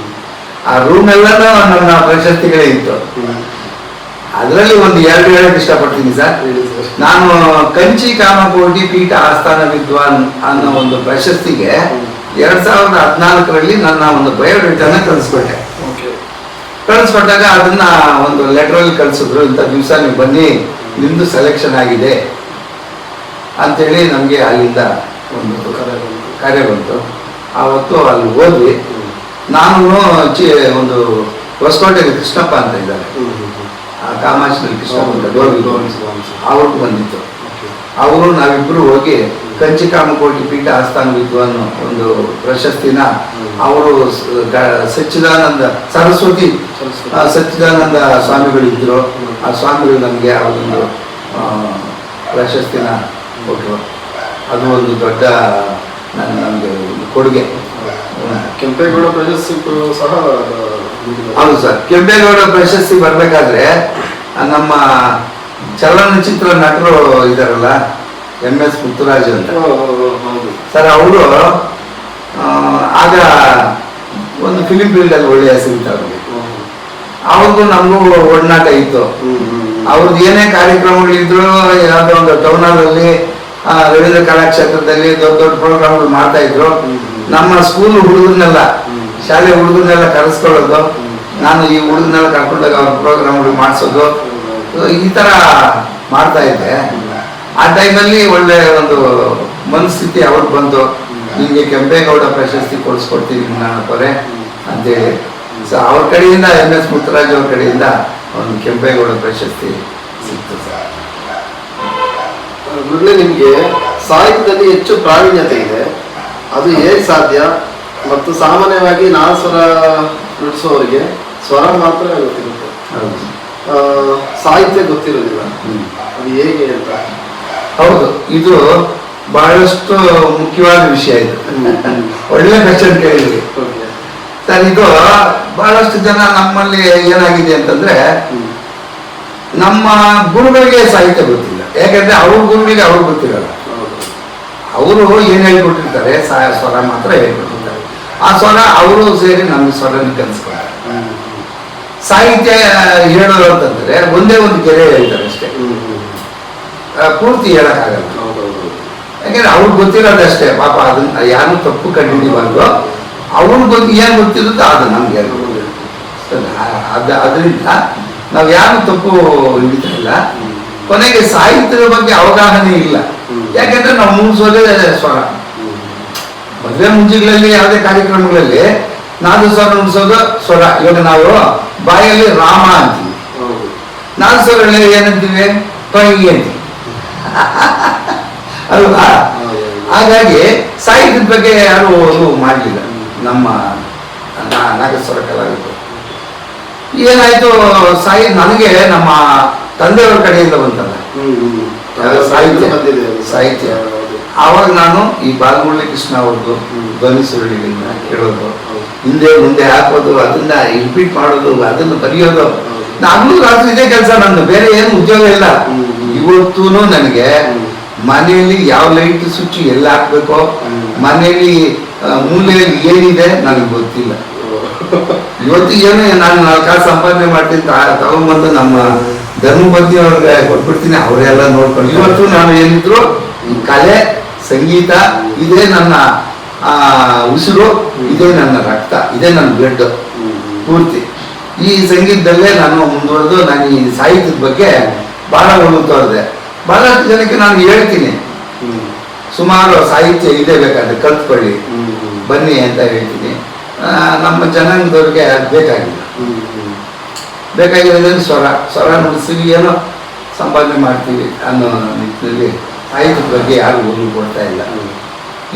ಆ ರೂಮ್ ಎಲ್ಲಾನು ನನ್ನ ಪ್ರಶಸ್ತಿಗಳೇ ಇತ್ತು. ಅದರಲ್ಲಿ ಒಂದು 2 ಹೇಳಕ್ ಇಷ್ಟಪಡ್ತೀನಿ ಸರ್. ನಾನು ಕಂಚಿ ಕಾಮಕೋಟಿ ಪೀಠ ಆಸ್ಥಾನ ವಿದ್ವಾನ್ ಅನ್ನೋ ಒಂದು ಪ್ರಶಸ್ತಿಗೆ 2014ರಲ್ಲಿ ನನ್ನ ಒಂದು ಬಯೋಡೇಟಾನ ಕಳಿಸ್ಕೊಟ್ಟಾಗ ಅದನ್ನ ಒಂದು ಲೆಟರಲ್ಲಿ ಕಳಿಸಿದ್ರು, ಇಂಥ ದಿವಸ ನೀವು ಬನ್ನಿ, ನಿಮ್ದು ಸೆಲೆಕ್ಷನ್ ಆಗಿದೆ ಅಂತೇಳಿ ನಮಗೆ ಅಲ್ಲಿಂದ ಒಂದು ಕರೆ ಬಂತು. ಆವತ್ತು ಅಲ್ಲಿ ಹೋದ್ವಿ. ನಾನು ಒಂದು ಹೊಸಕೋಟೆಗೆ ಕೃಷ್ಣಪ್ಪ ಅಂತ ಇದ್ದಾರೆ, ಕಾಮಾಕ್ಷಿನಲ್ಲಿ ಕೃಷ್ಣಪ್ಪ ಅಂತ ಅವ್ರಿಗೂ ಬಂದಿತ್ತು. ಅವರು ನಾವಿಬ್ರು ಹೋಗಿ ಕಂಚಿ ಕಾಮಕೋಟಿ ಪೀಠ ಆಸ್ಥಾನ ವಿದ್ವಾನ್ ಒಂದು ಪ್ರಶಸ್ತಿನ ಅವರು ಸಚ್ಚಿದಾನಂದ ಸರಸ್ವತಿ ಸಚ್ಚಿದಾನಂದ ಸ್ವಾಮಿಗಳಿದ್ರು. ಆ ಸ್ವಾಮಿಗಳು ನಮಗೆ ಆ ಒಂದು ಪ್ರಶಸ್ತಿನ ಕೊಟ್ಟರು. ಅದು ಒಂದು ದೊಡ್ಡ ನಮಗೆ ಕೊಡುಗೆ. ಕೆಂಪೇಗೌಡ ಪ್ರಶಸ್ತಿ ಸಹ ಹೌದು ಸರ್. ಕೆಂಪೇಗೌಡ ಪ್ರಶಸ್ತಿ ಬರಬೇಕಾದ್ರೆ ನಮ್ಮ ಚಲನಚಿತ್ರ ನಟರು ಇದಾರಲ್ಲ, MS ಮುತ್ತುರಾಜ್ ಅಂತ ಸರ್, ಅವರು ಆಗ ಒಂದು ಫಿಲಿಂ ಫೀಲ್ಡಲ್ಲಿ ಒಳ್ಳೆಯ ಹೆಸರಿತ್ತು ಅವ್ರಿಗೆ. ಅವ್ರಿಗೂ ನಮಗೂ ಒಡನಾಟ ಇತ್ತು. ಅವ್ರದ್ದು ಏನೇ ಕಾರ್ಯಕ್ರಮಗಳಿದ್ರು, ಯಾವುದೋ ಒಂದು ಟೌನ್ ಹಾಲಲ್ಲಿ ರವೀಂದ್ರ ಕಲಾಕ್ಷೇತ್ರದಲ್ಲಿ ದೊಡ್ಡ ದೊಡ್ಡ ಪ್ರೋಗ್ರಾಮ್ಗಳು ಮಾಡ್ತಾ ಇದ್ರು. ನಮ್ಮ ಸ್ಕೂಲ್ ಹುಡುಗರನ್ನೆಲ್ಲ, ಶಾಲೆ ಹುಡುಗರನ್ನೆಲ್ಲ ಕರೆಸ್ಕೊಳ್ಳೋದು, ನಾನು ಈ ಹುಡುಗರನ್ನೆಲ್ಲ ಕರ್ಕೊಂಡಾಗ ಅವ್ರ ಪ್ರೋಗ್ರಾಮ್ಗಳು ಮಾಡಿಸೋದು, ಈ ಥರ ಮಾಡ್ತಾ ಇದ್ದೆ. ಆ ಟೈಮಲ್ಲಿ ಒಳ್ಳೆ ಒಂದು ಮನಸ್ಥಿತಿ ಅವ್ರಿಗೆ ಬಂತು, ನಿಮಗೆ ಕೆಂಪೇಗೌಡ ಪ್ರಶಸ್ತಿ ಕೊಡಿಸ್ಕೊಡ್ತೀನಿ ನಾನಪ್ಪರೇ ಅಂತೇಳಿ. ಸೊ ಅವ್ರ ಕಡೆಯಿಂದ MS ಮುತ್ತುರಾಜ್ ಅವ್ರ ಕಡೆಯಿಂದ ಒಂದು ಕೆಂಪೇಗೌಡ ಪ್ರಶಸ್ತಿ ಸಿಕ್ತು ಸರ್. ಗುರುಗಳೇ, ನಿಮಗೆ ಸಾಹಿತ್ಯದಲ್ಲಿ ಹೆಚ್ಚು ಪ್ರಾವೀಣ್ಯತೆ ಇದೆ, ಅದು ಹೇಗೆ ಸಾಧ್ಯ? ಮತ್ತು ಸಾಮಾನ್ಯವಾಗಿ ನಾದಸ್ವರ ನುಡಿಸೋರಿಗೆ ಸ್ವರ ಮಾತ್ರ ಗೊತ್ತಿರುತ್ತೆ, ಸಾಹಿತ್ಯ ಗೊತ್ತಿರೋದಿಲ್ಲ, ಅದು ಹೇಗೆ ಅಂತ? ಹೌದು, ಇದು ಬಹಳಷ್ಟು ಮುಖ್ಯವಾದ ವಿಷಯ. ಇದು ಒಳ್ಳೆ ಕ್ವೆಶ್ಚನ್ ಕೇಳಿದ್ರಿ ಸರ್. ಇದು ಬಹಳಷ್ಟು ಜನ ನಮ್ಮಲ್ಲಿ ಏನಾಗಿದೆ ಅಂತಂದ್ರೆ, ನಮ್ಮ ಗುರುಗಳಿಗೆ ಸಾಹಿತ್ಯ ಗೊತ್ತಿಲ್ಲ. ಯಾಕಂದ್ರೆ ಅವ್ರ ಗುರುಗಳಿಗೆ ಅವ್ರಿಗೆ ಗೊತ್ತಿರಲ್ಲ. ಅವರು ಏನ್ ಹೇಳ್ಕೊಟ್ಟಿರ್ತಾರೆ, ಸ್ವರ ಮಾತ್ರ ಹೇಳ್ಕೊಟ್ಟಿರ್ತಾರೆ. ಆ ಸ್ವರ ಅವರು ಸೇರಿ ನಮ್ಗೆ ಸ್ವರನ ಕಲಿಸ್ತಾರೆ. ಸಾಹಿತ್ಯ ಹೇಳೋದು ಅಂತಂದ್ರೆ ಒಂದೇ ಒಂದು ಗೆರೆ ಹೇಳ್ತಾರೆ ಅಷ್ಟೇ, ಪೂರ್ತಿ ಹೇಳಕ್ಕಾಗಲ್ಲ. ಯಾಕಂದ್ರೆ ಅವ್ರಿಗೆ ಗೊತ್ತಿರೋದಷ್ಟೇ. ಪಾಪ ಅದನ್ನ ಯಾರು ತಪ್ಪು ಕಂಡುಹಿಡಿಬಾರ್ದು. ಅವ್ರಿಗೆ ಏನ್ ಗೊತ್ತಿರುತ್ತೋ ಅದು ನಮ್ಗೆ ಅದರಿಂದ ನಾವು ಯಾರು ತಪ್ಪು ಹಿಡಿತಾ ಇಲ್ಲ. ಕೊನೆಗೆ ಸಾಹಿತ್ಯದ ಬಗ್ಗೆ ಅವಗಾಹನೆ ಇಲ್ಲ. ಯಾಕಂದ್ರೆ ನಾವು ಮುಗಿಸೋದೇ ಸ್ವರ. ಮದುವೆ ಮುಂಜಿಗಳಲ್ಲಿ ಯಾವುದೇ ಕಾರ್ಯಕ್ರಮಗಳಲ್ಲಿ ನಾದಸ್ವರ ನುಡಿಸೋದು ಸ್ವರ. ಇವಾಗ ನಾವು ಬಾಯಲ್ಲಿ ರಾಮ ಅಂತೀವಿ, ನಾದಸ್ವರಗಳಲ್ಲಿ ಏನಂತೀವಿ? ಪೈ ಅಂತೀವಿ ಅಲ್ವಾ? ಹಾಗಾಗಿ ಸಾಹಿತ್ಯದ ಬಗ್ಗೆ ಯಾರು ಮಾಡಲಿಲ್ಲ ನಮ್ಮ ನಾಗೇಶ್ವರ ಕಲಾವಿದರು. ಏನಾಯ್ತು, ನನಗೆ ನಮ್ಮ ತಂದೆಯವರ ಕಡೆಯಿಂದ ಬಂತಲ್ಲ ಸಾಹಿತ್ಯ. ಆವಾಗ ನಾನು ಈ ಬಾಲಮುರಳಿ ಕೃಷ್ಣ ಅವ್ರದ್ದು ಧ್ವನಿ ಸುರುಳಿಗಳನ್ನ ಕೇಳೋದು, ಹಿಂದೆ ಮುಂದೆ ಹಾಕೋದು, ಅದನ್ನ ರಿಪೀಟ್ ಮಾಡೋದು, ಅದನ್ನ ಬರೆಯೋದು. ನಾನು ರಾತ್ರಿ ಇದೇ ಕೆಲಸ, ನಂದು ಬೇರೆ ಏನು ಉದ್ಯೋಗ ಇಲ್ಲ. ಇವತ್ತೂ ನನಗೆ ಮನೆಯಲ್ಲಿ ಯಾವ ಲೈಟ್ ಸ್ವಿಚ್ ಎಲ್ಲ ಹಾಕ್ಬೇಕೋ, ಮನೆಯಲ್ಲಿ ಮೂಲೆಯಲ್ಲಿ ಏನಿದೆ ನನಗೆ ಗೊತ್ತಿಲ್ಲ. ಇವತ್ತು ಏನು ನಾನು 4 ಕಾಸು ಸಂಪಾದನೆ ಮಾಡ್ತೀನಿ, ತಗೊಂಡ್ಬಂದು ನಮ್ಮ ಧರ್ಮಪತಿ ಅವ್ರಿಗೆ ಕೊಟ್ಬಿಡ್ತೀನಿ, ಅವರೆಲ್ಲ ನೋಡ್ಕೊಂಡು. ಇವತ್ತು ನಾನು ಏನಿದ್ರು ಈ ಕಲೆ ಸಂಗೀತ ಇದೇ ನನ್ನ ಉಸಿರು, ಇದೇ ನನ್ನ ರಕ್ತ, ಇದೇ ನನ್ನ ಬ್ಲಡ್ ಪೂರ್ತಿ. ಈ ಸಂಗೀತದಲ್ಲೇ ನಾನು ಮುಂದುವರೆದು ನಾನು ಈ ಸಾಹಿತ್ಯದ ಬಗ್ಗೆ ಬಹಳ ಒಳ್ಳೆ ಬಹಳಷ್ಟು ಜನಕ್ಕೆ ನಾನು ಹೇಳ್ತೀನಿ, ಸುಮಾರು ಸಾಹಿತ್ಯ ಇದೆ, ಬೇಕಾದ್ರೆ ಕಲ್ತ್ಕೊಳ್ಳಿ ಬನ್ನಿ ಅಂತ ಹೇಳ್ತೀನಿ. ನಮ್ಮ ಜನಾಂಗದವ್ರಿಗೆ ಅದು ಬೇಕಾಗಿರೋದೇನು ಸ್ವರ ನುಡಿಸ್ತೀವಿ, ಏನೋ ಸಂಪಾದನೆ ಮಾಡ್ತೀವಿ ಅನ್ನೋ ನಿಟ್ಟಿನಲ್ಲಿ ಸಾಹಿತ್ಯದ ಬಗ್ಗೆ ಯಾರು ಒಲವು ಕೊಡ್ತಾ ಇಲ್ಲ.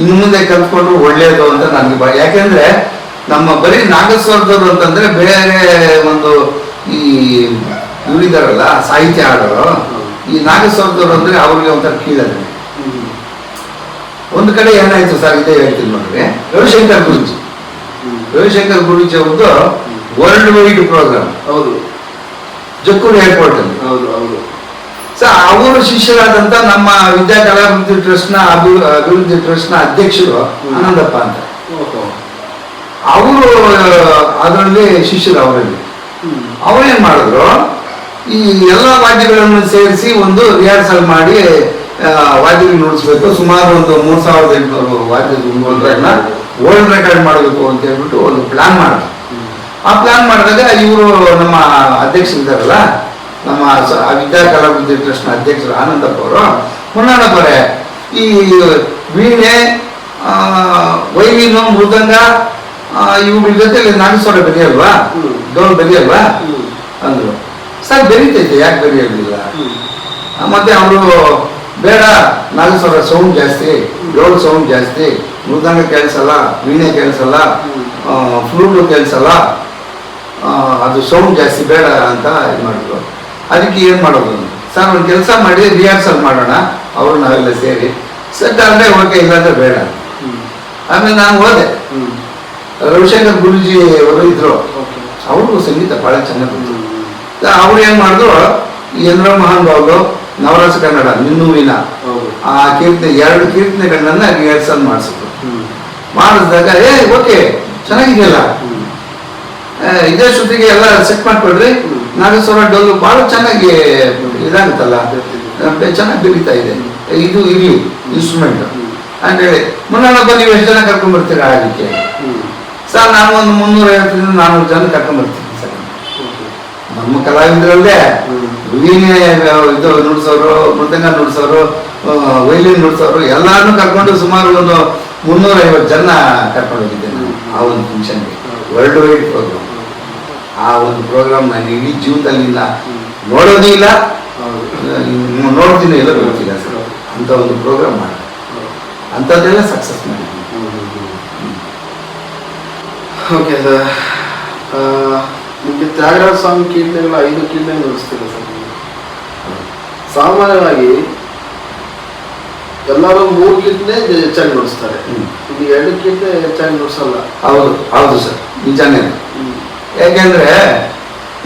ಇನ್ನು ಮುಂದೆ ಕಲ್ತ್ಕೊಂಡ್ರು ಒಳ್ಳೇದು ಅಂತ ನನಗೆ ಯಾಕೆಂದ್ರೆ ನಮ್ಮ ಬರೀ ನಾಗಸ್ವರದವರು ಅಂತಂದ್ರೆ ಬೇರೆ ಒಂದು ಈ ಇವರಿದಾರಲ್ಲ ಸಾಹಿತ್ಯ ಆಡೋರು, ಈ ನಾಗಸ್ವರದವರು ಅಂದ್ರೆ ಅವ್ರಿಗೆ ಒಂಥರ ಕೀಳನೆ. ಒಂದು ಕಡೆ ಏನಾಯ್ತು ಸರ್, ಇದೇ ಹೇಳ್ತೀನಿ ನೋಡ್ರಿ. ರವಿಶಂಕರ್ ಗುರೂಜಿ ಅವ್ರದ್ದು ವರ್ಲ್ಡ್ ವೈಡ್ ಪ್ರೋಗ್ರಾಮ್, ಹೌದು, ಜಕ್ಕೂರು ಏರ್ಪೋರ್ಟ್ ಅಲ್ಲಿ. ಹೌದು. ಸೊ ಅವರು ಶಿಷ್ಯರಾದಂತ ನಮ್ಮ ವಿದ್ಯಾ ಕಲಾಭಿವೃದ್ಧಿ ಟ್ರಸ್ಟ್ ನ ಅಭಿವೃದ್ಧಿ ಟ್ರಸ್ಟ್ ನ ಅಧ್ಯಕ್ಷರು ಆನಂದಪ್ಪ ಅಂತ, ಅವರು ಅದರಲ್ಲಿ ಶಿಷ್ಯರು. ಅವರೇನ್ ಮಾಡಿದ್ರು, ಈ ಎಲ್ಲ ವಾದ್ಯಗಳನ್ನು ಸೇರಿಸಿ ಒಂದು ರಿಹರ್ಸಲ್ ಮಾಡಿ ವಾದ್ಯಗಳು ನುಡಿಸ್ಬೇಕು. ಸುಮಾರು ಒಂದು 3800 ವಾದ್ಯಗಳನ್ನ ವರ್ಲ್ಡ್ ರೆಕಾರ್ಡ್ ಮಾಡಬೇಕು ಅಂತ ಹೇಳ್ಬಿಟ್ಟು ಒಂದು ಪ್ಲಾನ್ ಮಾಡಿದ್ರು. ಆ ಪ್ಲಾನ್ ಮಾಡಿದಾಗ ಇವರು ನಮ್ಮ ಅಧ್ಯಕ್ಷರಿದ್ದಾರಲ್ಲ, ನಮ್ಮ ವಿದ್ಯಾ ಕಲಾಭಿವೃದ್ಧಿ ಟ್ರಸ್ಟ್ ನ ಅಧ್ಯಕ್ಷರು ಆನಂದಪ್ಪ ಅವರು, ಹೊನ್ನಾಣಪ್ಪರೇ ಈ ವೀಣೆ, ವೈಲಿನು, ಮೃದಂಗ ಇವುಗಳ ಜೊತೆಲಿ ನಾಗಸ್ವರ ಬೆರೆಯಲ್ವಾ, ಡೋಲ್ ಬೆರೆಯಲ್ವಾ ಅಂದ್ರು. ಸರ್ ಬೆರೀತೈತೆ, ಯಾಕೆ ಬೆರೆಯೋದಿಲ್ಲ? ಮತ್ತೆ ಅವರು ಬೇಡ, ನಾಗಸ್ವರ ಸೌಂಡ್ ಜಾಸ್ತಿ, ಡೋಲ್ ಸೌಂಡ್ ಜಾಸ್ತಿ, ಮೃದಂಗ ಕೇಳಿಸಲ್ಲ, ವೀಣೆ ಕೇಳಿಸಲ್ಲ, ಫ್ಲೂಟು ಕೇಳಿಸಲ್ಲ, ಅದು ಸೌಂಡ್ ಜಾಸ್ತಿ ಬೇಡ ಅಂತ ಇದು ಮಾಡಿದ್ರು. ಅದಕ್ಕೆ ಏನು ಮಾಡೋದು, ಸರ್ ಒಂದು ಕೆಲಸ ಮಾಡಿ ರಿಹರ್ಸಲ್ ಮಾಡೋಣ ಅವರು ನಾವೆಲ್ಲ ಸೇರಿ ಸೆಟ್ ಅಂದರೆ ಓಕೆ, ಇಲ್ಲಾಂದ್ರೆ ಬೇಡ. ಆಮೇಲೆ ನಾನು ಹೋದೆ. ರವಿಶಂಕರ್ ಗುರುಜಿ ಅವರು ಇದ್ರು, ಅವ್ರಿಗೂ ಸಂಗೀತ ಭಾಳ ಚೆನ್ನಾಗಿ ಬಂತು. ಅವ್ರು ಏನು ಮಾಡಿದ್ರು, ಯಂದ್ರ ಮಹಾನ್ ಬಾಬು ನವರಸ ಕನ್ನಡ ನಿನ್ನೂವಿನ ಆ ಕೀರ್ತನೆ 2 ಕೀರ್ತನೆಗಳನ್ನ ರಿಹರ್ಸಲ್ ಮಾಡಿಸಿದ್ರು. ಮಾಡಿಸಿದಾಗ ಓಕೆ ಚೆನ್ನಾಗಿದೆಯಲ್ಲ, ಇದೇ ಶ್ರುತಿಗೆ ಎಲ್ಲ ಸೆಟ್ ಮಾಡ್ಕೊಡ್ರಿ, ನಾಗೇಶ್ವರ ಡೋಲು ಭಾಳ ಚೆನ್ನಾಗಿ ಇದಾಗುತ್ತಲ್ಲ, ಚೆನ್ನಾಗಿ ಬೆಳೀತಾ ಇದೆ, ಇದು ಇರಲಿ ಇನ್ಸ್ಟ್ರೂಮೆಂಟ್ ಅಂತೇಳಿ ಮುನ್ನಪ್ಪ ನೀವು ಎಷ್ಟು ಜನ ಕರ್ಕೊಂಡ್ಬರ್ತೀರಾ ಅದಕ್ಕೆ? ಸರ್ ನಾನು ಒಂದು 350-400 ಜನ ಕರ್ಕೊಂಡ್ಬರ್ತೀನಿ ಸರ್. ನಮ್ಮ ಕಲಾವಿದರಲ್ಲೇ ವೀಣೆ ಇದು ನುಡ್ಸೋರು, ಮೃದಂಗ ನುಡ್ಸೋರು, ವೈಲಿನ್ ನುಡ್ಸೋರು ಎಲ್ಲಾರನ್ನೂ ಕರ್ಕೊಂಡು ಸುಮಾರು ಒಂದು 350 ಜನ ಕರ್ಕೊಂಡು ಹೋಗಿದ್ದೆ ನಾನು ಆ ಒಂದು ಫಂಕ್ಷನ್ಗೆ. World wide program. ಆ ಒಂದು ಪ್ರೋಗ್ರಾಮ್ ನಾನು ಇಡೀ ಜೀವನದಲ್ಲಿ ನೋಡೋದೇ ಇಲ್ಲ, ನೋಡ್ತೀನಿ ಇಲ್ಲ ಗೊತ್ತಿಲ್ಲ ಸರ್. ಅಂತ ಒಂದು ಪ್ರೋಗ್ರಾಮ್ ಮಾಡಿ ಅಂಥದ್ದೆಲ್ಲ ಸಕ್ಸಸ್ ಮಾಡಿದ್ದೀನಿ. ಓಕೆ ಸರ್, ನಿಮಗೆ ತ್ಯಾಗರಾಜ ಸ್ವಾಮಿ ಕೀರ್ತನೆಗಳ 5 ಕೀರ್ತನೆ ನುಡಿಸ್ತೀರ ಸರ್. ಸಾಮಾನ್ಯವಾಗಿ ಎಲ್ಲರೂ 3 ಕೀರ್ತನೆ ಹೆಚ್ಚಾಗಿ ನುಡಿಸ್ತಾರೆ, ಇಲ್ಲಿ 2 ಕೀರ್ತನೆ ಹೆಚ್ಚಾಗಿ ನುಡಿಸಲ್ಲ. ಹೌದು ಹೌದು ಸರ್, ನಿಜಾನೇ. ಯಾಕೆಂದ್ರೆ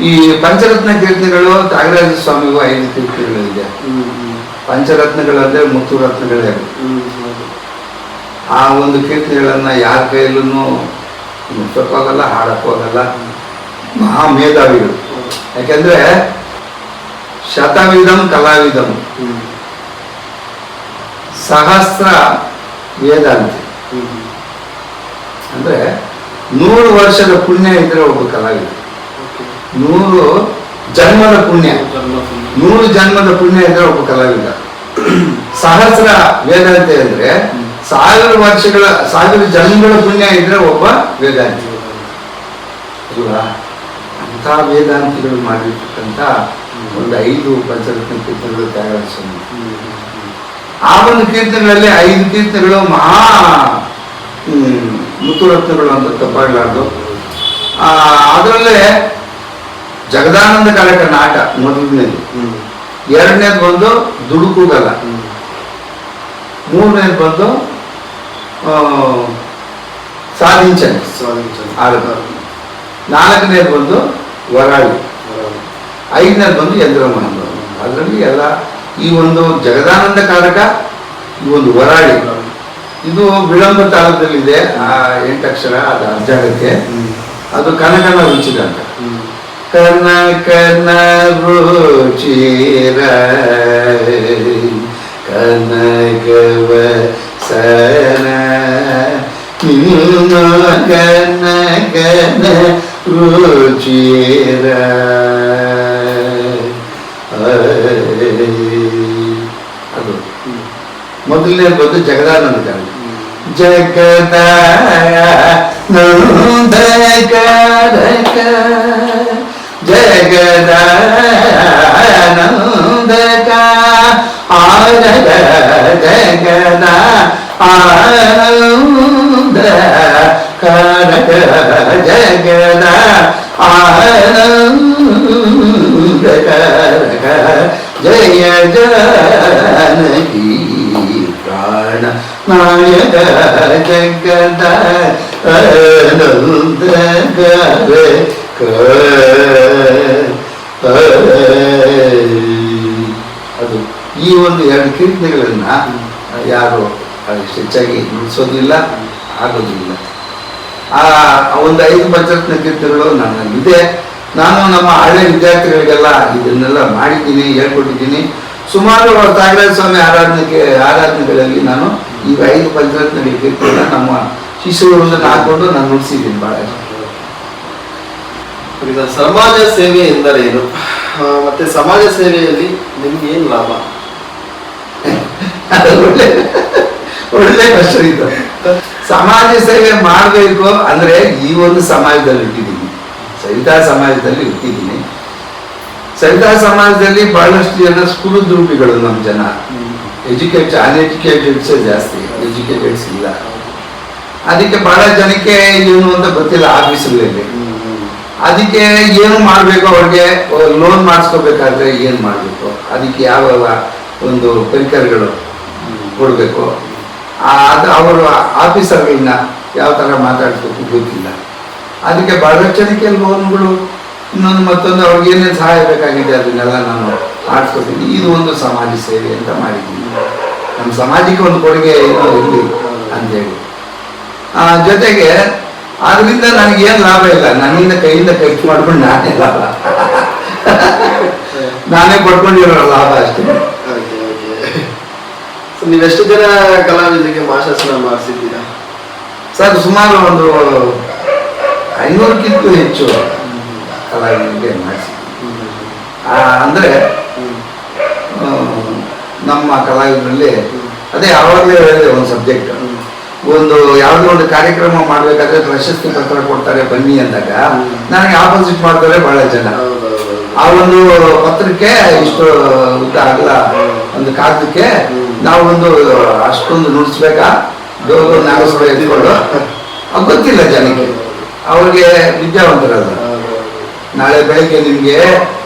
ಈ ಪಂಚರತ್ನ ಕೀರ್ತನೆಗಳು ತ್ಯಾಗರಾಜ ಸ್ವಾಮಿಗೂ 5 ಕೀರ್ತನೆಗಳಿದೆ. ಪಂಚರತ್ನಗಳಂದ್ರೆ ಮುತ್ತು ರತ್ನಗಳೇ. ಆ ಒಂದು ಕೀರ್ತನೆಗಳನ್ನ ಯಾರ ಕೈಯಲ್ಲೂ ಮುಚ್ಚಕ್ಕೋಗಲ್ಲ, ಹಾಡಕ್ಕೋಗಲ್ಲ. ಮಹಾ ಮೇಧಾವಿಗಳು. ಯಾಕೆಂದ್ರೆ ಶತವಿಧಂ ಕಲಾವಿಧಂ ಸಹಸ್ರ ವೇದಾಂತಿ. ಅಂದ್ರೆ 100 ವರ್ಷದ ಪುಣ್ಯ ಇದ್ರೆ ಒಬ್ಬ ಕಲಾವಿದ, 100 ಜನ್ಮದ ಪುಣ್ಯ, 100 ಜನ್ಮದ ಪುಣ್ಯ ಇದ್ರೆ ಒಬ್ಬ ಕಲಾವಿದ. ಸಹಸ್ರ ವೇದಾಂತಿ ಅಂದ್ರೆ 1000 ವರ್ಷಗಳ 1000 ಜನ್ಮಗಳ ಪುಣ್ಯ ಇದ್ರೆ ಒಬ್ಬ ವೇದಾಂತಿ ಅಲ್ವಾ? ಅಂತ ವೇದಾಂತಿಗಳು ಮಾಡಿರ್ತಕ್ಕಂಥ ಒಂದು 5 ಪಂಚರತ್ನ ಕೀರ್ತನೆಗಳು ತ್ಯಾಗರಾಜ ಸ್ವಾಮಿ. ಆ ಒಂದು ಕೀರ್ತನೆಗಳಲ್ಲಿ 5 ಕೀರ್ತನೆಗಳು ಮಹಾ ಮುತ್ತುರತ್ನಗಳು ಅಂತ ತಪ್ಪಾಗಲಾರ್ದು. ಅದರಲ್ಲೇ ಜಗದಾನಂದ ಕಾರಕ ನಾಟ ಮೊದಲನೇದು, 2ನೇದು ಬಂದು ದುಡುಕುಗಲ್ಲ, 3ನೇದು ಬಂದು ಸಾಧಿಂಚನೆ, 4ನೇದು ಬಂದು ವರಾಳಿ, 5ನೇದು ಬಂದು ಯಂತ್ರಮಹಂತ. ಅದರಲ್ಲಿ ಎಲ್ಲ ಈ ಒಂದು ಜಗದಾನಂದ ಕಾರಕ, ಈ ಒಂದು ವರಾಳಿ, ಇದು ವಿಳಂಬ ತಾಳದಲ್ಲಿದೆ. ಆ 8 ಅಕ್ಷರ ಅದು ಅರ್ಜಾಗಕ್ಕೆ. ಅದು ಕನಕನ ರುಚಿರ ಅಂತ. ಕನಕನ ರುಚಿರ ಕನಕವ ಸನ ಕನಕನ ರುಚಿರ. ಅದು ಮೊದಲನೇ ಬಂದು ಜಗದಾನಂದ ಕಾರಕ. ಜಗದಾನಂದ ಕಾರಕ ಜಗದಾನಂದ ಆನಂದ ಜಗದ ಆನಂದ ಕಾರಕ ಜಗದ ಆನಂದ ಕಾರಕ ಜಯ ಜಾನಕಿ ಪ್ರಾಣ ನಾಯಕ ಜಗದ ಆನಂದ ಕಾರಕ. ಅದು ಈ ಒಂದು 2 ಕೀರ್ತನೆಗಳನ್ನ ಯಾರು ಹೆಚ್ಚಾಗಿ ನುಡಿಸೋದಿಲ್ಲ, ಆಗೋದಿಲ್ಲ. ಆ ಒಂದು 5 ಪಂಚರತ್ನ ಕೀರ್ತನೆಗಳು ನನ್ನಲ್ಲಿದೆ. ನಾನು ನಮ್ಮ ಹಳೆ ವಿದ್ಯಾರ್ಥಿಗಳಿಗೆಲ್ಲ ಇದನ್ನೆಲ್ಲ ಮಾಡಿದ್ದೀನಿ, ಹೇಳ್ಕೊಟ್ಟಿದ್ದೀನಿ. ಸುಮಾರು ತ್ಯಾಗರಾಜ ಸ್ವಾಮಿ ಆರಾಧನೆಗಳಲ್ಲಿ ನಾನು ಈಗ 5 ಪಂಚರತ್ನಗಳ ಕೀರ್ತನೆಗಳನ್ನ ನಮ್ಮ ಶಿಷ್ಯರಿಂದ ಹಾಕೊಂಡು ನಾನು ನುಡಿಸಿದ್ದೀನಿ ಭಾಳ. ಸಮಾಜ ಸೇವೆ ಎಂದರೇನು, ಮತ್ತೆ ಸಮಾಜ ಸೇವೆಯಲ್ಲಿ ನಿಮ್ಗೆ ಏನು ಲಾಭ? ಒಳ್ಳೆ ಕಷ್ಟ ಇದು. ಸಮಾಜ ಸೇವೆ ಮಾಡಬೇಕು ಅಂದ್ರೆ ಈ ಒಂದು ಸಮಾಜದಲ್ಲಿ ಹುಟ್ಟಿದ್ದೀನಿ, ಸವಿತಾ ಸಮಾಜದಲ್ಲಿ ಹುಟ್ಟಿದ್ದೀನಿ. ಸವಿತಾ ಸಮಾಜದಲ್ಲಿ ಬಹಳಷ್ಟು ಜನ ಸ್ಫೂರ್ತಿರೂಪಿಗಳು ನಮ್ಮ ಜನ. ಅನ್ಎಜುಕೇಟೆಡ್ಸೇ ಜಾಸ್ತಿ, ಎಜುಕೇಟೆಡ್ಸ್ ಇಲ್ಲ. ಅದಕ್ಕೆ ಬಹಳ ಜನಕ್ಕೆ ಏನು ಅಂತ ಗೊತ್ತಿಲ್ಲ ಆಫೀಸ್ಗಳಲ್ಲಿ. ಅದಕ್ಕೆ ಏನು ಮಾಡಬೇಕು, ಅವ್ರಿಗೆ ಲೋನ್ ಮಾಡಿಸ್ಕೋಬೇಕಾದ್ರೆ ಏನು ಮಾಡಬೇಕು, ಅದಕ್ಕೆ ಯಾವ ಒಂದು ಪರಿಕರಗಳು ಕೊಡಬೇಕು, ಅದು ಅವರು ಆಫೀಸರ್ಗಳನ್ನ ಯಾವ ಥರ ಮಾತಾಡಿಸ್ಬೇಕು ಗೊತ್ತಿಲ್ಲ. ಅದಕ್ಕೆ ಬಹಳಷ್ಟು ಜನಕ್ಕೆ ಲೋನ್ಗಳು ಇನ್ನೊಂದು ಮತ್ತೊಂದು ಅವ್ರಿಗೆ ಏನೇನು ಸಹಾಯ ಬೇಕಾಗಿದೆ ಅದನ್ನೆಲ್ಲ ನಾನು ಮಾಡಿಸ್ಕೊತೀನಿ. ಇದು ಒಂದು ಸಮಾಜ ಸೇವೆ ಅಂತ ಮಾಡಿದ್ದೀನಿ. ನಮ್ಮ ಸಮಾಜಕ್ಕೆ ಒಂದು ಕೊಡುಗೆ ಏನೋ ಇರಲಿ ಅಂತೇಳಿ. ಜೊತೆಗೆ ಅದರಿಂದ ನನಗೇನು ಲಾಭ ಇಲ್ಲ, ನನ್ನಿಂದ ಕೈಯಿಂದ ಖರ್ಚು ಮಾಡ್ಕೊಂಡು ನಾನೇ ಲಾಭ ನಾನೇ ಪಡ್ಕೊಂಡಿರೋ ಲಾಭ ಅಷ್ಟೇ. ನೀವೆಷ್ಟು ಜನ ಕಲಾವಿದರಿಗೆ ಮಾಶಾಸನ ಮಾಡಿಸಿದ್ದೀರಾ ಸರ್? ಸುಮಾರು ಒಂದು 500ಕ್ಕಿಂತ ಹೆಚ್ಚು ಕಲಾವಿದರಿಗೆ ಮಾಡಿಸಿದ್ದೀನಿ. ಅಂದರೆ ನಮ್ಮ ಕಲಾವಿದರಲ್ಲಿ ಅದೇ ಯಾವಾಗಲೇ ಹೇಳಿದೆ, ಒಂದು ಸಬ್ಜೆಕ್ಟ್, ಒಂದು ಯಾವುದೋ ಒಂದು ಕಾರ್ಯಕ್ರಮ ಮಾಡಬೇಕಾದ್ರೆ ಪ್ರಶಸ್ತಿ ಪತ್ರ ಕೊಡ್ತಾರೆ ಬನ್ನಿ ಅಂದಾಗ ನನಗೆ ಆಪೋಸಿಟ್ ಮಾಡ್ತಾರೆ ಬಹಳ ಜನ. ಆ ಒಂದು ಪತ್ರಕ್ಕೆ ಇಷ್ಟು ಉದ್ದ ಆಗಲ್ಲ, ಒಂದು ಕಾಗದಕ್ಕೆ ನಾವು ಒಂದು ಅಷ್ಟೊಂದು ನುಡಿಸ್ಬೇಕಾ, ಡೋಲು ನಾಗಸ್ವರ ಎತ್ಕೊಂಡು ಅದು ಗೊತ್ತಿಲ್ಲ ಜನಕ್ಕೆ. ಅವ್ರಿಗೆ ವಿದ್ಯಾವಂತರಲ್ಲ. ನಾಳೆ ಬೆಳಗ್ಗೆ ನಿಮ್ಗೆ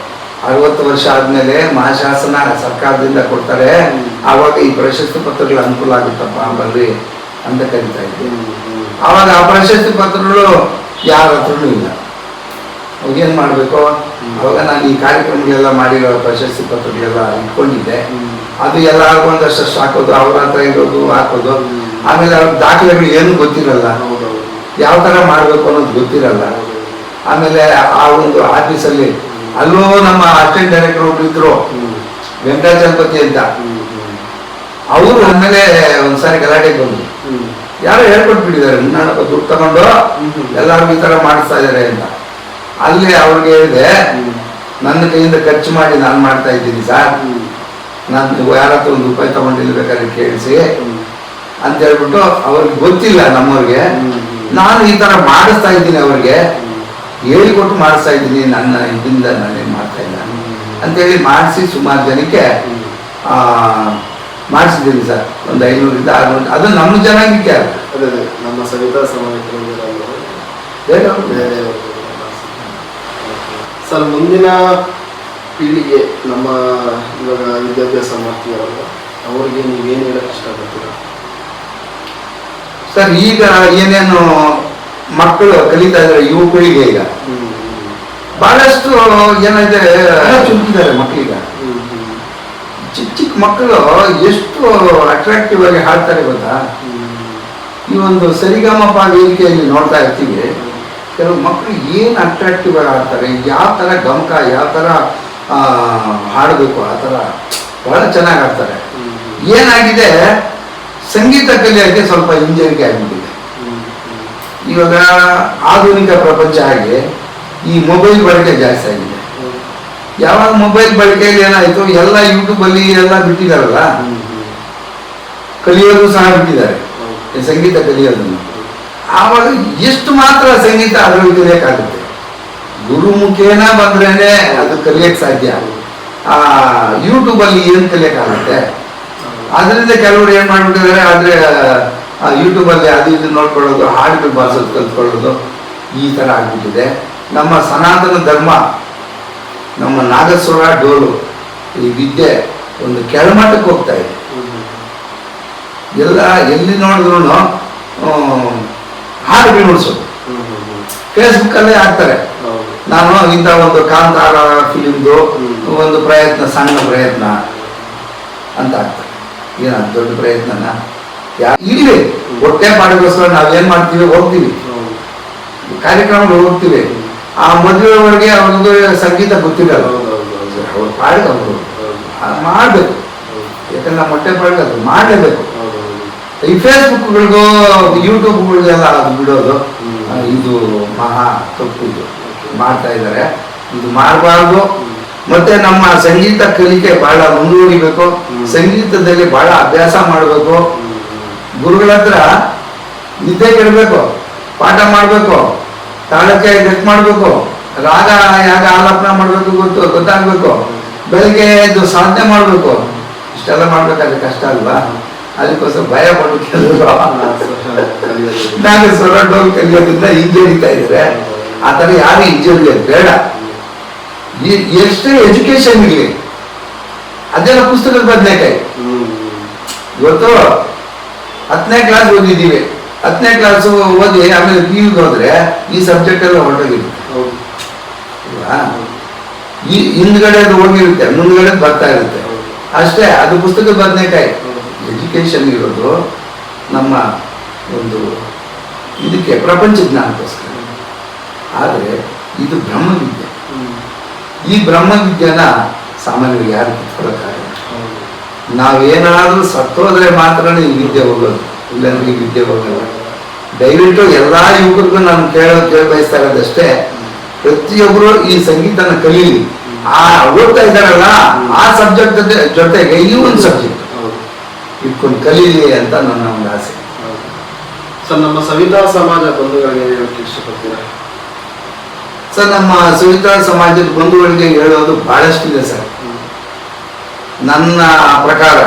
60 ವರ್ಷ ಆದ್ಮೇಲೆ ಮಹಾಶಾಸನ ಸರ್ಕಾರದಿಂದ ಕೊಡ್ತಾರೆ, ಆವಾಗ ಈ ಪ್ರಶಸ್ತಿ ಪತ್ರಗಳು ಅನುಕೂಲ ಆಗುತ್ತಪ್ಪ ಬರ್ರಿ ಅಂತ ಕರಿತಾ ಇದ್ದೆ. ಆವಾಗ ಆ ಪ್ರಶಸ್ತಿ ಪತ್ರಗಳು ಯಾರ ಹತ್ರನೂ ಇಲ್ಲ. ಅವಾಗೇನ್ ಮಾಡ್ಬೇಕು? ಅವಾಗ ನಾನು ಈ ಕಾರ್ಯಕ್ರಮಗಳೆಲ್ಲ ಮಾಡಿರೋ ಪ್ರಶಸ್ತಿ ಪತ್ರಗಳೆಲ್ಲ ಇಟ್ಕೊಂಡಿದ್ದೆ. ಅದು ಎಲ್ಲ ಒಂದಷ್ಟು ಹಾಕೋದು, ಅವ್ರ ಹತ್ರ ಇರೋದು ಹಾಕೋದು. ಆಮೇಲೆ ಅವ್ರ ದಾಖಲೆಗಳು ಏನು ಗೊತ್ತಿರಲ್ಲ, ಯಾವ ತರ ಮಾಡ್ಬೇಕು ಅನ್ನೋದು ಗೊತ್ತಿರಲ್ಲ. ಆಮೇಲೆ ಆ ಒಂದು ಆಫೀಸಲ್ಲಿ ಅಲ್ಲೂ ನಮ್ಮ ಅಸಿಸ್ಟೆಂಟ್ ಡೈರೆಕ್ಟರ್ ಒಬ್ರು ಇದ್ರು, ವೆಂಕಟಾಚಲಪತಿ ಅಂತ. ಅವರು ಆಮೇಲೆ ಒಂದ್ಸಾರಿ ಗಲಾಟೆಗೆ ಬಂದ್ರು. ಯಾರೋ ಹೇಳ್ಕೊಟ್ಬಿಟ್ಟಿದ್ದಾರೆ, ಮುನ್ನಾಡಪ್ಪ ದುಡ್ಡು ತಗೊಂಡು ಎಲ್ಲರಿಗೂ ಈ ತರ ಮಾಡಿಸ್ತಾ ಇದಾರೆ ಅಂತ. ಅಲ್ಲಿ ಅವ್ರಿಗೆ ಹೇಳಿದೆ, ನನ್ನ ಕೈಯಿಂದ ಖರ್ಚು ಮಾಡಿ ನಾನು ಮಾಡ್ತಾ ಇದ್ದೀನಿ ಸರ್, ನಾನು ಯಾರ ಹತ್ರ ಒಂದು ರೂಪಾಯಿ ತಗೊಂಡಿಲ್ಲ, ಬೇಕಾದ್ರೆ ಕೇಳಿಸಿ ಅಂತ ಹೇಳ್ಬಿಟ್ಟು. ಅವ್ರಿಗೆ ಗೊತ್ತಿಲ್ಲ ನಮ್ಮವ್ರಿಗೆ, ನಾನು ಈ ತರ ಮಾಡಿಸ್ತಾ ಇದ್ದೀನಿ, ಅವ್ರಿಗೆ ಹೇಳಿಕೊಟ್ಟು ಮಾಡಿಸ್ತಾ ಇದ್ದೀನಿ, ನನ್ನ ಇದರಿಂದ ನಾನೇನು ಮಾಡ್ತಾ ಇಲ್ಲ ಅಂತೇಳಿ ಮಾಡಿಸಿ ಸುಮಾರು ಜನಕ್ಕೆ ಮಾಡಿಸಿದ್ದೀನಿ ಸರ್. ಒಂದು 500ರಿಂದ 600. ಅದು ನಮ್ಮ ಜನಾಂಗಕ್ಕೆ ಅಲ್ಲ, ಅದೇ ನಮ್ಮ ಸವಿತಾ ಸಮಾಜಕ್ಕೆ ಸರ್. ಮುಂದಿನ ಪೀಳಿಗೆ ನಮ್ಮ ಇವಾಗ ವಿದ್ಯಾಭ್ಯಾಸ ಮಾಡ್ತೀವಲ್ಲ, ಅವ್ರಿಗೆ ನೀವೇನು ಹೇಳಕ್ ಇಷ್ಟಪಡ್ತೀರಾ ಸರ್? ಈಗ ಏನೇನು ಮಕ್ಕಳು ಕಲಿತಾ ಇದ್ದಾರೆ, ಯುವ ಪೀಳಿಗೆ ಈಗ ಬಹಳಷ್ಟು ಏನಾಗಿದೆ, ಚುರುಕಿದ್ದಾರೆ ಮಕ್ಕಳೀಗ. ಚಿಕ್ಕ ಚಿಕ್ಕ ಮಕ್ಕಳು ಎಷ್ಟು ಅಟ್ರಾಕ್ಟಿವ್ ಆಗಿ ಹಾಡ್ತಾರೆ ಗೊತ್ತಾ? ಈ ಒಂದು ಸರಿಗಮಪ ವೇದಿಕೆಯಲ್ಲಿ ನೋಡ್ತಾ ಇರ್ತೀವಿ, ಕೆಲವು ಮಕ್ಕಳು ಏನು ಅಟ್ರಾಕ್ಟಿವ್ ಆಗಿ ಹಾಡ್ತಾರೆ, ಯಾವ ಥರ ಗಮಕ, ಯಾವ ಥರ ಹಾಡಬೇಕು, ಆ ಥರ ಬಹಳ ಚೆನ್ನಾಗಿ ಆಡ್ತಾರೆ. ಏನಾಗಿದೆ, ಸಂಗೀತ ಕಲಿಯೋಕ್ಕೆ ಸ್ವಲ್ಪ ಹಿಂಜರಿಕೆ ಆಗಿಬಿಟ್ಟಿದೆ. ಇವಾಗ ಆಧುನಿಕ ಪ್ರಪಂಚ ಆಗಿ ಈ ಮೊಬೈಲ್ ಬಳಕೆ ಜಾಸ್ತಿ ಆಗಿದೆ. ಯಾವಾಗ ಮೊಬೈಲ್ ಬಳಕೆಯಲ್ಲಿ ಏನಾಯ್ತು, ಎಲ್ಲ ಯೂಟ್ಯೂಬಲ್ಲಿ ಎಲ್ಲ ಬಿಟ್ಟಿದಾರಲ್ಲ, ಕಲಿಯೋದು ಸಹ ಬಿಟ್ಟಿದ್ದಾರೆ ಸಂಗೀತ ಕಲಿಯೋದನ್ನು. ಆವಾಗ ಎಷ್ಟು ಮಾತ್ರ ಸಂಗೀತ ಅದರಲ್ಲಿ ಕಲಿಯಕ್ಕಾಗುತ್ತೆ, ಗುರುಮುಖೇನ ಬಂದ್ರೇನೆ ಅದು ಕಲಿಯಕ್ಕೆ ಸಾಧ್ಯ. ಯೂಟ್ಯೂಬಲ್ಲಿ ಏನು ಕಲಿಯಕ್ಕಾಗುತ್ತೆ? ಅದರಿಂದ ಕೆಲವರು ಏನ್ ಮಾಡ್ಬಿಟ್ಟಿದ್ದಾರೆ, ಆದ್ರೆ ಯೂಟ್ಯೂಬಲ್ಲಿ ಅದು ಇದು ನೋಡ್ಕೊಳ್ಳೋದು, ಹಾಡುಗಳು ಬಾರಿಸೋದು ಕಲ್ತ್ಕೊಳ್ಳೋದು, ಈ ತರ ಆಗ್ಬಿಟ್ಟಿದೆ. ನಮ್ಮ ಸನಾತನ ಧರ್ಮ, ನಮ್ಮ ನಾಗಸ್ವರ, ಡೋಲು, ಈ ವಿದ್ಯೆ ಒಂದು ಕೆಳಮಟ್ಟಕ್ಕೆ ಹೋಗ್ತಾ ಇದೆ. ಎಲ್ಲ ಎಲ್ಲಿ ನೋಡಿದ್ರು ಹಾಡುಗಳು ನುಡಿಸೋದು, ಫೇಸ್ಬುಕ್ ಅಲ್ಲೇ ಹಾಕ್ತಾರೆ. ನಾನು ಇಂಥ ಒಂದು ಕಾಂತಾರ ಫಿಲಿಮ್ದು ಒಂದು ಪ್ರಯತ್ನ, ಸಣ್ಣ ಪ್ರಯತ್ನ ಅಂತ ಆಗ್ತದೆ. ಏನ ದೊಡ್ಡ ಪ್ರಯತ್ನನ ಇಲ್ಲಿ ಹೊಟ್ಟೆ ಪಾಡಿಗೋಸ್ಕರ ನಾವೇನ್ ಮಾಡ್ತೀವಿ, ಹೋಗ್ತೀವಿ ಕಾರ್ಯಕ್ರಮಗಳು, ಹೋಗ್ತೀವಿ. ಆ ಮದುವೆವರೆಗೆ ಅವ್ರಿಗೆ ಸಂಗೀತ ಗೊತ್ತಿರಲ್ಲ, ಅವ್ರ ಪಾಡಿಗೆ ಅವರು ಮಾಡ್ಬೇಕು. ಯಾಕಂದ್ರೆ ನಮ್ಮ ಹೊಟ್ಟೆ ಪಾಡಿಗೆ ಅದು ಮಾಡಲೇಬೇಕು. ಈ ಫೇಸ್ಬುಕ್ಗಳಿಗೂ ಯೂಟ್ಯೂಬ್ಗಳಿಗೆಲ್ಲ ಅದು ಬಿಡೋದು, ಇದು ಮಹಾ ತಪ್ಪು. ಇದು ಮಾಡ್ತಾ ಇದ್ದಾರೆ, ಇದು ಮಾಡಬಾರ್ದು. ಮತ್ತೆ ನಮ್ಮ ಸಂಗೀತ ಕಲಿಕೆ ಬಹಳ ಮುಂದುವರಿಬೇಕು, ಸಂಗೀತದಲ್ಲಿ ಬಹಳ ಅಭ್ಯಾಸ ಮಾಡಬೇಕು. ಗುರುಗಳ ಹತ್ರ ನಿದ್ದೆ ಕೆಡಬೇಕು, ಪಾಠ ಮಾಡಬೇಕು, ತಾಳಕ್ಕೆ ಗಟ್ ಮಾಡಬೇಕು, ರಾಗ ಯಾಗ ಆಲಾಪನ ಮಾಡಬೇಕು, ಗೊತ್ತಾಗಬೇಕು. ಬೆಳಗ್ಗೆ ಇದು ಸಾಧನೆ ಮಾಡಬೇಕು. ಇಷ್ಟೆಲ್ಲ ಮಾಡ್ಬೇಕಾದ್ರೆ ಕಷ್ಟ ಅಲ್ವಾ? ಅದಕ್ಕೋಸ್ಕರ ಭಯ ಪಟ್ಟು ಕೆಲವರು ನಾನು ಸ್ವರ ಡೋಲ್ ಕಲಿಯೋದ್ರಿಂದ ಹಿಂಜರಿತಾ ಇದ್ದಾರೆ. ಆ ಥರ ಯಾರು ಹಿಂಜರಿಯೋದು ಬೇಡ. ಎಷ್ಟೇ ಎಜುಕೇಶನ್ ಇರಲಿ, ಅದೆಲ್ಲ ಪುಸ್ತಕದ ಬದನೆಕಾಯಿ. ಇವತ್ತು 10ನೇ ಕ್ಲಾಸ್ ಓದಿದ್ದೀವಿ, 10ನೇ ಕ್ಲಾಸ್ ಓದಿ ಆಮೇಲೆ PU ಹೋದ್ರೆ ಈ ಸಬ್ಜೆಕ್ಟ್ ಎಲ್ಲ ಹೊರಟೋಗಿರುತ್ತೆ. ಈ ಹಿಂದ್ಗಡೆ ಅದು ಹೋಗಿರುತ್ತೆ, ಮುಂದ್ಗಡೆ ಬರ್ತಾ ಇರುತ್ತೆ ಅಷ್ಟೇ. ಅದು ಪುಸ್ತಕದ ಬದನೆಕಾಯಿ. ಎಜುಕೇಶನ್ ಇರೋದು ನಮ್ಮ ಒಂದು ಇದಕ್ಕೆ ಪ್ರಪಂಚ ಜ್ಞಾನಕ್ಕೋಸ್ಕರ. ಆದರೆ ಇದು ಬ್ರಹ್ಮವಿದ್ಯೆ. ಈ ಬ್ರಹ್ಮವಿದ್ಯೆನ ಸಾಮಾನ್ಯವಾಗಿ ಯಾರು ಕಿತ್ಕೊಳ್ಳೋಕ್ಕಾಗಲ್ಲ. ನಾವೇನಾದ್ರೂ ಸತ್ತೋದ್ರೆ ಮಾತ್ರ ಈ ವಿದ್ಯೆ ಹೋಗೋದು, ಇಲ್ಲಾಂದ್ರೆ ಈ ವಿದ್ಯೆ ಹೋಗಲ್ಲ. ದಯವಿಟ್ಟು ಎಲ್ಲಾ ಯುವಕರಿಗೂ ನಾನು ಕೇಳ ಬಯಸ್ತಾ ಇರೋದಷ್ಟೇ, ಪ್ರತಿಯೊಬ್ಬರು ಈ ಸಂಗೀತನ ಕಲೀಲಿ. ಆ ಓದ್ತಾ ಇದ್ದಾರಲ್ಲ ಆ ಸಬ್ಜೆಕ್ಟ್ ಜೊತೆಗೆ ಈ ಒಂದು ಸಬ್ಜೆಕ್ಟ್ ಇಟ್ಕೊಂಡು ಕಲೀಲಿ ಅಂತ ನನ್ನ ಒಂದು ಆಸೆ. ಸರ್, ನಮ್ಮ ಸವಿತಾ ಸಮಾಜ ಬಂಧುಗಳಿಗೆ ಹೇಳಕ್ಕೆ ಇಷ್ಟಪಡ್ತೀರಾ? ಸರ್, ನಮ್ಮ ಸವಿತಾ ಸಮಾಜದ ಬಂಧುಗಳಿಗೆ ಹೇಳೋದು ಬಹಳಷ್ಟಿದೆ ಸರ್. ನನ್ನ ಪ್ರಕಾರ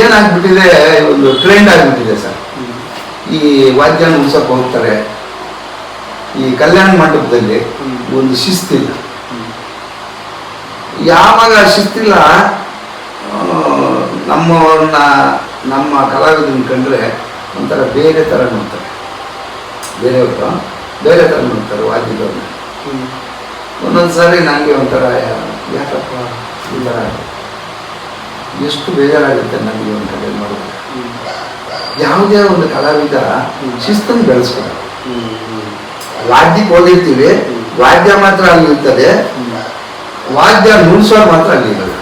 ಏನಾಗ್ಬಿಟ್ಟಿದೆ, ಒಂದು ಟ್ರೆಂಡ್ ಆಗ್ಬಿಟ್ಟಿದೆ ಸರ್. ಈ ವಾದ್ಯ ನುಡ್ಸಕ್ಕೆ ಹೋಗ್ತಾರೆ, ಈ ಕಲ್ಯಾಣ ಮಂಟಪದಲ್ಲಿ ಒಂದು ಶಿಸ್ತಿಲ್ಲ. ಯಾವಾಗ ಶಿಸ್ತಿಲ್ಲ, ನಮ್ಮ ಕಲಾವಿದರನ್ನ ಕಂಡ್ರೆ ಒಂಥರ ಬೇರೆ ಥರ ನೋಡ್ತಾರೆ, ಬೇರೆಯವರು ಬೇರೆ ಥರ ನೋಡ್ತಾರೆ ವಾದ್ಯದವ್ರನ್ನ. ಒಂದೊಂದ್ಸಾರಿ ನನಗೆ ಒಂಥರ ಯಾಕಪ್ಪ ಈ ಥರ, ಎಷ್ಟು ಬೇಜಾರಾಗುತ್ತೆ ನನಗೆ ಒಂದು ಕಡೆ ನೋಡಿದ್ರೆ. ಯಾವುದೇ ಒಂದು ಕಲಾವಿದ ಶಿಸ್ತನ್ನು ಬೆಳೆಸ್ತಾರೆ. ವಾದ್ಯಕ್ಕೆ ಓದಿರ್ತೀವಿ, ವಾದ್ಯ ಮಾತ್ರ ಅಲ್ಲಿ ಇರ್ತದೆ, ವಾದ್ಯ ನುಡ್ಸೋರು ಮಾತ್ರ ಅಲ್ಲಿ ಇರಲ್ಲ.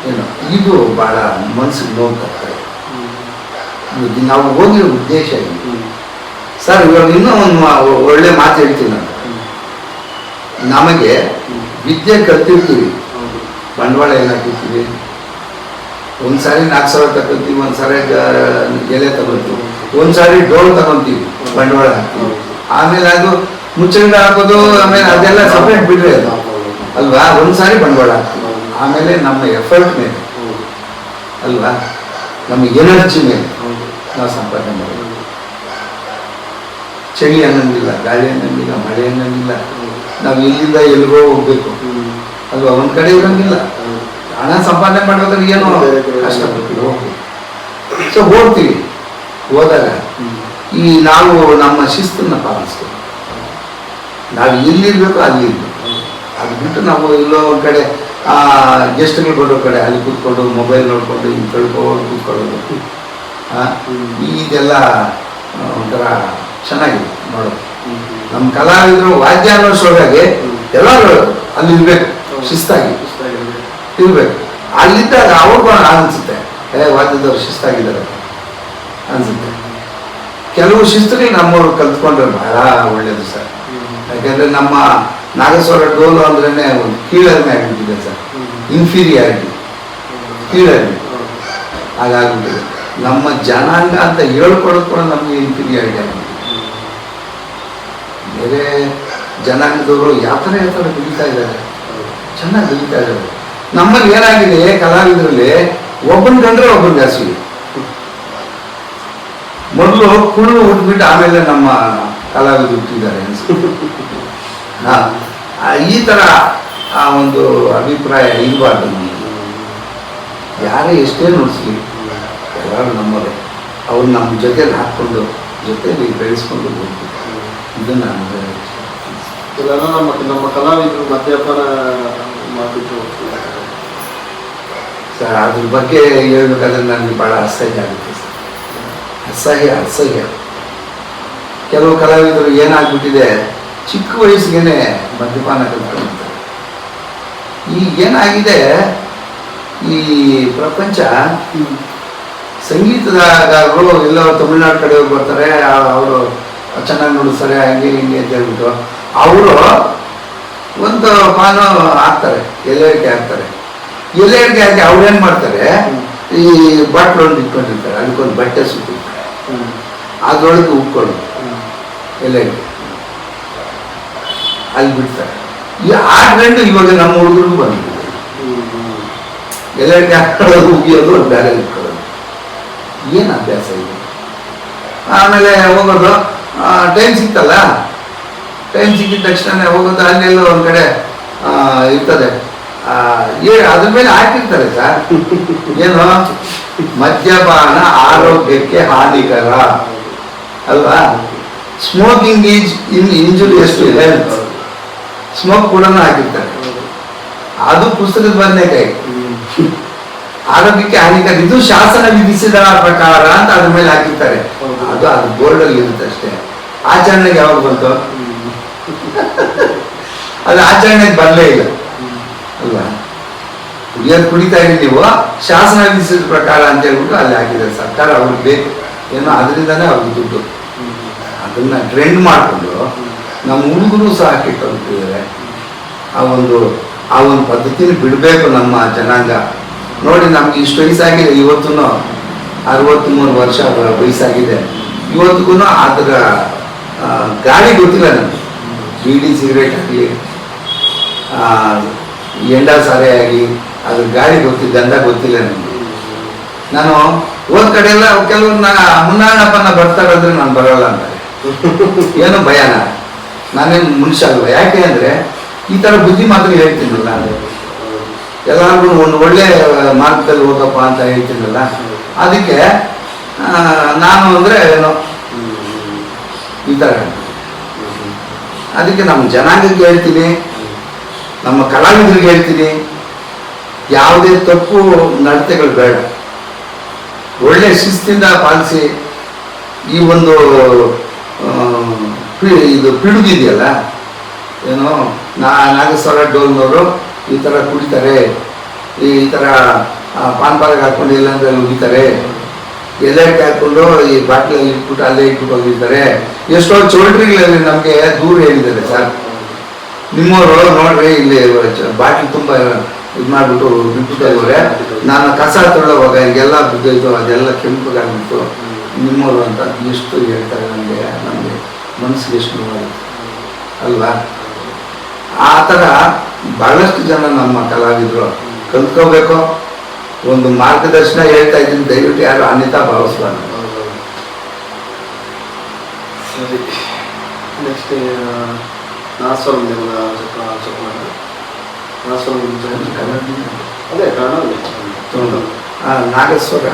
ಏನು ಇದು ಬಹಳ ಮನಸ್ಸಿಗೆ ನೋವು ತರ್ತಾರೆ. ನಾವು ಹೋಗಿರೋ ಉದ್ದೇಶ ಇದು ಸರ್. ಇವಾಗ ಇನ್ನೂ ಒಂದು ಒಳ್ಳೆ ಮಾತು ಹೇಳ್ತೀನಿ ನಾನು. ನಮಗೆ ವಿದ್ಯೆ ಕಲ್ತಿರ್ತೀವಿ, ಬಂಡವಾಳ ಎಲ್ಲ ಹಾಕಿರ್ತೀವಿ. ಒಂದ್ಸಾರಿ 4,000 ತಗೊಂತೀವಿ, ಒಂದ್ಸಾರಿ ಎಲೆ ತಗೊಂತೀವಿ, ಒಂದ್ಸಾರಿ ಡೋಲ್ ತಗೊಂತೀವಿ, ಬಂಡವಾಳ ಹಾಕ್ತೀವಿ. ಆಮೇಲೆ ಅದು ಮುಚ್ಚಂಡ ಹಾಕೋದು, ಆಮೇಲೆ ಅದೆಲ್ಲ ಸಪ್ರೇಟ್ ಬಿಡ್ರಿ ಅದು ಅಲ್ವಾ. ಒಂದ್ಸಾರಿ ಬಂಡವಾಳ ಹಾಕ್ತೀವಿ, ಆಮೇಲೆ ನಮ್ಮ ಎಫರ್ಟ್ ಮೇಲೆ ಅಲ್ವಾ, ನಮ್ಮ ಎನರ್ಜಿ ಮೇಲೆ ನಾವು ಸಂಪಾದನೆ ಮಾಡೋದು. ಚಳಿ ಅನ್ನಂಗಿಲ್ಲ, ಗಾಳಿ ಅನ್ನಂಗಿಲ್ಲ, ಮಳೆ ಅನ್ನಂಗಿಲ್ಲ. ನಾವು ಇಲ್ಲಿಂದ ಎಲ್ಲಿಗೋ ಹೋಗ್ಬೇಕು ಅಲ್ವಾ, ಒಂದ್ ಕಡೆ ಇರಂಗಿಲ್ಲ. ಹಣ ಸಂಪಾದನೆ ಮಾಡ್ಬೇಕಾದ್ರೆ ಏನೋ ಕಷ್ಟಪಟ್ಟು ಹೋಗ್ಬೇಕು. ಸೊ ಹೋಗ್ತೀವಿ, ಹೋದಾಗ ಈ ನಾವು ನಮ್ಮ ಶಿಸ್ತನ್ನ ಪಾಲಿಸ್ತೀವಿ. ನಾವು ಎಲ್ಲಿರ್ಬೇಕು ಅಲ್ಲಿ ಇರ್ಬೇಕು. ಅದು ಬಿಟ್ಟು ನಾವು ಎಲ್ಲೋ ಒಂದು ಕಡೆ ಗೆಸ್ಟ್ಗಳು ಬರೋ ಕಡೆ ಅಲ್ಲಿ ಕೂತ್ಕೊಂಡು ಮೊಬೈಲ್ ನೋಡ್ಕೊಂಡು ಹಿಂಗೆ ಕಳ್ಕೊಂಡು ಕೂತ್ಕೊಳ್ಳೋದು, ಇದೆಲ್ಲ ಒಂಥರ ಚೆನ್ನಾಗಿದೆ ನೋಡೋದು. ನಮ್ಮ ಕಲಾವಿದರು ವಾದ್ಯ ಅನ್ನೋ ಶೋಗಾಗಿ ಎಲ್ಲರೂ ಅಲ್ಲಿ ಇರ್ಬೇಕು, ಶಿಸ್ತಾಗಿ ಇರ್ಬೇಕು. ಅಲ್ಲಿದ್ದಾಗ ಅವ್ರಿಗೂ ಅನ್ಸುತ್ತೆ, ವಾದ್ಯದವ್ರು ಶಿಸ್ತಾಗಿದ್ದಾರೆ ಅನ್ಸುತ್ತೆ. ಕೆಲವು ಶಿಸ್ತುಗಳು ನಮ್ಮವ್ರು ಕಲ್ತ್ಕೊಂಡ್ರೆ ಬಹಳ ಒಳ್ಳೇದು ಸರ್. ಯಾಕಂದ್ರೆ ನಮ್ಮ ನಾಗೇಶ್ವರ ಡೋಲು ಅಂದ್ರೇನೆ ಒಂದು ಕೀಳರಿಮೆ ಆಗಿಬಿಟ್ಟಿದೆ ಸರ್, ಇನ್ಫೀರಿಯಾರಿಟಿ, ಕೀಳರಿಮೆ ಹಾಗಾಗ್ಬಿಟ್ಟಿದೆ. ನಮ್ಮ ಜನಾಂಗ ಅಂತ ಹೇಳ್ಕೊಡೋದು ಕೂಡ ನಮಗೆ ಇನ್ಫೀರಿಯಾರಿಟಿ ಆಗಿಬಿಟ್ಟಿದೆ. ಬೇರೆ ಜನಾಂಗದವರು ಯಾವ ಥರ ಬೆಳೀತಾ ಇದ್ದಾರೆ, ಚೆನ್ನಾಗಿ ಬೆಳೀತಾ ಇದ್ದಾರೆ. ನಮ್ಮಲ್ಲಿ ಏನಾಗಿದೆ, ಕಲಾವಿದರಲ್ಲಿ ಒಬ್ಬನ ಕಂಡ್ರೆ ಒಬ್ಬನ ಜಾಸ್ತಿ. ಮೊದಲು ಕುಳ್ಳು ಹುಟ್ಬಿಟ್ಟು ಆಮೇಲೆ ನಮ್ಮ ಕಲಾವಿದರು ಹುಟ್ಟಿದ್ದಾರೆ ಅನ್ಸುತ್ತೆ. ಈ ಥರ ಆ ಒಂದು ಅಭಿಪ್ರಾಯ ಇರಬಾರ್ದು ನಮಗೆ. ಯಾರೇ ಎಷ್ಟೇ ನೋಡಿಸ್ಲಿ ಎಲ್ಲರೂ ನಮ್ಮದೇ. ಅವ್ರು ನಮ್ಮ ಜೊತೆಲಿ ಹಾಕ್ಕೊಂಡು ಜೊತೆಲಿ ಬೆಳೆಸ್ಕೊಂಡು ಹೋಗ್ತೀವಿ. ಇದನ್ನ ಇದೆಲ್ಲ ನಮ್ಮ ಕಲಾವಿದರು ಮದ್ಯಪಾನ ಮಾಡಿಬಿಟ್ಟು ಸರ್, ಅದ್ರ ಬಗ್ಗೆ ಹೇಳ್ಬೇಕಾದ್ರೆ ನನಗೆ ಭಾಳ ಅಸಹ್ಯ ಆಗುತ್ತೆ ಸರ್. ಅಸಹ್ಯ. ಕೆಲವು ಕಲಾವಿದರು ಏನಾಗ್ಬಿಟ್ಟಿದೆ, ಚಿಕ್ಕ ವಯಸ್ಸಿಗೆ ಮದ್ಯಪಾನ ಕಲ್ತ್ಕೊಂಡಿರ್ತಾರೆ. ಈಗ ಏನಾಗಿದೆ, ಈ ಪ್ರಪಂಚ ಸಂಗೀತಗಾರರು ಎಲ್ಲೋ ತಮಿಳ್ನಾಡು ಕಡೆ ಬರ್ತಾರೆ, ಅವರು ಚೆನ್ನಾಗಿ ನುಡಿಸ್ತಾರೆ, ಹಂಗೆ ಹಿಂಗೆ ಅಂತ ಹೇಳ್ಬಿಟ್ಟು ಅವರು ಒಂದು ಪಾನು ಹಾಕ್ತಾರೆ, ಎಲೆ ಹಾಕ್ತಾರೆ. ಎಲೆ ಹಾಕಿ ಅವ್ರೇನು ಮಾಡ್ತಾರೆ, ಈ ಬಾಟ್ಲು ಒಂದು ಇಟ್ಕೊಂಡಿರ್ತಾರೆ, ಅದಕ್ಕೊಂದು ಬಟ್ಟೆ ಸುತ್ತಿರ್ತಾರೆ, ಅದ್ರೊಳಗೆ ಉಟ್ಕೊಂಡು ಎಲೆ ಅಲ್ಲಿ ಬಿಡ್ತಾರೆ. ಈ ಆ ಟ್ರೆಂಡ್ ಇವಾಗ ನಮ್ಮ ಹುಡುಗರಿಗೂ ಬಂದಿದೆ. ಎಲೆ ಹಾಕೊಳ್ಳೋದು, ಉಗಿಯೋದು, ಒಂದು ಬೇರೆ ಇಟ್ಕೊಳ್ಳೋದು. ಏನು ಅಭ್ಯಾಸ ಇದೆ. ಆಮೇಲೆ ಹೋಗೋದು, ಟೈಮ್ ಸಿಕ್ತಲ್ಲ, ಟೈಮ್ ಸಿಕ್ಕಿದ ತಕ್ಷಣ ಹೋಗೋದು, ಅಲ್ಲೆಲ್ಲೋ ಒಂದು ಕಡೆ ಇರ್ತದೆ. ಅದ್ರ ಮೇಲೆ ಹಾಕಿರ್ತಾರೆ ಸರ್, ಏನು ಮದ್ಯಪಾನ ಆರೋಗ್ಯಕ್ಕೆ ಹಾನಿಕರ ಅಲ್ವಾ, smoking is injurious to health, smoke ಕೂಡ ಹಾಕಿರ್ತಾರೆ. ಅದು ಪುಸ್ತಕದ ಬದನೆಕಾಯಿ, ಆರೋಗ್ಯಕ್ಕೆ ಹಾನಿಕರ, ಇದು ಶಾಸನ ವಿಧಿಸಿದ ಪ್ರಕಾರ ಅಂತ ಅದ್ರ ಮೇಲೆ ಹಾಕಿರ್ತಾರೆ. ಅದು ಬೋರ್ಡ್ ಅಲ್ಲಿ ಇರುತ್ತೆ ಅಷ್ಟೇ. ಆಚರಣೆಗೆ ಯಾವಾಗ ಬಂತು? ಅದು ಆಚರಣೆಗೆ ಬರಲೇ ಇಲ್ಲ ಅಲ್ವಾ. ಕುಡಿಯೋದು ಕುಡಿತಾ ಇದ್ದೀವಿ ನೀವು, ಶಾಸನ ವಿಧಿಸಿದ ಪ್ರಕಾರ ಅಂತ ಹೇಳ್ಬಿಟ್ಟು ಅಲ್ಲಿ ಹಾಕಿದ್ದಾರೆ ಸರ್ಕಾರ. ಅವ್ರಿಗೆ ಬೇಕು ಏನೋ, ಅದರಿಂದಾನೇ ಅವ್ರಿಗೆ ದುಡ್ಡು. ಅದನ್ನ ಟ್ರೆಂಡ್ ಮಾಡಿಕೊಂಡು ನಮ್ಮ ಹುಡುಗರು ಸಹ ಕೆಟ್ಟೋಗ್ತಿದ್ದಾರೆ. ಆ ಒಂದು ಪದ್ಧತಿನ ಬಿಡಬೇಕು ನಮ್ಮ ಜನಾಂಗ. ನೋಡಿ, ನಮ್ಗೆ ಇಷ್ಟು ವಯಸ್ಸಾಗಿದೆ, ಇವತ್ತೂ 63 ವರ್ಷ ವಯಸ್ಸಾಗಿದೆ, ಇವತ್ತಿಗೂ ಅದರ ಗಾಳಿ ಗೊತ್ತಿಲ್ಲ ನನಗೆ. ಬೀಡಿ ಸಿಗರೇಟ್ ಆಗಲಿ, ಎಂಡ ಸಾರೆ ಆಗಲಿ, ಅದ್ರ ಗಾಳಿ ಗಂಧ ಗೊತ್ತಿಲ್ಲ ನನಗೆ. ನಾನು ಹೋದ ಕಡೆ ಎಲ್ಲ ಕೆಲವ್ರು ಮುನ್ನಾಣಪ್ಪನ ಬರ್ತಾರಂದ್ರೆ ನಾನು ಬರೋಲ್ಲ ಅಂತಾರೆ. ಏನು ಭಯನ? ನಾನೇನು ಮನುಷ್ಯ ಅಲ್ವಾ? ಯಾಕೆ ಅಂದರೆ ಈ ಥರ ಬುದ್ಧಿ ಮಾತ್ರ ಹೇಳ್ತೀನಲ್ಲ, ಎಲ್ಲರಿಗೂ ಒಂದು ಒಳ್ಳೆ ಮಾರ್ಗದಲ್ಲಿ ಹೋಗಪ್ಪ ಅಂತ ಹೇಳ್ತೀನಲ್ಲ, ಅದಕ್ಕೆ ನಾನು ಅಂದರೆ ಏನೋ ಈ ಥರ. ಅದಕ್ಕೆ ನಮ್ಮ ಜನಾಂಗಕ್ಕೆ ಹೇಳ್ತೀನಿ, ನಮ್ಮ ಕಲಾವಿದರಿಗೆ ಹೇಳ್ತೀನಿ, ಯಾವುದೇ ತಪ್ಪು ನಡತೆಗಳು ಬೇಡ, ಒಳ್ಳೆ ಶಿಸ್ತಿಂದ ಪಾಲಿಸಿ. ಈ ಒಂದು ಇದು ಪಿಡುಗಿದೆಯಲ್ಲ, ಏನೋ ನಾಗೇಶ್ವರ ಡೋಲ್ನವರು ಈ ಥರ ಕುಡಿತಾರೆ, ಈ ಥರ ಪಾನ್ ಪಾರ್ಕ್ ಹಾಕೊಂಡು ಇಲ್ಲಾಂದ್ರೆ ಉಗಿತಾರೆ, ಎಲೆಟ್ ಹಾಕೊಂಡು ಈ ಬಾಟ್ಲಲ್ಲಿ ಇಟ್ಬಿಟ್ಟು ಅಲ್ಲೇ ಇಟ್ಬಿಟ್ಟು ಹೋಗಿರ್ತಾರೆ. ಎಷ್ಟೋ ಚೌಲ್ಟ್ರಿಗಳಲ್ಲಿ ನಮಗೆ ದೂರ ಹೇಳಿದ್ದಾರೆ ಸರ್, ನಿಮ್ಮವರು ನೋಡ್ರಿ ಇಲ್ಲಿ ಬಾಟ್ಲಿ ತುಂಬ ಇದು ಮಾಡಿಬಿಟ್ಟು ಬಿಟ್ಬಿಟ್ಟವ್ರೆ, ನಾನು ಕಸ ತೊಳೋವಾಗ ಹಿಂಗೆಲ್ಲ ಬಿದ್ದೋಯ್ತು, ಅದೆಲ್ಲ ಕೆಂಪಗಾಗ್ಬಿಟ್ಟು ನಿಮ್ಮವರು ಅಂತ ಎಷ್ಟು ಹೇಳ್ತಾರೆ. ನಮಗೆ ಮನಸ್ಸಿಗೆ ಎಷ್ಟು ನೋವಾಗುತ್ತೆ ಅಲ್ವಾ. ಆ ಥರ ಬಹಳಷ್ಟು ಜನ ನಮ್ಮ ಕಲಾವಿದರು ಕಲ್ತ್ಕೋಬೇಕು. ಒಂದು ಮಾರ್ಗದರ್ಶನ ಹೇಳ್ತಾ ಇದ್ದೀನಿ, ದಯವಿಟ್ಟು ಯಾರು ಅನ್ಯತಾ ಭಾವಿಸ್ಬಾರ್ದು. ಸರಿ, ನೆಕ್ಸ್ಟ್ ನಾಸ್ವರ ಅದೇ ನಾಗೇಶ್ವರ.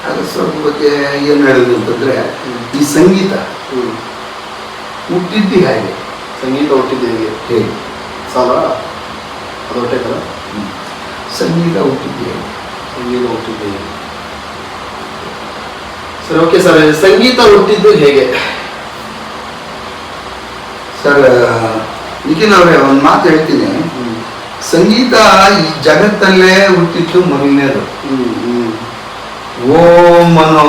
ನಾಗೇಶ್ವರ ಬಗ್ಗೆ ಏನು ಹೇಳೋದು ಅಂತಂದ್ರೆ, ಈ ಸಂಗೀತ ಹುಟ್ಟಿದ್ದು ಹೇಗೆ? ಸಂಗೀತ ಹುಟ್ಟಿದ್ದು ಹೇಗೆ ಸಾಲ ಅದು ಹೊಟ್ಟೆ ಕಲ. ಸಂಗೀತ ಹುಟ್ಟಿದ್ದು ಸಂಗೀತ ಹುಟ್ಟಿದ್ದು ಹೇಗೆ? ಸರ್, ಓಕೆ ಸರ್, ಸಂಗೀತ ಹುಟ್ಟಿದ್ದು ಹೇಗೆ ಸರ್? ನಿಖಿಲ್ ಅವರೇ, ಒಂದು ಮಾತು ಹೇಳ್ತೀನಿ. ಸಂಗೀತ ಈ ಜಗತ್ತಲ್ಲೇ ಹುಟ್ಟಿದ್ದು ಮೊದಲನೇದು. ಓಂ ಅನ್ನೋ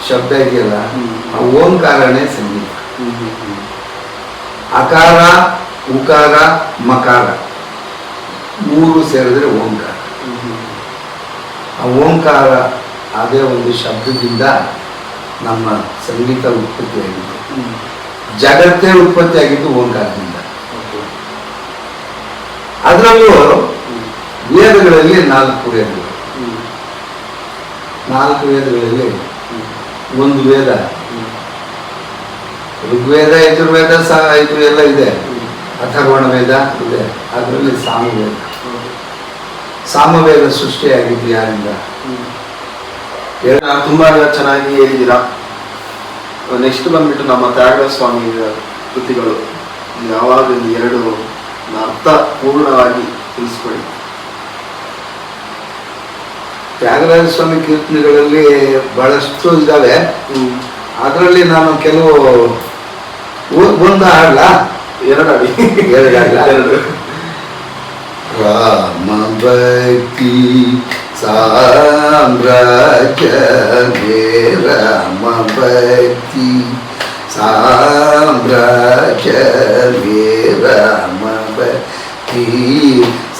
ಶಬ್ದ ಇದೆಯಲ್ಲ, ಆ ಓಂಕಾರನೇ ಸಂಗೀತ. ಅಕಾರ, ಉಕಾರ, ಮಕಾರ ಮೂರು ಸೇರಿದ್ರೆ ಓಂಕಾರ. ಆ ಓಂಕಾರ ಅದೇ ಒಂದು ಶಬ್ದದಿಂದ ನಮ್ಮ ಸಂಗೀತ ಉತ್ಪತ್ತಿಯಾಗಿದ್ದು, ಜಗತ್ತೇ ಉತ್ಪತ್ತಿಯಾಗಿದ್ದು ಓಂಕಾರದಿಂದ. ಅದರಲ್ಲೂ ವೇದಗಳಲ್ಲಿ 4 ವೇದಗಳು. 4 ವೇದಗಳಲ್ಲಿ ಒಂದು ವೇದ ಋಗ್ವೇದ, ಯಜುರ್ವೇದ, ಇದು ಎಲ್ಲ ಇದೆ. ಅಥರ್ವಣ ವೇದ ಇದೆ, ಅದರಲ್ಲಿ ಸಾಮವೇದ. ಸಾಮವೇದ ಸೃಷ್ಟಿಯಾಗಿದ್ದು ಯಾರಿಂದ? ತುಂಬಾ ಚೆನ್ನಾಗಿ ಹೇಳಿದ್ದೀರಾ. ನೆಕ್ಸ್ಟ್ ಬಂದ್ಬಿಟ್ಟು ನಮ್ಮ ತ್ಯಾಗರಾಜ ಸ್ವಾಮಿ ಕೃತಿಗಳು, ಯಾವಾಗ 2 ಅರ್ಥ ಪೂರ್ಣವಾಗಿ ತಿಳಿಸ್ಕೊಡಿ. ತ್ಯಾಗರಾಜ ಸ್ವಾಮಿ ಕೀರ್ತನೆಗಳಲ್ಲಿ ಬಹಳಷ್ಟು ಇದ್ದಾವೆ. ಅದರಲ್ಲಿ ನಾನು ಕೆಲವು ಒಂದು ಹಾಡಲ್ಲ, 2 ಹಾಡಿ. 2 ಹಾಡಲ್ಲ. ರಾಮ ಭಕ್ತಿ ಸಾಮ್ರಾಜ್ಯ ಮೇ, ರಾಮ ಭಕ್ತಿ ಸಾಮ್ರಾಜ್ಯ ಮೇ, ರಾಮ ಭಕ್ತಿ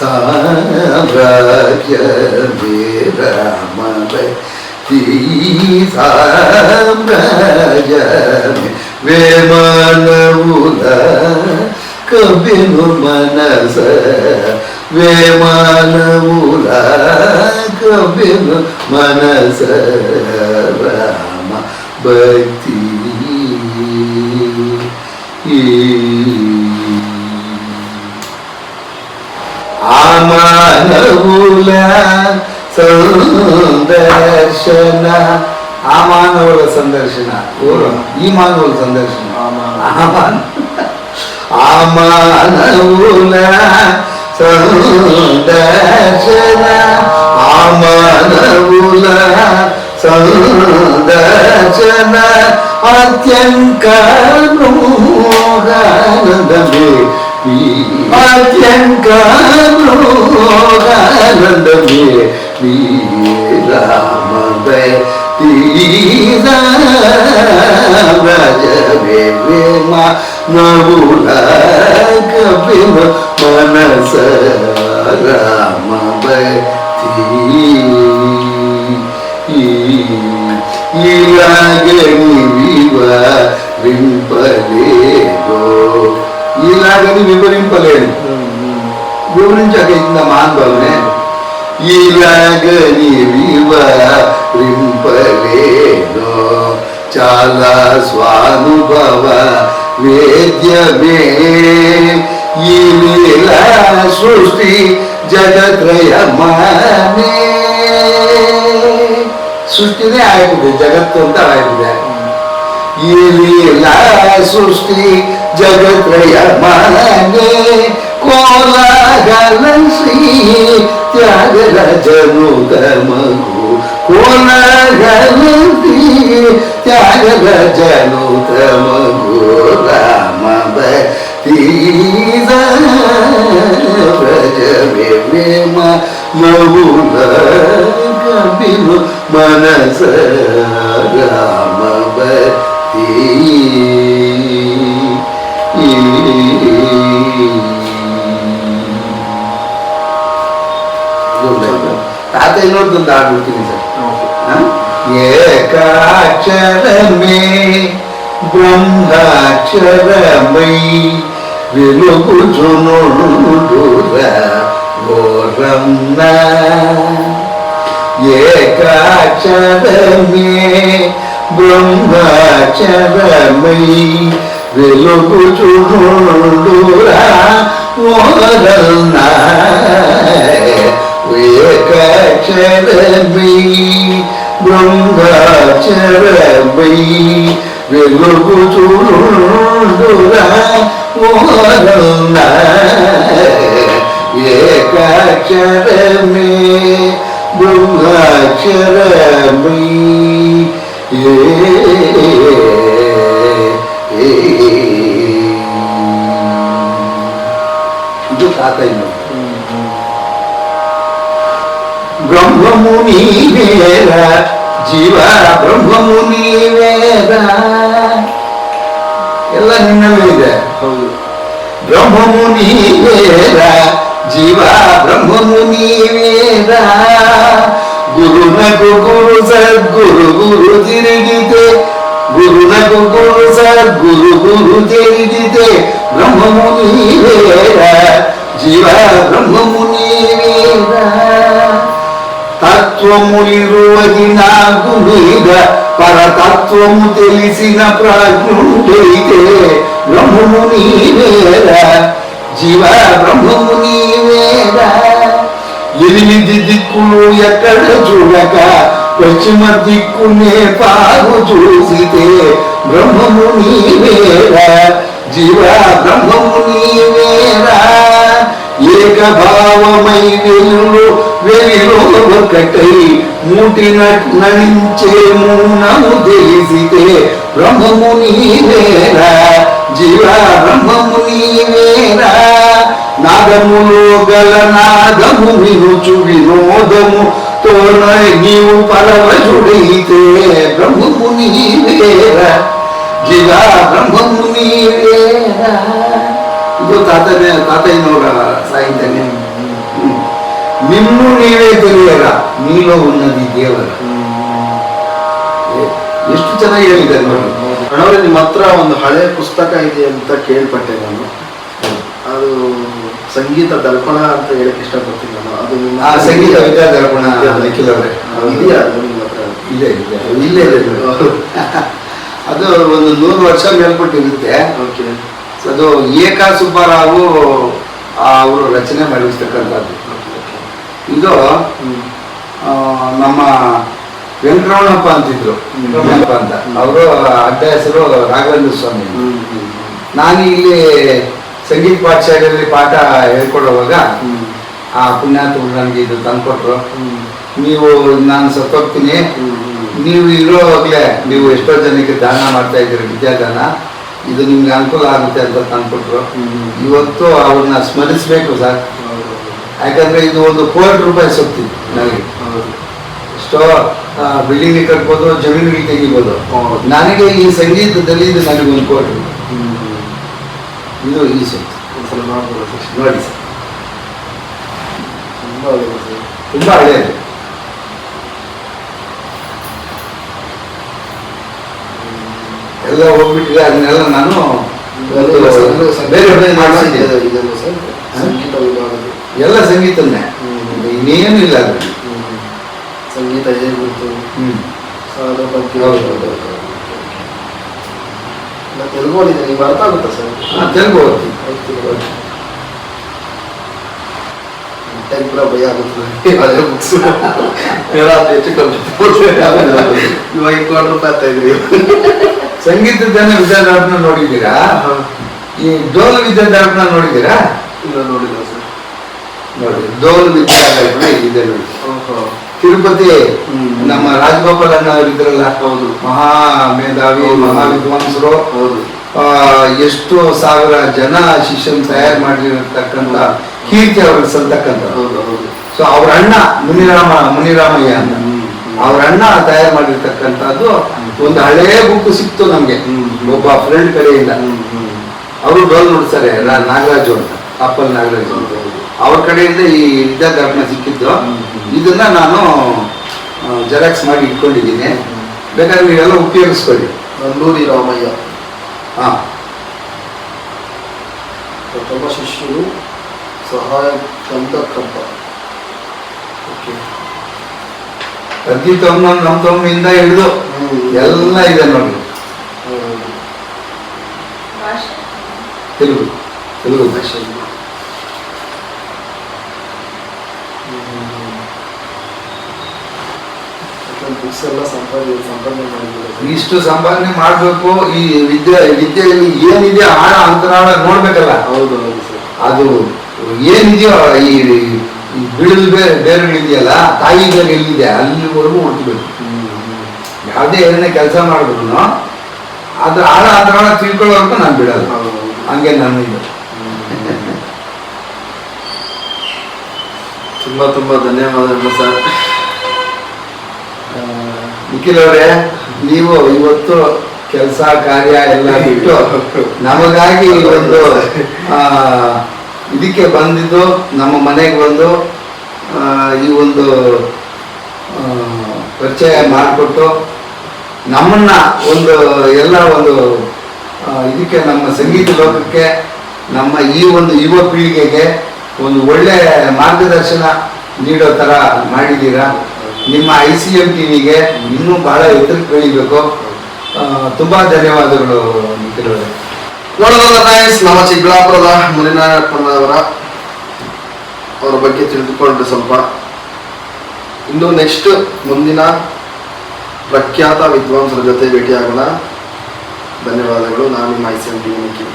ಸಾಮ್ರಾಜ್ಯ ಮೇ, ರಾಮ ಭಕ್ತಿ ಸಾಮ್ರಾಜ್ಯ ಮೇ. ವೇಮನವುಲ ಕಬಿನು ಮನಸ, ವೇಮನವುಲ ಕಬಿನು ಮನಸ, ರಾಮ ಭಕ್ತಿ ಸಂದರ್ಶನ ಆ ಮಾನವರ ಸಂದರ್ಶನ ಈ ಮಾನವರ ಸಂದರ್ಶನ ಆ ಮಾನವುಲ ಸಂದರ್ಶನ ಆ ಮಾನವುಲ ಸಂದರ್ಶನ ಅತ್ಯಂಕ ಮೃಗಾನಂದವೇ ಅತ್ಯಂಕ ಮೃಗಾನಂದವೇ ರಾಮವೇ ತೀರ ರಾಜವೇ ಪ್ರೇಮ ನವುಲ ಕಪಿಲ ಮನಸ ರಾಮವೇ ఇలాగని వివరింపలేను వివరించగలిగిన మానవునే ఇలాగని వివరింపలేను చాలా స్వానుభవ వేద్యమే ఈ లీలా సృష్టి ಜಗತ್ರಯಮನೆ ಸೃಷ್ಟಿನೇ ಆಗಿದೆ ಜಗತ್ತು ಅಂತ ಆಗಿದೆ ಈ ಲೀಲಾ ಸೃಷ್ಟಿ ಜಗತ್ರಯಮನೆ ಕೋಲಾಗಲ ಶ್ರೀ ತ್ಯಾಗರಾಜನುತ ಮಗು ಕೋಲಾಗಲ ಶ್ರೀ ತ್ಯಾಗರಾಜನುತ ಮಗು ರಾಮ ತೀರ ರಜವೇ ಪ್ರೇಮ ಮೌಲ ಕಪಿಲು ಮನಸ ರಾಮ ಬೀ ತಾತ ಇನ್ನೊಂದು ಆಡ್ಬಿಡ್ತೀನಿ ಸರ್ ಏಕಾಕ್ಷರಮೇ ಬ್ರಹ್ಮಾಕ್ಷರಮೈ వెలుగుచునుడుర ఘోరమ్న ఏకాక్షరమే బ్రహ్మాక్షరమై వెలుగుచునుడుర ఘోరమ్న ఏకాక్షరమై బ్రహ్మాక్షరమై వెలుగుచునుడుర ఓరన్న ఏకాక్షరమే బ్రహ్మాక్షరమై ಇದು ತಾತಯ್ಯ ಬ್ರಹ್ಮಮು ನೀವೇರ ಜೀವ ಬ್ರಹ್ಮಮು ನೀವೇರ ಎಲ್ಲ ನಿನ್ನಲ್ಲೇ ಇದೆ ಬ್ರಹ್ಮಮು ನೀವೇರ ಜೀವ ಬ್ರಹ್ಮಮು ನೀವೇರ ಗುರುನಗು ಗುರು ಸದ್ಗುರು ಗುರು ತಿರುಗಿದೆ ಗುರುನಗು ಗುರು ಸದ್ಗುರು ಗುರು ತಿರುಗಿದೆ ಬ್ರಹ್ಮಮು ನೀವೇರ ಜೀವ ಬ್ರಹ್ಮಮು ನೀವೇರ తత్వములిరువది నాకు మీద పరతత్వము తెలిసిన ప్రాజ్ఞుడైతే బ్రహ్మము నీవేరా జీవ బ్రహ్మము నీవేరా ఎనిమిది దిక్కులు ఎక్కడ చూడక పశ్చిమ దిక్కునే పాగు చూసితే బ్రహ్మము నీవేరా జీవ బ్రహ్మము నీవేరా ఏకభావమై వెలిలో ఒకటై మూటిన నడించే మూనము తెలిసితే బ్రహ్మము నీవేరా జీవ బ్రహ్మము నీవేరా నాదములో గల నాదము వినుచు వినోదము తోన నీవు పరవశుడైతే బ్రహ్మము నీవేరా జీవ బ్రహ్మము నీవేరా ಇದು ತಾತಯ್ಯನವರ ಸಾಹಿತ್ಯ నిన్ను నీవే తెలియరా నీలో ఉన్నది ದೇವರ ಎಷ್ಟು ಚೆನ್ನಾಗಿ ಹೇಳಿದ್ದಾರೆ ನೋಡಿ ಅಣ್ಣವ್ರೆ ನಿಮ್ಮ ಹತ್ರ ಒಂದು ಹಳೆ ಪುಸ್ತಕ ಇದೆ ಅಂತ ಕೇಳ್ಪಟ್ಟೆ ನಾನು ಅದು ಸಂಗೀತ ದರ್ಪಣ ಅಂತ ಹೇಳಕ್ ಇಷ್ಟಪಡ್ತೀನಿ ನಾನು ಅದು ಸಂಗೀತ ವಿದ್ಯಾ ದರ್ಪಣ ನಿಖಿಲ್ ಅವರೇ ಇದೆಯಾ ನಿಮ್ಮ ಹತ್ರ ಇದೆ ಇಲ್ಲೇ ಇದೆ ಅದು ಒಂದು 100 ವರ್ಷ ಮೇಲ್ಪಟ್ಟಿರುತ್ತೆ ಓಕೆ ಅದು ಏಕ ಸುಬ್ಬರಾವು ಅವರು ರಚನೆ ಮಾಡಿರ್ತಕ್ಕಂಥದ್ದು ಇದು ನಮ್ಮ ವೆಂಕಟರಮಣಪ್ಪ ಅಂತಿದ್ರು, ವೆಂಕಟರಮಣಪ್ಪ ಅಂತ. ಅವರು ಅಡ್ಡ ಹೆಸರು ರಾಘವೇಂದ್ರ ಸ್ವಾಮಿ. ನಾನು ಇಲ್ಲಿ ಸಂಗೀತ ಪಾಠಶಾಲೆಯಲ್ಲಿ ಪಾಠ ಹೇಳ್ಕೊಡುವಾಗ ಆ ಪುಣ್ಯಾತ್ಮರು ನನಗೆ ಇದು ತಂದ್ಕೊಟ್ರು. ನೀವು ನಾನು ಸತ್ತೋಗ್ತೀನಿ, ನೀವು ಇರೋವಾಗಲೇ ನೀವು ಎಷ್ಟೋ ಜನಕ್ಕೆ ದಾನ ಮಾಡ್ತಾ ಇದ್ದೀರಿ, ವಿದ್ಯಾದಾನ, ಇದು ನಿಮ್ಗೆ ಅನುಕೂಲ ಆಗುತ್ತೆ ಅಂತ ತಂದ್ಕೊಟ್ರು. ಇವತ್ತು ಅವ್ರನ್ನ ಸ್ಮರಿಸ್ಬೇಕು ಸರ್. ಯಾಕಂದ್ರೆ ಇದು ಒಂದು ₹1,00,00,000 ಸೊತ್ತು ನನಗೆ. ಎಷ್ಟೋ ಬಿಲ್ಡಿಂಗ್ ಕಟ್ಬೋದು, ಜಮೀನುಗಳು ತೆಗಿಬೋದು. ನನಗೆ ಈ ಸಂಗೀತದಲ್ಲಿ ಇದು ನನಗೆ ₹1,00,00,000. ಇದು ಈ ಸೊತ್ತು ನೋಡಿ ಸರ್, ತುಂಬಾ ಹಳೆಯದು. ಎಲ್ಲ ಹೋಗ್ಬಿಟ್ಟಿದೆ. ಅದನ್ನೆಲ್ಲ ನಾನು ಬೇರೆ ಬೇರೆ ಮಾಡಿಸಿದ್ದೆ. ಎಲ್ಲ ಸಂಗೀತನೇ, ಇನ್ನೇನು ಇಲ್ಲ ಅದು. ಸಂಗೀತ ಹೇಗಿತ್ತು ಅದ್ರ ಬಗ್ಗೆ ತೆಲುಗು ಓದಿದೆ, ನೀವು ಅರ್ಥ ಆಗುತ್ತಾ ಸರ್? ತೆಲುಗು ಓದ್ತೀನಿ. ಕೂಡ ಭಯ ಆಗುತ್ತದೆ ಅದೇ ಬುಕ್ಸ್ ಹೆಚ್ಚು ಕಮ್ಮಿ ಇವಾಗ ₹200 ಆಗ್ತಾ ಇದ್ರಿ. ಸಂಗೀತದನ್ನ ವಿದ್ಯಾಧಾರಣ ನೋಡಿದ್ದೀರಾ? ಈ ಡೋಲ್ ವಿದ್ಯಾಧಾರಣ ನೋಡಿದ್ದೀರಾ? ಇಲ್ಲ, ನೋಡಿಲ್ಲ ಸರ್. ನೋಡಿ, ಡೋಲ್ ವಿದ್ಯಾಧಾರಣ ಇದೆ ನೋಡಿ. ತಿರುಪತಿ ನಮ್ಮ ರಾಜಗೋಪಾಲ್ ಅಣ್ಣ ಅವರು ಇದ್ರಲ್ಲ, ಹೌದು, ಮಹಾ ಮೇಧಾವಿ, ಮಹಾ ವಿದ್ವಾಂಸರು. ಹೌದು. ಎಷ್ಟು ಸಾವಿರ ಜನ ಶಿಷ್ಯನ್ ತಯಾರು ಮಾಡಿರತಕ್ಕಂತ ಕೀರ್ತಿ ಅವ್ರಿಗೆ ಸಲ್ತಕ್ಕಂಥ. ಸೊ ಅವ್ರ ಅಣ್ಣ ಮುನಿರಾಮಯ್ಯ ಅಂತ, ಅವ್ರ ಅಣ್ಣ ತಯಾರು ಮಾಡಿರ್ತಕ್ಕಂಥದ್ದು ಒಂದು ಹಳೇ ಬುಕ್ ಸಿಕ್ತು ನಮ್ಗೆ ಒಬ್ಬ ಫ್ರೆಂಡ್ ಕಡೆಯಿಂದ. ಅವರು ಡೋಲ್ ನುಡಿಸ್ತಾರೆ, ನಾಗರಾಜು ಅಂತ, ಅಪ್ಪಲ್ ನಾಗರಾಜು ಅಂತ. ಅವ್ರ ಕಡೆಯಿಂದ ಈ ವಿದ್ಯಾಧಾರಣ ಸಿಕ್ಕಿದ್ದು. ಇದನ್ನ ನಾನು ಜೆರಾಕ್ಸ್ ಮಾಡಿ ಇಟ್ಕೊಂಡಿದ್ದೀನಿ, ಬೇಕಾದ್ರೆ ನೀವೆಲ್ಲ ಉಪಯೋಗಿಸ್ಕೊಳ್ಳಿ. ನಲ್ಲೂರಿ ರಾಮಯ್ಯ ಪ್ರಥಮ ಶಿಷ್ಯರು ಸಹಾಯ ಕಂದಕಪ್ಪ. 1999 ಹಿಡಿದು ಎಲ್ಲ ಇದೆ ನೋಡಿ. ತೆಲುಗು ಭಾಷೆ. ಇಷ್ಟು ಸಂಪಾದನೆ ಮಾಡ್ಬೇಕು. ಈ ವಿದ್ಯೆಯಲ್ಲಿ ಏನಿದೆ ಆಳ ಅಂತರಾಳ ನೋಡ್ಬೇಕಲ್ಲ. ಹೌದು ಹೌದು ಸರ್. ಅದು ಏನಿದೆಯೋ ಈ ಬಿಳಿಲ್ ಬೇರುಗಳಿದೆಯಲ್ಲ, ತಾಯಿ ಬೇರೆ ಎಲ್ಲಿದೆ ಅಲ್ಲಿವರೆಗೂ ಹುಡುಕಬೇಕು. ಯಾವುದೇ ಏನೇ ಕೆಲಸ ಮಾಡಿದ್ರು ಅದ್ರ ಆಳ ಅಂತರಾಳ ತಿಳ್ಕೊಳ್ಳೋರ್ಗು ನಾನು ಬಿಡಲ್ಲ. ಹಂಗೆ ನಾನು ಇದು ತುಂಬಾ ತುಂಬಾ ಧನ್ಯವಾದಗಳು ಸರ್. ನಿಖಿಲ್ ಅವರೇ, ನೀವು ಇವತ್ತು ಕೆಲಸ ಕಾರ್ಯ ಎಲ್ಲ ಬಿಟ್ಟು ನಮಗಾಗಿ ಒಂದು ಇದಕ್ಕೆ ಬಂದಿದ್ದು, ನಮ್ಮ ಮನೆಗೆ ಬಂದು ಈ ಒಂದು ಪರಿಚಯ ಮಾಡಿಕೊಟ್ಟು ನಮ್ಮನ್ನ ಒಂದು ಎಲ್ಲ ಒಂದು ಇದಕ್ಕೆ ನಮ್ಮ ಸಂಗೀತ ಲೋಕಕ್ಕೆ, ನಮ್ಮ ಈ ಒಂದು ಯುವ ಪೀಳಿಗೆಗೆ ಒಂದು ಒಳ್ಳೆ ಮಾರ್ಗದರ್ಶನ ನೀಡೋ ಥರ ಮಾಡಿದ್ದೀರಾ. ನಿಮ್ಮ ICM ಟಿವಿಗೆ ಇನ್ನೂ ಬಹಳ ಎತ್ತರಕ್ಕೆ ಬೆಳಿಬೇಕು. ತುಂಬಾ ಧನ್ಯವಾದಗಳು ನಿಖಿಲ್ ಅವರೇ. ನೋಡೋದಲ್ಲ ಫ್ರೆಂಡ್ಸ್, ನಮ್ಮ ಚಿಕ್ಕಬಳ್ಳಾಪುರದ ಮುನಿನಾರಾಯಣಪ್ಪನವರ ಅವರ ಬಗ್ಗೆ ತಿಳಿದುಕೊಂಡ್ರೆ ಸ್ವಲ್ಪ. ಇನ್ನು ನೆಕ್ಸ್ಟ್ ಮುಂದಿನ ಪ್ರಖ್ಯಾತ ವಿದ್ವಾಂಸರ ಜೊತೆ ಭೇಟಿಯಾಗೋಣ. ಧನ್ಯವಾದಗಳು. ನಾನು ನಿಮ್ಮ ICM ಟಿವಿ ನಿಖಿಲ್.